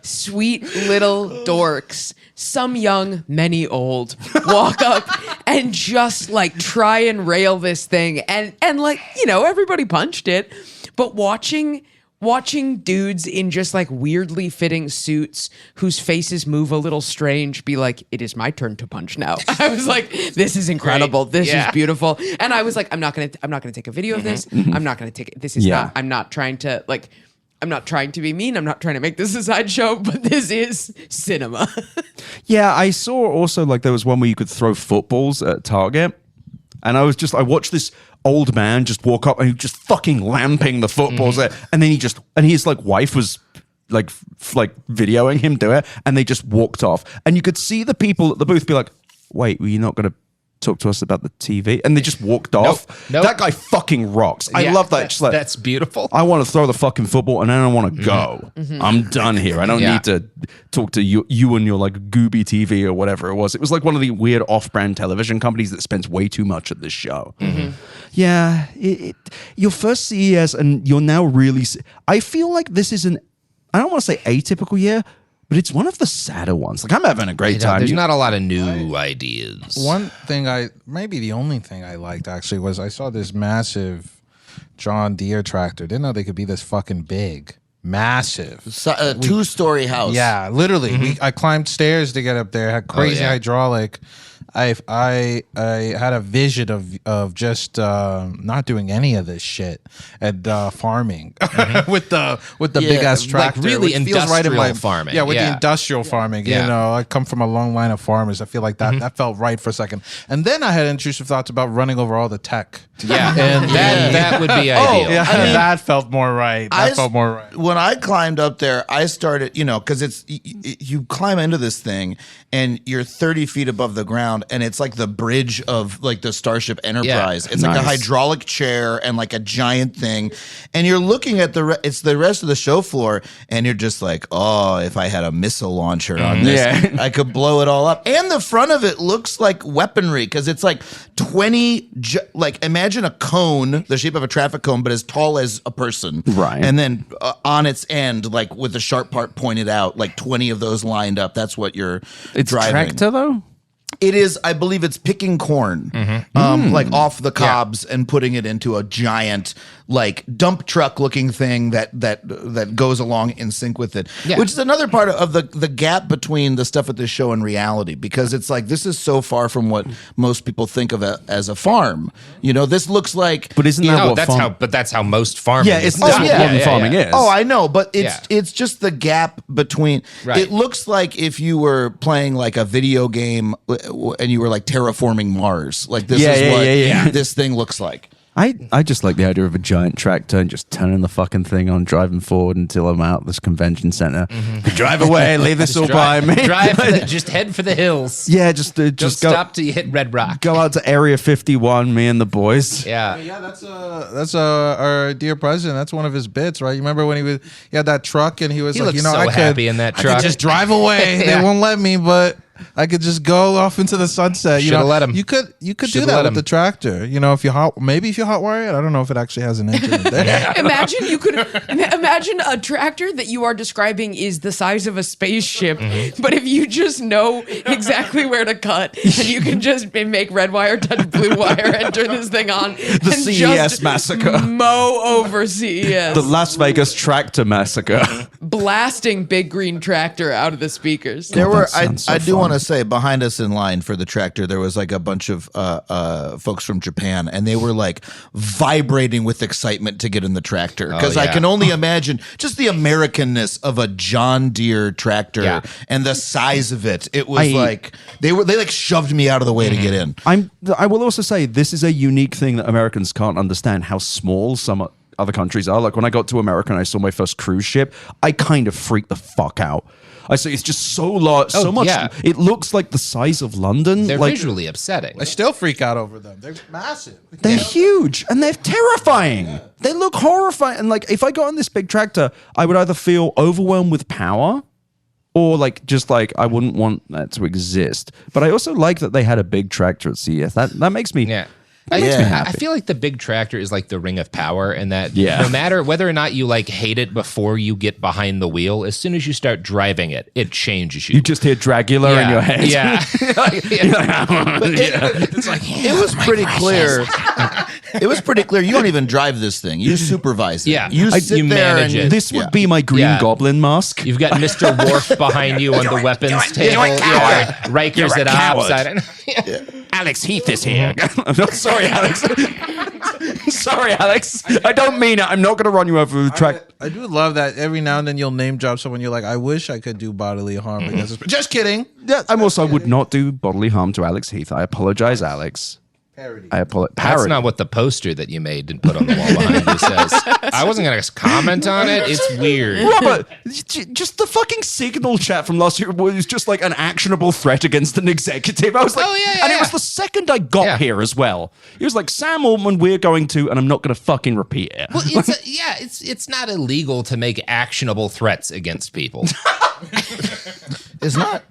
D: sweet little dorks, some young, many old, walk up and just like try and rail this thing, and like, you know, everybody punched it, but watching dudes in just like weirdly fitting suits whose faces move a little strange be like, it is my turn to punch now. I was like, this is incredible. This is beautiful. And I was like, I'm not going to take a video of this. I'm not going to take it. This is not, I'm not trying to be mean. I'm not trying to make this a sideshow, but this is cinema.
A: Yeah, I saw also like there was one where you could throw footballs at Target. And I watched this old man just walk up and he just fucking lamping the footballs there. And then his like wife was like videoing him do it. And they just walked off. And you could see the people at the booth be like, wait, were you not going to talk to us about the TV? And they just walked off.
E: Nope.
A: That guy fucking rocks. I
E: Yeah,
A: love that. Just like,
E: that's beautiful.
A: I want to throw the fucking football and then I want to go. I'm done here. I don't need to talk to you and your like Gooby TV or whatever it was. It was like one of the weird off-brand television companies that spends way too much at this show. Yeah, your first CES and you're now really... I feel like this is I don't want to say atypical year, but it's one of the sadder ones. Like I'm having a great time.
E: There's not a lot of new ideas.
G: One thing maybe the only thing I liked actually was I saw this massive John Deere tractor. Didn't know they could be this fucking big. Massive.
H: So, a 2-story house.
G: Yeah, literally. I climbed stairs to get up there. Had crazy hydraulic. I had a vision of just not doing any of this shit and farming with the big ass tractor.
E: like really
G: which feels right in my
E: industrial farming.
G: Yeah, with the
E: Yeah.
G: industrial farming.
E: Yeah.
G: You know, I come from a long line of farmers. I feel like that felt right for a second. And then I had intrusive thoughts about running over all the tech.
E: Yeah,
G: And
E: that would be ideal.
G: Yeah,
H: I mean,
G: that felt more right. That felt more right.
F: When I climbed up there, I started, because it's you climb into this thing and you're 30 feet above the ground, around, and it's like the bridge of like the Starship Enterprise. It's like a
A: Nice.
F: hydraulic chair and like a giant thing, and you're looking at it's the rest of the show floor, and you're just like, oh, if I had a missile launcher on this,
A: Yeah.
F: I could blow it all up. And the front of it looks like weaponry because it's like 20, like imagine a cone, the shape of a traffic cone, but as tall as a person.
A: Right.
F: And then on its end, like with the sharp part pointed out, like 20 of those lined up. That's what you're
A: It's
F: driving.
A: tractor though.
F: It is, I believe it's picking corn, like off the cobs and putting it into a giant, like dump truck looking thing that goes along in sync with it.
E: Yeah.
F: Which is another part of the gap between the stuff at this show and reality, because it's like this is so far from what most people think of as a farm. You know, this looks like.
A: But isn't that
E: No,
A: what
E: that's
A: farm-
E: how. But that's how most farming.
A: Yeah,
E: is
A: it's that's
E: done.
A: what modern farming is.
F: Oh, I know, but
E: Yeah.
F: it's just the gap between.
E: Right.
F: It looks like if you were playing like a video game and you were like terraforming Mars. Like this
A: Yeah,
F: is
A: yeah,
F: what
A: yeah, yeah.
F: this thing looks like.
A: I just like the idea of a giant tractor and just turning the fucking thing on, driving forward until I'm out this convention center. Drive away, leave this all by me.
E: Just head for the hills.
A: Yeah, just
E: Don't
A: just go
E: stop till you hit Red Rock.
A: go out to Area 51, me and the boys.
E: Yeah.
G: Yeah, that's our dear president. That's one of his bits, right? You remember when he had that truck and he was
E: He
G: like,
E: looks
G: you know,
E: so
G: I
E: happy in that
G: I
E: truck.
G: could just drive away.
E: Yeah.
G: They won't let me, but I could just go off into the sunset. You
E: Shoulda
G: know,
E: let him.
G: You could do
E: Shoulda
G: that
E: let
G: with
E: him.
G: the tractor. You know, if you maybe if you hot wire it, I don't know if it actually has an engine in there.
D: Imagine imagine a tractor that you are describing is the size of a spaceship, but if you just know exactly where to cut, and you can just make red wire touch blue wire and turn this thing on,
A: The
D: and
A: CES
D: just
A: massacre.
D: mow over CES,
A: The Las Vegas tractor massacre.
D: blasting big green tractor out of the speakers.
F: There were,
A: that sounds so
F: I do
A: fun.
F: want to say, behind us in line for the tractor, there was like a bunch of folks from Japan, and they were like vibrating with excitement to get in the tractor. Because I
E: yeah.
F: can only imagine just the Americanness of a John Deere tractor
E: Yeah.
F: and the size of it. It was
A: I-
F: like they like shoved me out of the way to get in.
A: I will also say this is a unique thing that Americans can't understand how small some other countries are. Like when I got to America and I saw my first cruise ship, I kind of freaked the fuck out. I say it's just so large, so much.
E: yeah.
A: It looks like the size of London.
E: They're
A: like,
E: visually upsetting.
G: I still freak out over them. They're massive.
A: They're huge and they're terrifying. They look horrifying. And like, if I got on this big tractor, I would either feel overwhelmed with power or like, just like, I wouldn't want that to exist. But I also like that they had a big tractor at CES. That makes me,
E: Yeah.
A: that makes me happy.
E: I feel like the big tractor is like the ring of power, and that
A: Yeah.
E: no matter whether or not you like hate it before you get behind the wheel, as soon as you start driving it, it changes you.
A: You just hear Dragula in your head.
E: Yeah.
F: It was pretty clear. It was pretty clear. You don't even drive this thing. You supervise it.
E: Yeah.
F: You sit
E: you
F: there
E: manage
F: and
E: it.
A: This would be my Green
E: Yeah.
A: Goblin mask.
E: You've got Mr. Worf behind you on the weapons table. Yeah. Riker's at ops. I don't-
A: Alex Heath is here. I'm not sorry, Alex. Sorry, Alex. I don't mean it. I'm not going to run you over the track.
G: I do love that every now and then you'll name drop someone. You're like, I wish I could do bodily harm against this. Just kidding.
A: Yeah, I'm also would not do bodily harm to Alex Heath. I apologize, Alex.
G: Parody.
A: I apologize.
E: That's not what the poster that you made and put on the wall behind you says. I wasn't going to comment on it. It's weird.
A: Robert, just the fucking signal chat from last year was just like an actionable threat against an executive. I was like,
E: Oh, yeah,
A: and it
E: yeah.
A: was the second I got
E: Yeah.
A: here as well. It was like, Sam Altman, we're going to, and I'm not going to fucking repeat it.
E: Well, it's not illegal to make actionable threats against people.
F: It's not.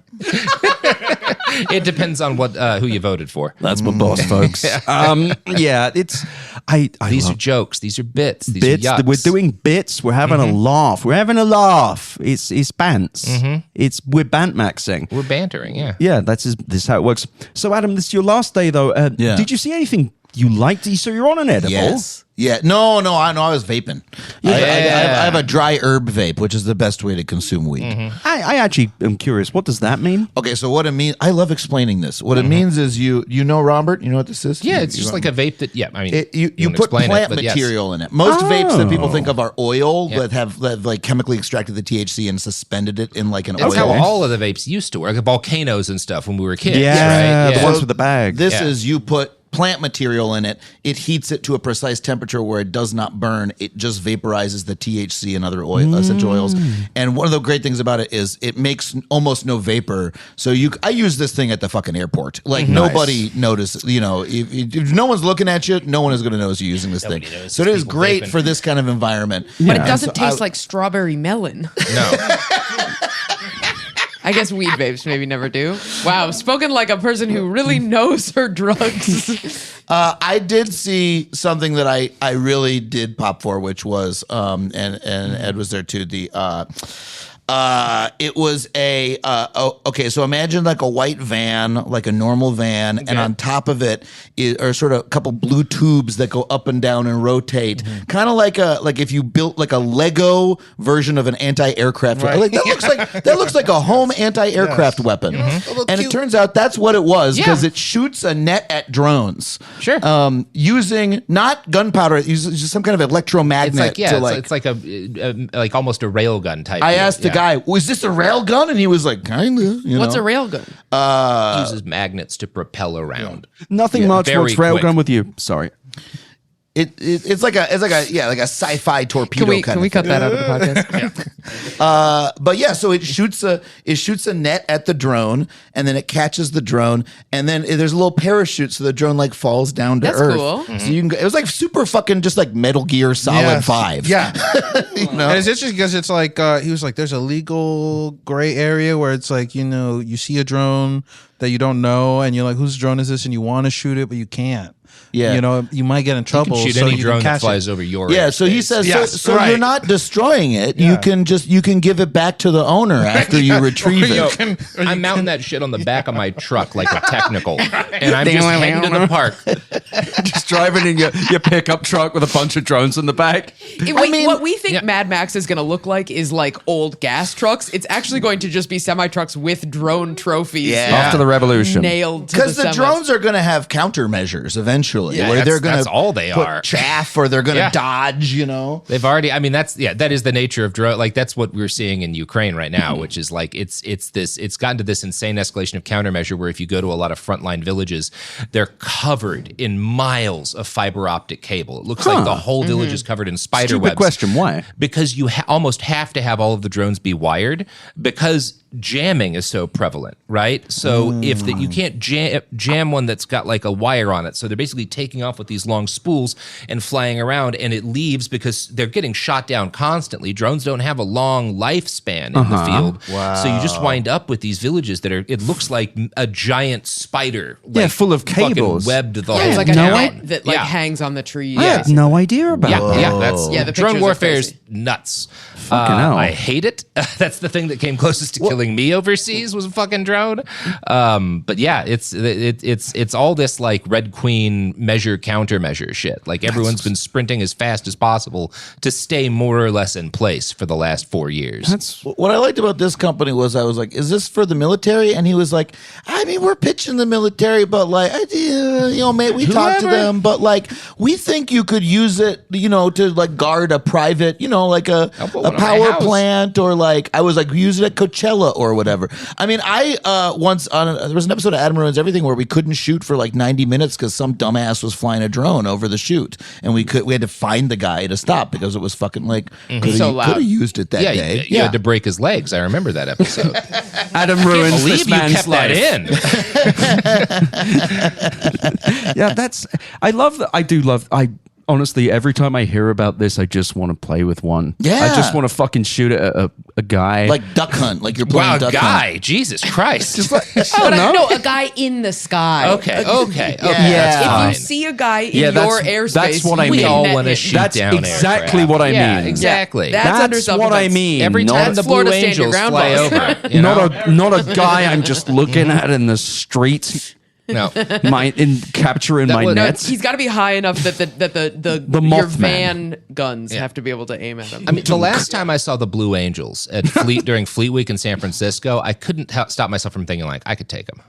E: It depends on what who you voted for.
A: That's my boss, folks. Yeah, it's I
E: These
A: love
E: are jokes. These are bits. These
A: bits.
E: are yucks.
A: We're doing bits. We're having a laugh. We're having a laugh. It's bants. We're bant maxing.
E: We're bantering. Yeah.
A: Yeah, this is how it works. So, Adam, this is your last day, though.
F: Yeah.
A: Did you see anything you liked? So you're on an edible.
F: Yes. Yeah. No, I was vaping. I have a dry herb vape, which is the best way to consume weed.
A: I actually am curious. What does that mean?
F: Okay, so what it means, I love explaining this. What it means is you know, Robert, you know what this is?
E: Yeah, it's
F: You
E: just
F: know-
E: like a vape that. Yeah, I mean,
F: you
E: don't
F: put
E: explain
F: plant
E: but yes.
F: material in it. Most vapes that people
A: Oh.
F: think of are oil that have like chemically extracted the THC and suspended it in like an
E: That's
F: oil.
E: how all of the vapes used to work, like volcanoes and stuff when we were kids.
A: Yeah,
E: right?
A: the ones with the bag.
F: This
E: Yeah.
F: is you put plant material in it, it heats it to a precise temperature where it does not burn. It just vaporizes the THC and other essential oils. And one of the great things about it is it makes almost no vapor. So I use this thing at the fucking airport. Like nobody notices, if no one's looking at you, no one is going to notice you using this thing. So it is great for this kind of environment.
D: But it doesn't taste like strawberry melon.
E: No.
D: I guess weed vapes maybe never do. Wow, spoken like a person who really knows her drugs.
F: I did see something that I really did pop for, which was and Ed was there too. It was okay. So imagine like a white van, like a normal van, and on top of it are sort of a couple blue tubes that go up and down and rotate, kind of like if you built like a Lego version of an anti-aircraft.
G: Right.
F: Like that looks like a home anti-aircraft weapon, and it turns out that's what it was because it shoots a net at drones.
E: Sure.
F: Using not gunpowder, it uses just some kind of electromagnet.
E: It's like a like almost a railgun type.
F: I asked the guy, was this a rail gun? And he was like, kinda.
D: What's a rail gun?
E: Uses magnets to propel around.
A: Nothing much.
E: very
A: What's railgun
E: quick.
A: with you? Sorry.
F: It's like a sci-fi torpedo
D: Can we cut that out of the podcast?
F: But yeah, so it shoots a net at the drone, and then it catches the drone, and then there's a little parachute, so the drone like falls down to
D: That's
F: earth.
D: cool.
F: So you can. It was like super fucking just like Metal Gear Solid 5.
G: Yeah.
F: You know?
G: And it's interesting because it's like he was like, there's a legal gray area where it's like, you see a drone that you don't know, and you're like, whose drone is this? And you want to shoot it, but you can't.
F: Yeah.
G: You might get in trouble.
E: You can shoot
G: so
E: any
G: you
E: drone
G: can
E: that
G: catch
E: flies
G: it.
E: over your
F: Yeah, so he
E: airspace.
F: says,
G: Yes,
F: so
G: right.
F: you're not destroying it.
G: Yeah.
F: You can give it back to the owner after you retrieve it.
E: I'm mounting that shit on the back of my truck like a technical, and I'm just heading to the park.
A: Just driving in your pickup truck with a bunch of drones in the back.
D: What we think Mad Max is going to look like is like old gas trucks. It's actually going to just be semi trucks with drone trophies.
F: Yeah.
A: After the revolution.
D: Nailed to
F: Because the
D: semis.
F: drones are going to have countermeasures eventually,
E: Yeah,
F: where
E: that's-
F: they're going
E: that's
F: to
E: all they
F: put
E: are.
F: chaff, or they're going to
E: Yeah.
F: dodge.
E: They've already. I mean, that is the nature of drone. Like that's what we're seeing in Ukraine right now, which is like it's gotten to this insane escalation of countermeasure where if you go to a lot of frontline villages, they're covered in miles of fiber optic cable. It looks like the whole village is covered in spider
A: Stupid
E: webs.
A: question. Why?
E: Because you almost have to have all of the drones be wired because jamming is so prevalent, right? So if you can't jam one that's got like a wire on it, so they're basically taking off with these long spools and flying around, and it leaves because they're getting shot down constantly. Drones don't have a long lifespan in the field, so you just wind up with these villages that are. It looks like a giant spider,
A: Yeah, full of
E: fucking
A: cables.
E: webbed the
D: Yeah,
E: whole
D: it's like a
E: town.
D: net that like
E: Yeah.
D: hangs on the tree.
A: I had no idea about that.
E: Yeah, that's
D: the
E: drone
D: pictures are
E: warfare is
D: crazy.
E: nuts.
A: Fucking hell.
E: I hate it. That's the thing that came closest to killing me overseas was a fucking drone. But yeah, it's all this like Red Queen measure countermeasure shit. Like everyone's been sprinting as fast as possible to stay more or less in place for the last 4 years.
A: That's
F: What I liked about this company was I was like, is this for the military? And he was like, I mean, we're pitching the military, but like, mate, we talked to them, but like, we think you could use it, to like guard a private, like a
E: put one on my
F: power
E: house.
F: plant, or like, I was like, use it at Coachella or whatever. I mean, I once there was an episode of Adam Ruins Everything where we couldn't shoot for like 90 minutes because some dumbass was flying a drone over the shoot, and we had to find the guy to stop because it was fucking like
D: So loud.
F: could have used it that
E: Yeah,
F: day.
E: you had to break his legs. I remember that episode.
A: Adam ruins
E: Believe
A: this
E: you
A: man's
E: kept
A: life.
E: that in.
A: Yeah, I honestly, every time I hear about this, I just want to play with one.
F: Yeah.
A: I just want to fucking shoot at a guy.
F: Like Duck Hunt, like you're playing
E: Wow,
F: Duck
E: guy, Jesus Christ.
D: A guy in the sky.
E: Okay.
F: Yeah.
E: That's
D: If
E: fine.
D: you see a guy in
A: Yeah,
D: your
A: that's-
D: airspace,
A: that's what I
D: you
A: mean.
E: We
D: can
E: all
D: net
E: want to
D: him.
E: shoot
A: That's
E: down
A: exactly
E: aircraft.
A: what I
E: Yeah,
A: mean.
E: exactly.
D: That's under
A: That's what
D: self-defense.
A: I mean.
E: Every
A: Not
E: time
A: a-
E: the
D: Florida
E: Blue
D: stand your
E: Angels
D: ground
E: fly
D: boss.
E: over, you know?
A: not a guy I'm just looking at in the street,
E: No.
A: capturing
E: That
A: my
E: was-
D: No,
A: nets.
D: he's got to be high enough that the your
A: Mothman.
D: van guns have to be able to aim at him.
E: I mean, the last time I saw the Blue Angels at during Fleet Week in San Francisco, I couldn't stop myself from thinking like I could take them.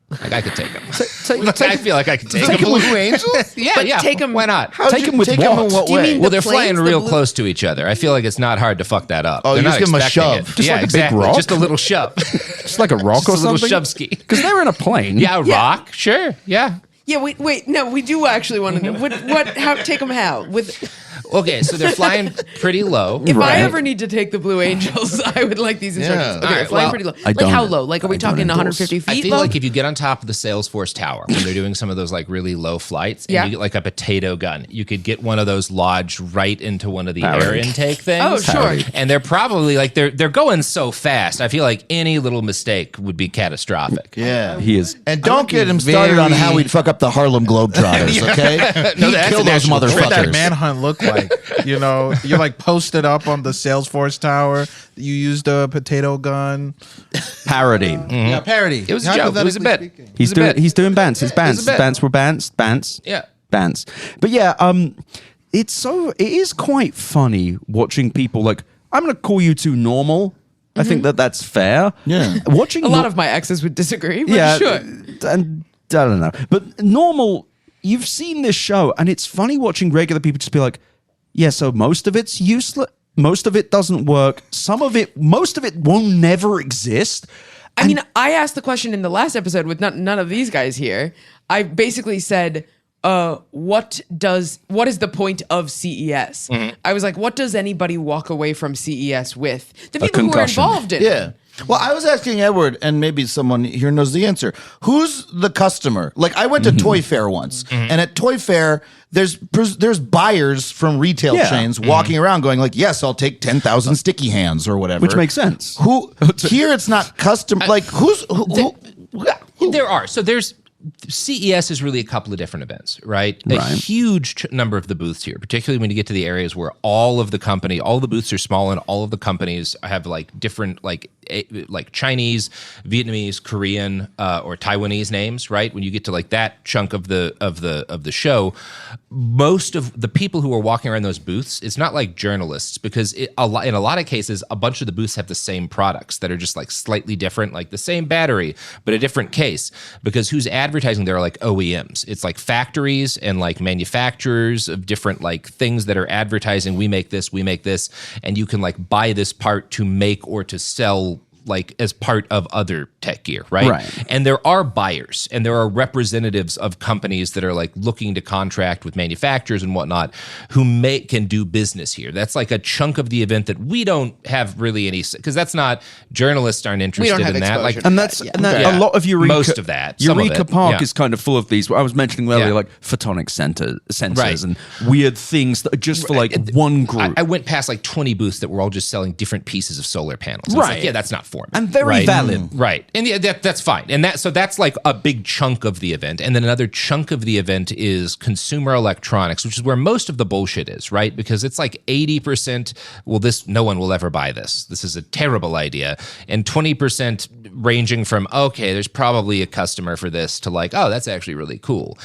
E: Like I could take them. I feel like I could take them.
F: Blue Angels?
E: Yeah,
D: But
E: yeah.
D: take 'em-
E: Why not?
A: Take him with
F: take
A: what?
F: him in what
D: Do you
F: way?
D: mean
E: Well, they're
D: planes,
E: flying
D: the
E: real
D: blue-
E: close to each other. I feel like it's not hard to fuck that up.
F: Oh,
E: They're
F: you
E: not
F: just give 'em a
E: expecting
F: shove.
E: it.
A: Just
E: yeah,
A: like a big
E: exactly.
A: rock?
E: Just a little shove.
A: Just like a rock
E: Just
A: or
E: a little
A: something.
E: shove ski.
A: Because they're in a plane.
E: Yeah, a rock. Sure. Yeah.
D: Yeah, wait. No, we do actually want to know take them how with.
E: Okay, so they're flying pretty low.
D: If I ever need to take the Blue Angels, I would like these instructions.
F: Yeah.
D: Okay,
E: All right,
D: flying
E: well,
D: pretty low.
A: I
D: Like how
A: don't-
D: low? Like are we
A: I don't
D: talking
A: endorse.
D: 150 feet
E: I feel
D: low?
E: like if you get on top of the Salesforce Tower when they're doing some of those like really low flights, and
D: Yeah.
E: you get like a potato gun, you could get one of those lodged right into one of the air
A: Parody.
E: intake things.
D: Oh, sure. Parody.
E: And they're probably like they're going so fast. I feel like any little mistake would be catastrophic.
F: Yeah.
A: He is.
F: And don't get him started on how he'd fuck up the Harlem Globetrotters, okay?
E: No,
F: He'd
E: that's
F: kill
E: an
F: those
E: actual threat.
G: What that
F: motherfuckers.
G: manhunt look like? You know, you're like posted up on the Salesforce Tower. You used a potato gun.
A: Parody.
G: Yeah, parody.
E: It was a joke. It was a bit.
G: Speaking.
A: He's
E: It's a
A: doing.
E: bit.
A: He's doing bants. His bants.
E: It's a bit.
A: Bants were bants.
E: Yeah.
A: Bants. But yeah, it is quite funny watching people like. I'm going to call you two normal. I think that's fair.
F: Yeah.
A: Watching
D: a lot of my exes would disagree, but
A: yeah,
D: sure.
A: and I don't know, but normal. You've seen this show, and it's funny watching regular people just be like, "Yeah, so most of it's useless. Most of it doesn't work. Most of it will never exist."
D: I mean, I asked the question in the last episode with none of these guys here. I basically said, what is the point of CES? I was like, what does anybody walk away from CES with? The people who are
A: concussion.
D: involved in it.
F: Yeah. Well, I was asking Edward, and maybe someone here knows the answer. Who's the customer? Like, I went to Toy Fair once, and at Toy Fair, there's buyers from retail
A: Yeah.
F: chains walking around going like, yes, I'll take 10,000 sticky hands or whatever.
A: Which makes sense.
F: Who here it's not custom, like who
E: There are. So there's CES is really a couple of different events, right? A huge number of the booths here, particularly when you get to the areas where all of the booths are small and all of the companies have like different like Chinese, Vietnamese, Korean, or Taiwanese names, right? When you get to like that chunk of the show, most of the people who are walking around those booths, it's not like journalists because in a lot of cases, a bunch of the booths have the same products that are just like slightly different, like the same battery, but a different case. Because who's advertising there are like OEMs. It's like factories and like manufacturers of different like things that are advertising, we make this, and you can like buy this part to make or to sell like as part of other tech gear, right?
A: Right.
E: And there are buyers and there are representatives of companies that are like looking to contract with manufacturers and whatnot who can do business here. That's like a chunk of the event that we don't have really any, because that's not, journalists aren't interested
D: have
E: in that. Like,
D: exposure to
A: And that's
D: Yeah.
A: and that,
E: Yeah.
A: a lot of Eureka.
E: Most of that. Some of
A: Eureka
E: it.
A: Park
E: Yeah.
A: is kind of full of these. I was mentioning earlier,
E: Yeah.
A: like photonic sensors
E: Right.
A: and weird things that are just for like one group.
E: I went past like 20 booths that were all just selling different pieces of solar panels. It's
A: Right.
E: like, yeah, that's not for me.
A: And very
E: right?
A: valid.
E: Right. And yeah, that's fine. And that's like a big chunk of the event. And then another chunk of the event is consumer electronics, which is where most of the bullshit is, right? Because it's like 80%, well, no one will ever buy this. This is a terrible idea. And 20% ranging from, okay, there's probably a customer for this to like, oh, that's actually really cool.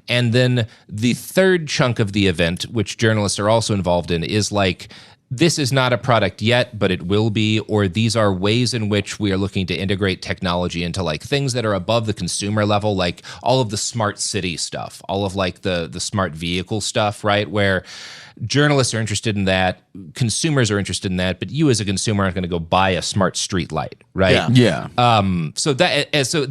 E: And then the third chunk of the event, which journalists are also involved in, is like, this is not a product yet, but it will be, or these are ways in which we are looking to integrate technology into like things that are above the consumer level, like all of the smart city stuff, all of like the smart vehicle stuff, right? Where journalists are interested in that, consumers are interested in that, but you as a consumer aren't going to go buy a smart street light, right?
F: Yeah.
A: yeah.
E: So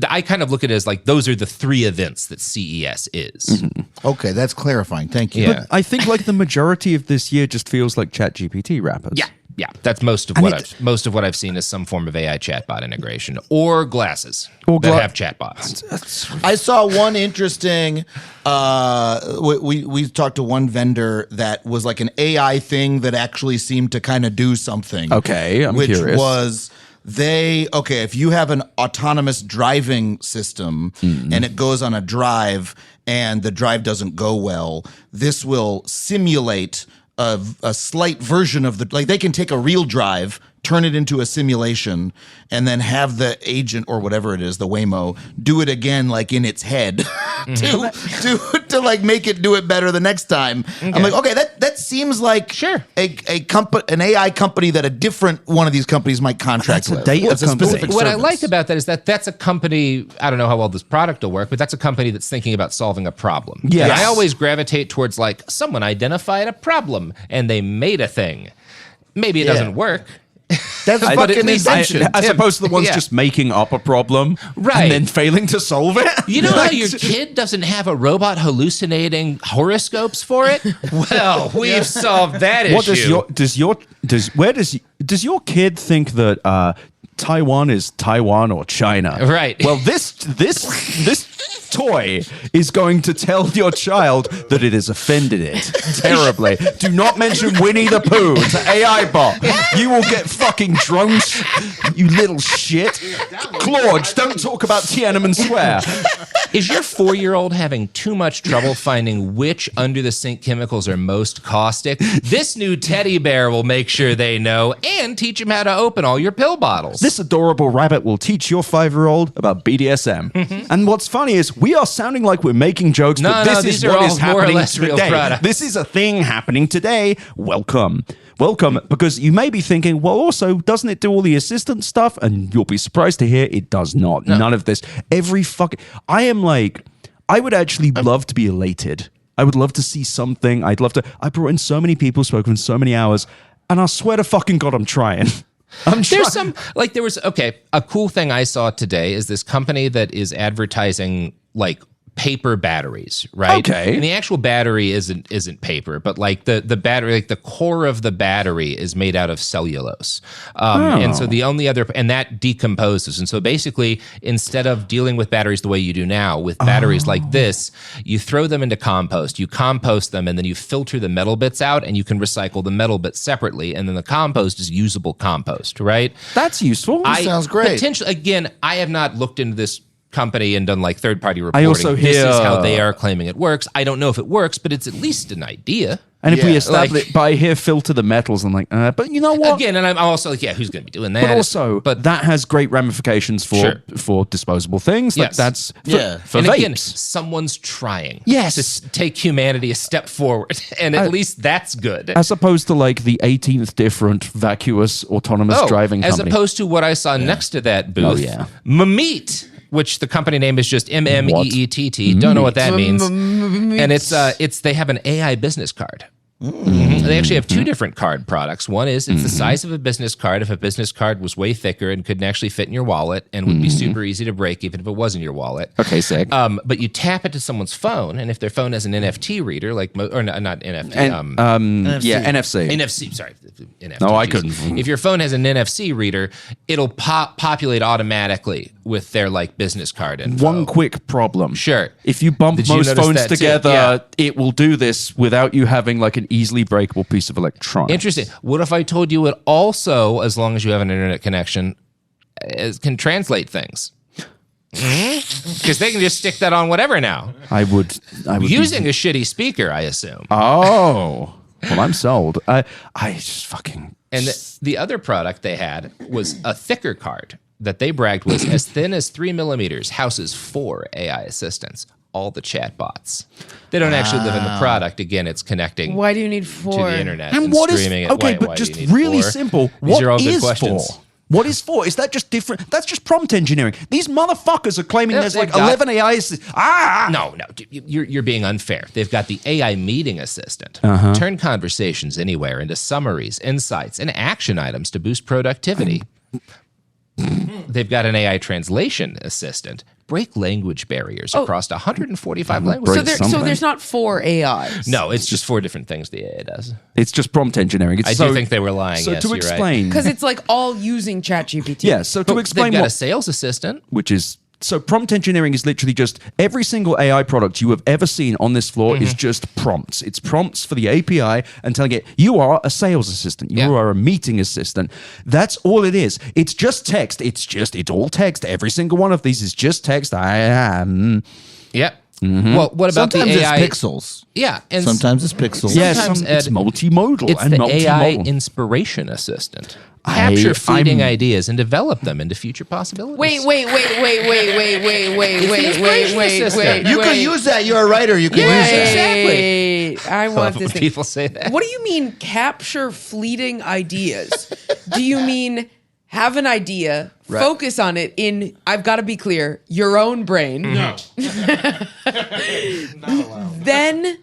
E: I kind of look at it as like those are the three events that CES is.
F: Okay, that's clarifying. Thank you.
E: Yeah.
A: I think like the majority of this year just feels like ChatGPT wrappers.
E: Yeah, that's most of what I've seen is some form of AI chatbot integration or glasses
A: Or
E: that have chatbots.
F: I saw one interesting. We talked to one vendor that was like an AI thing that actually seemed to kind of do something.
A: Okay, I'm
F: which
A: curious.
F: was if you have an autonomous driving system and it goes on a drive and the drive doesn't go well, this will simulate a slight version of they can take a real drive, turn it into a simulation, and then have the agent or whatever it is, the Waymo, do it again like in its head to like make it do it better the next time. Okay. I'm like, okay, that seems like an AI company that a different one of these companies might contract with.
A: That's a
F: specific
E: What I
F: service.
E: like about that is that's a company, I don't know how well this product will work, but that's a company that's thinking about solving a problem.
A: Yes.
E: And I always gravitate towards like someone identified a problem and they made a thing. Maybe it doesn't work.
F: That's a
E: But at
F: fucking
E: least
F: invention.
A: As opposed to the ones
E: Yeah.
A: just making up a problem
E: Right.
A: and then failing to solve it.
E: You know how your kid doesn't have a robot hallucinating horoscopes for it? Well, we've solved that issue.
A: What does your kid think that Taiwan is Taiwan or China?
E: Right.
A: Well, this toy is going to tell your child that it has offended it terribly. Do not mention Winnie the Pooh to AI bot. You will get fucking drones, you little shit. Claude, don't talk about Tiananmen Square.
E: Is your 4-year-old having too much trouble finding which under the sink chemicals are most caustic? This new teddy bear will make sure they know and teach him how to open all your pill bottles.
A: This adorable rabbit will teach your 5-year-old about BDSM. And what's funny is we are sounding like we're making jokes,
E: No,
A: but
E: no,
A: this
E: these
A: is
E: are
A: what
E: all
A: is
E: more or
A: happening
E: less real
A: today.
E: products.
A: This is a thing happening today. Welcome. Welcome, because you may be thinking, well, also, doesn't it do all the assistant stuff? And you'll be surprised to hear it does not. None of this. I would actually love to be elated. I would love to see something. I brought in so many people, spoken so many hours, and I swear to fucking God, I'm trying.
E: There's a cool thing I saw today is this company that is advertising like paper batteries, right?
A: Okay.
E: And the actual battery isn't paper, but like the battery, like the core of the battery is made out of cellulose. And so the only other, and that decomposes. And so basically, instead of dealing with batteries the way you do now, with batteries like this, you throw them into compost, you compost them, and then you filter the metal bits out, and you can recycle the metal bits separately. And then the compost is usable compost, right?
A: That's useful.
F: Sounds great.
E: Potentially, again, I have not looked into this company and done like third-party reporting.
A: I also
E: this
A: hear
E: is how they are claiming it works. I don't know if it works, but it's at least an idea.
A: And if we
F: Yeah,
A: establish, but I hear filter the metals, I'm like, but you know what?
E: Again, and I'm also like, yeah, who's going to be doing that?
A: But also, that has great ramifications for disposable things. Like
E: Yes.
A: that's for
E: and
A: vapes.
E: again, someone's trying.
A: Yes.
E: to take humanity a step forward, and at least that's good.
A: As opposed to like the 18th different vacuous autonomous driving
E: as
A: company.
E: opposed to what I saw next to that booth.
A: Oh, yeah.
E: Meet, which the company name is just MMEETT. Don't know what that means. And it's they have an AI business card. They actually have two different card products. One is it's the size of a business card. If a business card was way thicker and couldn't actually fit in your wallet and would be super easy to break even if it was in your wallet.
A: Okay, sick.
E: But you tap it to someone's phone, and if their phone has an NFT reader, not NFT,
A: NFC.
E: NFC, sorry. NFT,
A: No, I
E: geez.
A: couldn't.
E: If your phone has an NFC reader, it'll populate automatically with their like business card info.
A: One quick problem.
E: Sure.
A: If you bump
E: Did you
A: most
E: notice
A: phones
E: that too?
A: together,
E: Yeah.
A: it will do this without you having like an easily breakable piece of electronics.
E: Interesting. What if I told you it also, as long as you have an internet connection, can translate things? Because they can just stick that on whatever now.
A: I would
E: Using a shitty speaker, I assume.
A: Oh. Well, I'm sold. I just fucking.
E: And the other product they had was a thicker card that they bragged was as thin as 3 millimeters, houses 4 AI assistants, all the chatbots. They don't actually live in the product. Again, it's connecting
D: Why do you need
E: to
D: 4?
E: the internet
A: And what is
E: streaming it.
A: okay?
E: Why
A: But
E: do
A: just
E: you need
A: really
E: 4?
A: simple.
E: These
A: What
E: are all good
A: is
E: questions.
A: for? What is for? Is that just different? That's just prompt engineering. These motherfuckers are claiming
E: Yeah,
A: there's like
E: they've got-
A: 11 AIs.
E: No, you're being unfair. They've got the AI meeting assistant. Turn conversations anywhere into summaries, insights, and action items to boost productivity. They've got an AI translation assistant. Break language barriers across 145 languages.
D: So there's not 4 AIs.
E: No, it's just 4 different things the AI does.
A: It's just prompt engineering. It's
E: I
A: so,
E: do think they were lying.
A: So
E: yes,
A: to
E: you're right.
A: explain,
D: Because it's like all using ChatGPT.
A: yeah. So to explain
E: They've got
A: what
E: a sales assistant.
A: which is so prompt engineering is literally just every single AI product you have ever seen on this floor is just prompts. It's prompts for the API and telling it you are a sales assistant, you
E: Yeah.
A: are a meeting assistant. That's all it is. It's just text. It's all text. Every single one of these is just text. I am.
E: Yep. Well, what about
F: Sometimes
E: the AI?
F: it's pixels.
E: Yeah, and
F: Sometimes it's pixels.
A: Yes,
E: Sometimes,
A: it's
E: Ed,
A: multimodal
E: it's
A: and
E: the
A: multimodal.
E: AI inspiration assistant. Capture fleeting ideas and develop them into future possibilities.
D: Wait.
E: the inspiration assistant.
F: You can use that. You're a writer. You can use that.
E: Exactly.
D: I want
E: When
D: this thing.
E: people say that.
D: What do you mean capture fleeting ideas? Do you mean have an idea, focus on it in, I've got to be clear, your own brain?
G: No.
D: Then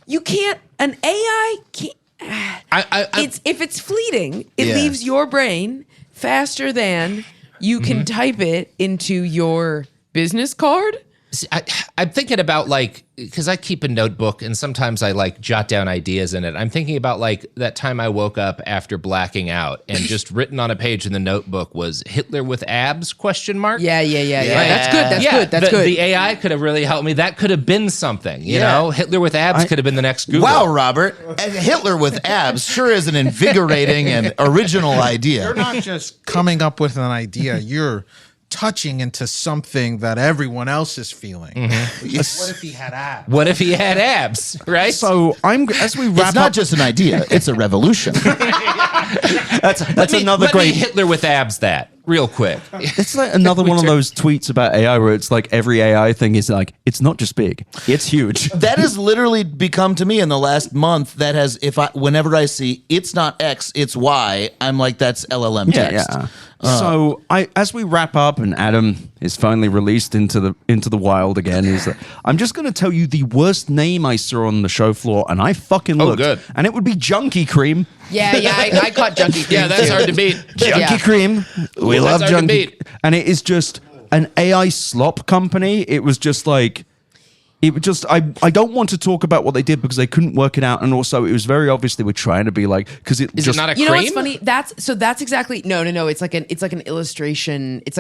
D: you can't, an AI can't, if it's fleeting, it leaves your brain faster than you can type it into your business card.
E: See, I'm thinking about because I keep a notebook and sometimes I jot down ideas in it. I'm thinking about that time I woke up after blacking out and just written on a page in the notebook was Hitler with abs ?
D: Yeah. That's good. That's good.
E: The AI could have really helped me. That could have been something, you know? Hitler with abs could have been the next Google.
F: Wow, Robert. And Hitler with abs sure is an invigorating and original idea.
G: You're not just coming up with an idea. You're touching into something that everyone else is feeling. What if he had abs?
E: What if he had abs, right?
A: So as we wrap
F: It's not
A: up,
F: just an idea, it's a revolution.
A: that's
E: Let
A: another
E: me
A: great.
E: Hitler with abs that real quick.
A: It's like another one of those tweets about AI where it's like every AI thing is like it's not just big, it's huge.
F: That has literally become to me in the last month. That has, whenever I see it's not X, it's Y, I'm like, that's LLM text.
A: Yeah. So as we wrap up and Adam is finally released into the wild again, I'm just going to tell you the worst name I saw on the show floor, and I fucking looked,
E: good.
A: and it would be Junkie Cream.
D: Yeah, I caught Junkie Cream.
E: Yeah, that's
D: too.
E: hard to beat.
A: Junkie Cream. We love
E: hard to
A: Junkie.
E: beat.
A: And it is just an AI slop company. It was just like. It was just I don't want to talk about what they did because they couldn't work it out, and also it was very obvious they were trying to be like because it
E: Is it not a
D: You
E: cream?
D: know what's funny? That's exactly no. It's like an illustration. It's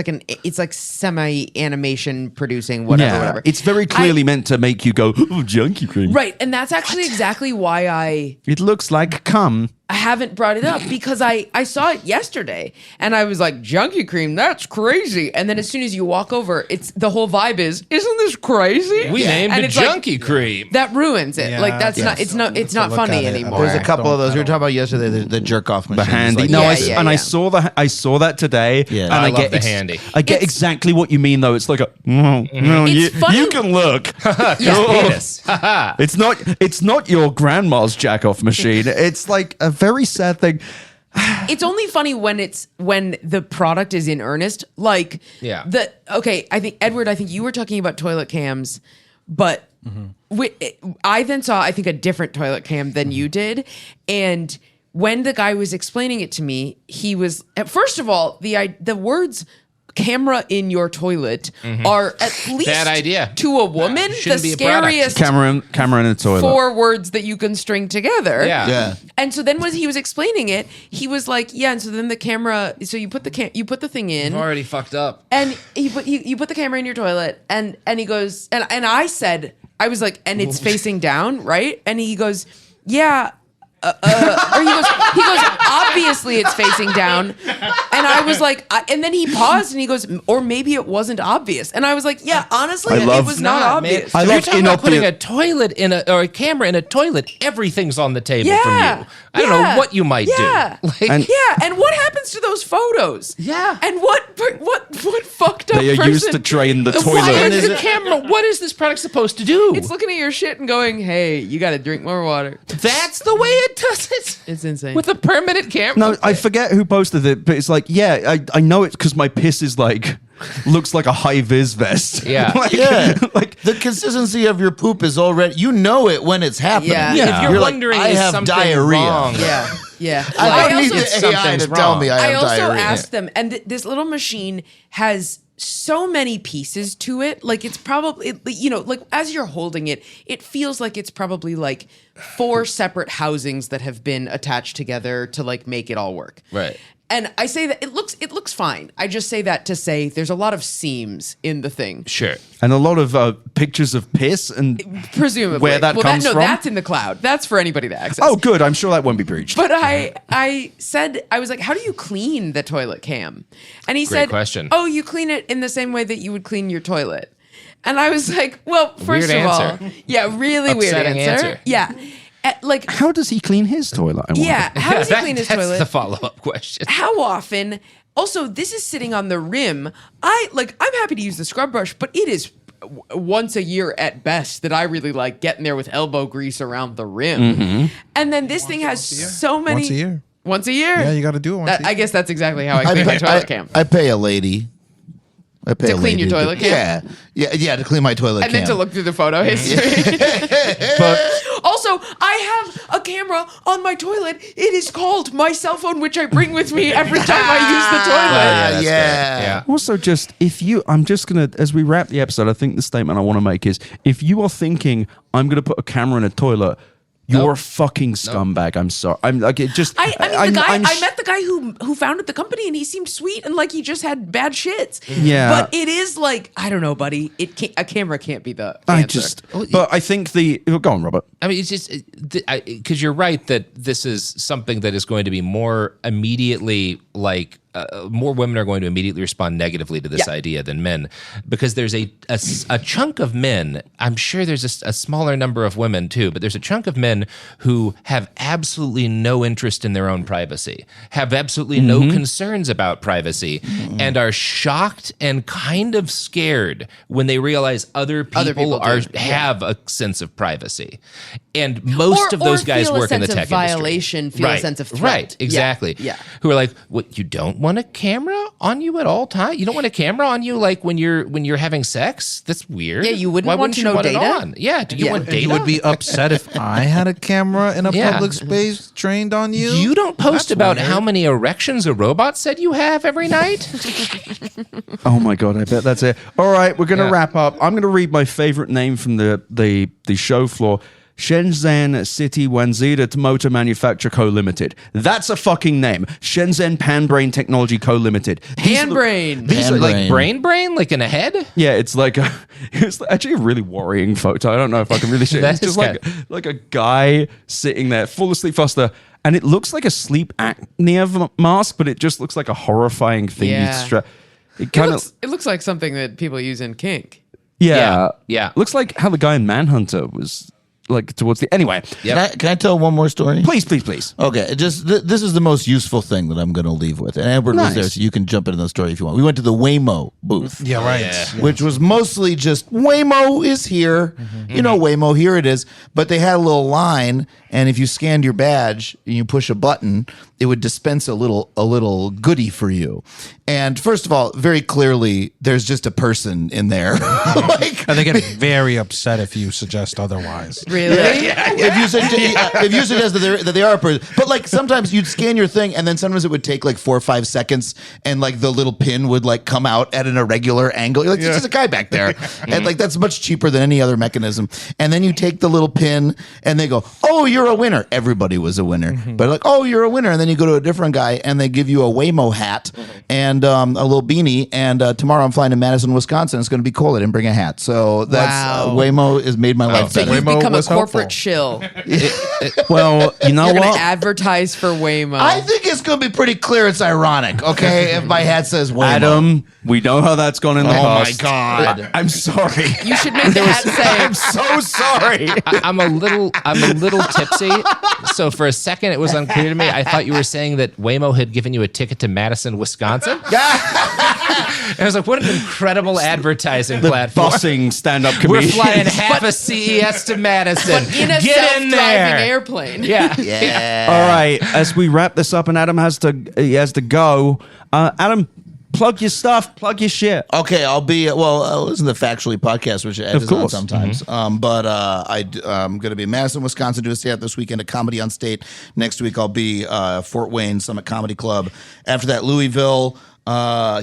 D: like semi animation producing whatever.
A: It's very clearly meant to make you go, oh, Junkie Cream.
D: Right, and that's actually exactly why
A: It looks like cum.
D: I haven't brought it up because I saw it yesterday and I was like, Junkie Cream, that's crazy. And then as soon as you walk over, it's the whole vibe isn't this crazy?
E: We named
D: and
E: it
D: it's like,
E: Junkie Cream.
D: that ruins it.
G: Yeah,
D: like that's
G: yes.
D: not it's not
G: look
D: funny
G: at it.
D: anymore.
F: There's a couple of those. We were
G: I don't-
F: talking about yesterday, the jerk off machine.
A: The handy.
F: Like,
A: No,
D: Yeah,
A: I
D: yeah.
A: saw that today.
F: Yeah.
A: And
E: I
A: I,
E: love
A: get
E: the handy.
A: I get
D: It's-
A: exactly what you mean though. It's like no,
D: It's funny-
A: you can look.
E: Penis.
A: It's not your grandma's jack off machine. It's like a very sad thing.
D: It's only funny when the product is in earnest. Like I think Edward, you were talking about toilet cams, but I then saw I think a different toilet cam than you did, and when the guy was explaining it to me, he was first of all the words camera in your toilet are at least
E: Bad idea.
D: to a woman the
E: Shouldn't be a product.
D: scariest
A: Camera in a toilet.
D: 4 words that you can string together.
E: Yeah.
D: And so then when he was explaining it, he was like, yeah, and so then the camera, so you put the thing in.
E: I'm already fucked up.
D: And you put the camera in your toilet, and he goes, and I said, I was like, and it's facing down, right? And he goes, yeah. Or he goes, obviously it's facing down. And I was like, and then he paused and he goes, or maybe it wasn't obvious. And I was like, yeah, honestly, it was not obvious.
A: I
E: You're
A: love
E: talking about putting
A: inopportune-
E: a toilet or a camera in a toilet. Everything's on the table
D: Yeah.
E: from you. I don't know what you might
D: Yeah.
E: do. Like,
A: And-
D: And what happens to those photos?
E: Yeah.
D: And what fucked up
A: They are
D: person?
A: used to drain the
E: why
A: toilet.
E: is the camera? What is this product supposed to do?
D: It's looking at your shit and going, hey, you got to drink more water.
E: That's the way it does it.
D: It's insane.
E: With a permanent camera.
A: No, I forget who posted it, but it's like, yeah, I know it's because my piss is like looks like a high vis vest.
E: Yeah.
A: like,
F: Yeah,
A: like
F: the consistency of your poop is already, you know it when it's happening.
D: Yeah.
E: If you're
F: like,
E: wondering,
F: I
E: is
F: have
E: something
F: diarrhea.
E: wrong?
D: Yeah.
F: I don't need
D: also,
F: the AI to
E: something's
F: tell
E: wrong.
F: me I
D: I
F: have
D: also
F: diarrhea.
D: asked them, and this little machine has so many pieces to it. Like it's probably, like as you're holding it, it feels like it's probably like 4 separate housings that have been attached together to like make it all work.
E: Right.
D: And I say that it looks fine. I just say that to say there's a lot of seams in the thing.
E: Sure.
A: and a lot of pictures of piss and
D: Presumably.
A: where that comes from.
D: That's in the cloud. That's for anybody to access.
A: Oh, good. I'm sure that won't be breached.
D: But I said, I was like, how do you clean the toilet cam? And he said,
E: question.
D: oh, you clean it in the same way that you would clean your toilet. And I was like, well, first
E: Weird
D: of
E: answer.
D: all, yeah, really weird
E: Upsetting
D: answer.
E: answer.
D: Yeah. Like,
A: How does he clean his toilet? I wonder?
D: yeah, how does he clean his
E: That's
D: toilet?
E: the follow-up question.
D: How often? Also, this is sitting on the rim. I'm happy to use the scrub brush, but it is once a year at best that I really like getting there with elbow grease around the rim. And then this thing has so many.
G: Once a year.
D: Once a year?
G: Yeah, you got to do it once a year.
D: I guess that's exactly how I clean my toilet cam.
F: I pay a lady. I pay
D: To
F: a
D: clean
F: lady
D: your toilet cam?
F: Yeah, to clean my toilet
D: And
F: cam.
D: then to look through the photo history.
A: But
D: Also, I have a camera camera on my toilet. It is called my cell phone, which I bring with me every time I use the toilet.
E: Yeah.
A: Also, just I'm just going to, as we wrap the episode, I think the statement I want to make is if you are thinking, I'm going to put a camera in a toilet, you're a fucking scumbag. I'm sorry. I'm like, it just.
D: I met the guy who founded the company, and he seemed sweet, and like he just had bad shits.
A: Yeah.
D: But it is like, I don't know, buddy. A camera can't be the answer.
A: But I think go on, Robert.
E: I mean, it's just because you're right that this is something that is going to be more immediately like more women are going to immediately respond negatively to this idea than men, because there's a chunk of men. I'm sure there's a smaller number of women too, but there's a chunk of men who have absolutely no interest in their own privacy, have absolutely no concerns about privacy, and are shocked and kind of scared when they realize other people have a sense of privacy. And most of those guys work in the tech
D: violation,
E: industry.
D: Feel a sense of threat.
E: Right, exactly.
D: Yeah.
E: Who are like, what, you don't want a camera on you at all times? You don't want a camera on you like when you're having sex? That's weird.
D: Yeah, you wouldn't
E: Why
D: want to
E: you
D: know
E: want
D: data?
E: It on? Yeah, do you want data?
G: You would be upset if I had a camera in a public space trained on you?
E: You don't post
G: That's
E: about
G: weird.
E: how many erections a robot said you have every night?
A: Oh my god, I bet that's it. All right, we're gonna wrap up. I'm gonna read my favorite name from the show floor. Shenzhen City Wanzida Motor Manufacture Co. Limited. That's a fucking name. Shenzhen Panbrain Technology Co. Limited.
D: Panbrain.
A: These are like
E: Brain, like in a head?
A: yeah, it's actually a really worrying photo. I don't know if I can really show it. It's just like a guy sitting there, full of sleep foster, and it looks like a sleep apnea mask, but it just looks like a horrifying thing.
D: Yeah.
A: It
D: looks like something that people use in kink.
A: yeah.
E: Looks
A: like how the guy in Manhunter was like towards the anyway.
F: Can I tell one more story?
A: Please.
F: Okay, just this is the most useful thing that I'm going to leave with. And Edward was there, so you can jump into the story if you want. We went to the Waymo booth.
G: Yeah, right.
F: Which was mostly just Waymo is here. You know, Waymo, here it is. But they had a little line, and if you scanned your badge and you push a button, it would dispense a little goodie for you. And first of all, very clearly, there's just a person in there.
G: And they get very upset if you suggest otherwise.
D: Really?
F: If you suggest that they are a person, but like sometimes you'd scan your thing, and then sometimes it would take like 4 or 5 seconds, and like the little pin would like come out at an irregular angle. You're like, there's just a guy back there, and like that's much cheaper than any other mechanism. And then you take the little pin, and they go, "Oh, you're a winner." Everybody was a winner, but like, "Oh, you're a winner," and then you go to a different guy, and they give you a Waymo hat and a little beanie. And tomorrow I'm flying to Madison, Wisconsin. It's going to be cold. I didn't bring a hat, so that's Waymo has made my life
D: So
F: better.
D: you've
G: Waymo
D: become a
G: was
D: corporate
G: helpful.
D: shill.
A: Well, you know
D: You're going to
A: what?
D: advertise for Waymo.
F: I think it's going to be pretty clear it's ironic, okay, if my hat says Waymo.
A: Adam, we know how that's gone in the past.
F: my God.
A: I'm sorry.
D: You should make the hat say,
A: I'm so sorry.
E: I'm a little tipsy, so for a second it was unclear to me. I thought you were saying that Waymo had given you a ticket to Madison, Wisconsin. And I was like, what an incredible advertising platform.
A: Bossing stand-up
E: We're
A: comedians.
E: flying half a CES to Madison.
D: in a
E: Get in
D: self-driving
E: there.
D: airplane.
E: Yeah.
A: All right, as we wrap this up and Adam has to go, Adam, plug your stuff, plug your shit.
F: Okay, I'll be listen to the Factually Podcast, which Ed is on sometimes. But I'm going to be in Madison, Wisconsin, do a stand-up this weekend at Comedy on State. Next week I'll be Fort Wayne Summit Comedy Club. After that, Louisville,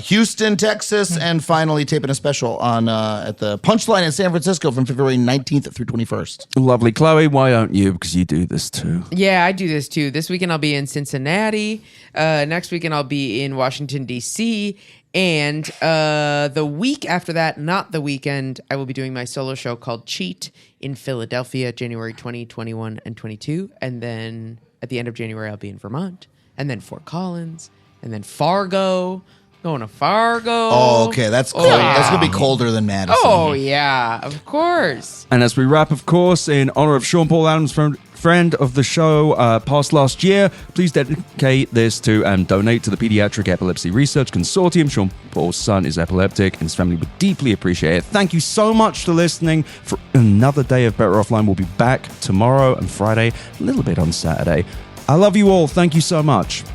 F: Houston, Texas, and finally taping a special on at the Punchline in San Francisco from February 19th through 21st.
A: Lovely. Chloe, why don't you? Because you do this too.
D: Yeah, I do this too. This weekend I'll be in Cincinnati. Next weekend I'll be in Washington, D.C. And the week after that, not the weekend, I will be doing my solo show called Cheat in Philadelphia, January 20, 21, and 22. And then at the end of January, I'll be in Vermont. And then Fort Collins. And then Fargo. Going to Fargo.
F: Oh, okay, that's cold.
D: yeah.
F: That's going to be colder than Madison.
D: Oh, yeah, of course.
A: And as we wrap, of course, in honor of Sean Paul Adams, friend of the show, passed last year, please dedicate this to and donate to the Pediatric Epilepsy Research Consortium. Sean Paul's son is epileptic, and his family would deeply appreciate it. Thank you so much for listening for another day of Better Offline. We'll be back tomorrow and Friday, a little bit on Saturday. I love you all. Thank you so much.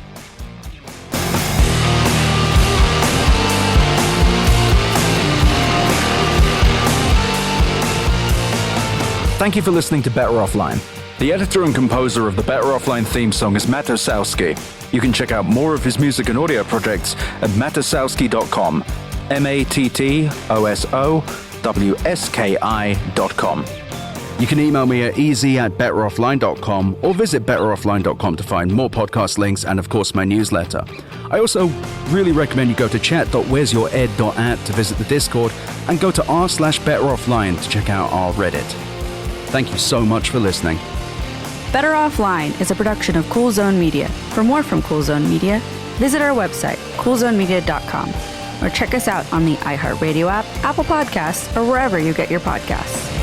A: Thank you for listening to Better Offline.
I: The editor and composer of the Better Offline theme song is Matt Osowski. You can check out more of his music and audio projects at mattosowski.com. mattosowski.com. You can email me at easy@betteroffline.com or visit betteroffline.com to find more podcast links and, of course, my newsletter. I also really recommend you go to chat.where'syoured.at to visit the Discord and go to r/betteroffline to check out our Reddit. Thank you so much for listening.
J: Better Offline is a production of Cool Zone Media. For more from Cool Zone Media, visit our website, coolzonemedia.com, or check us out on the iHeart Radio app, Apple Podcasts, or wherever you get your podcasts.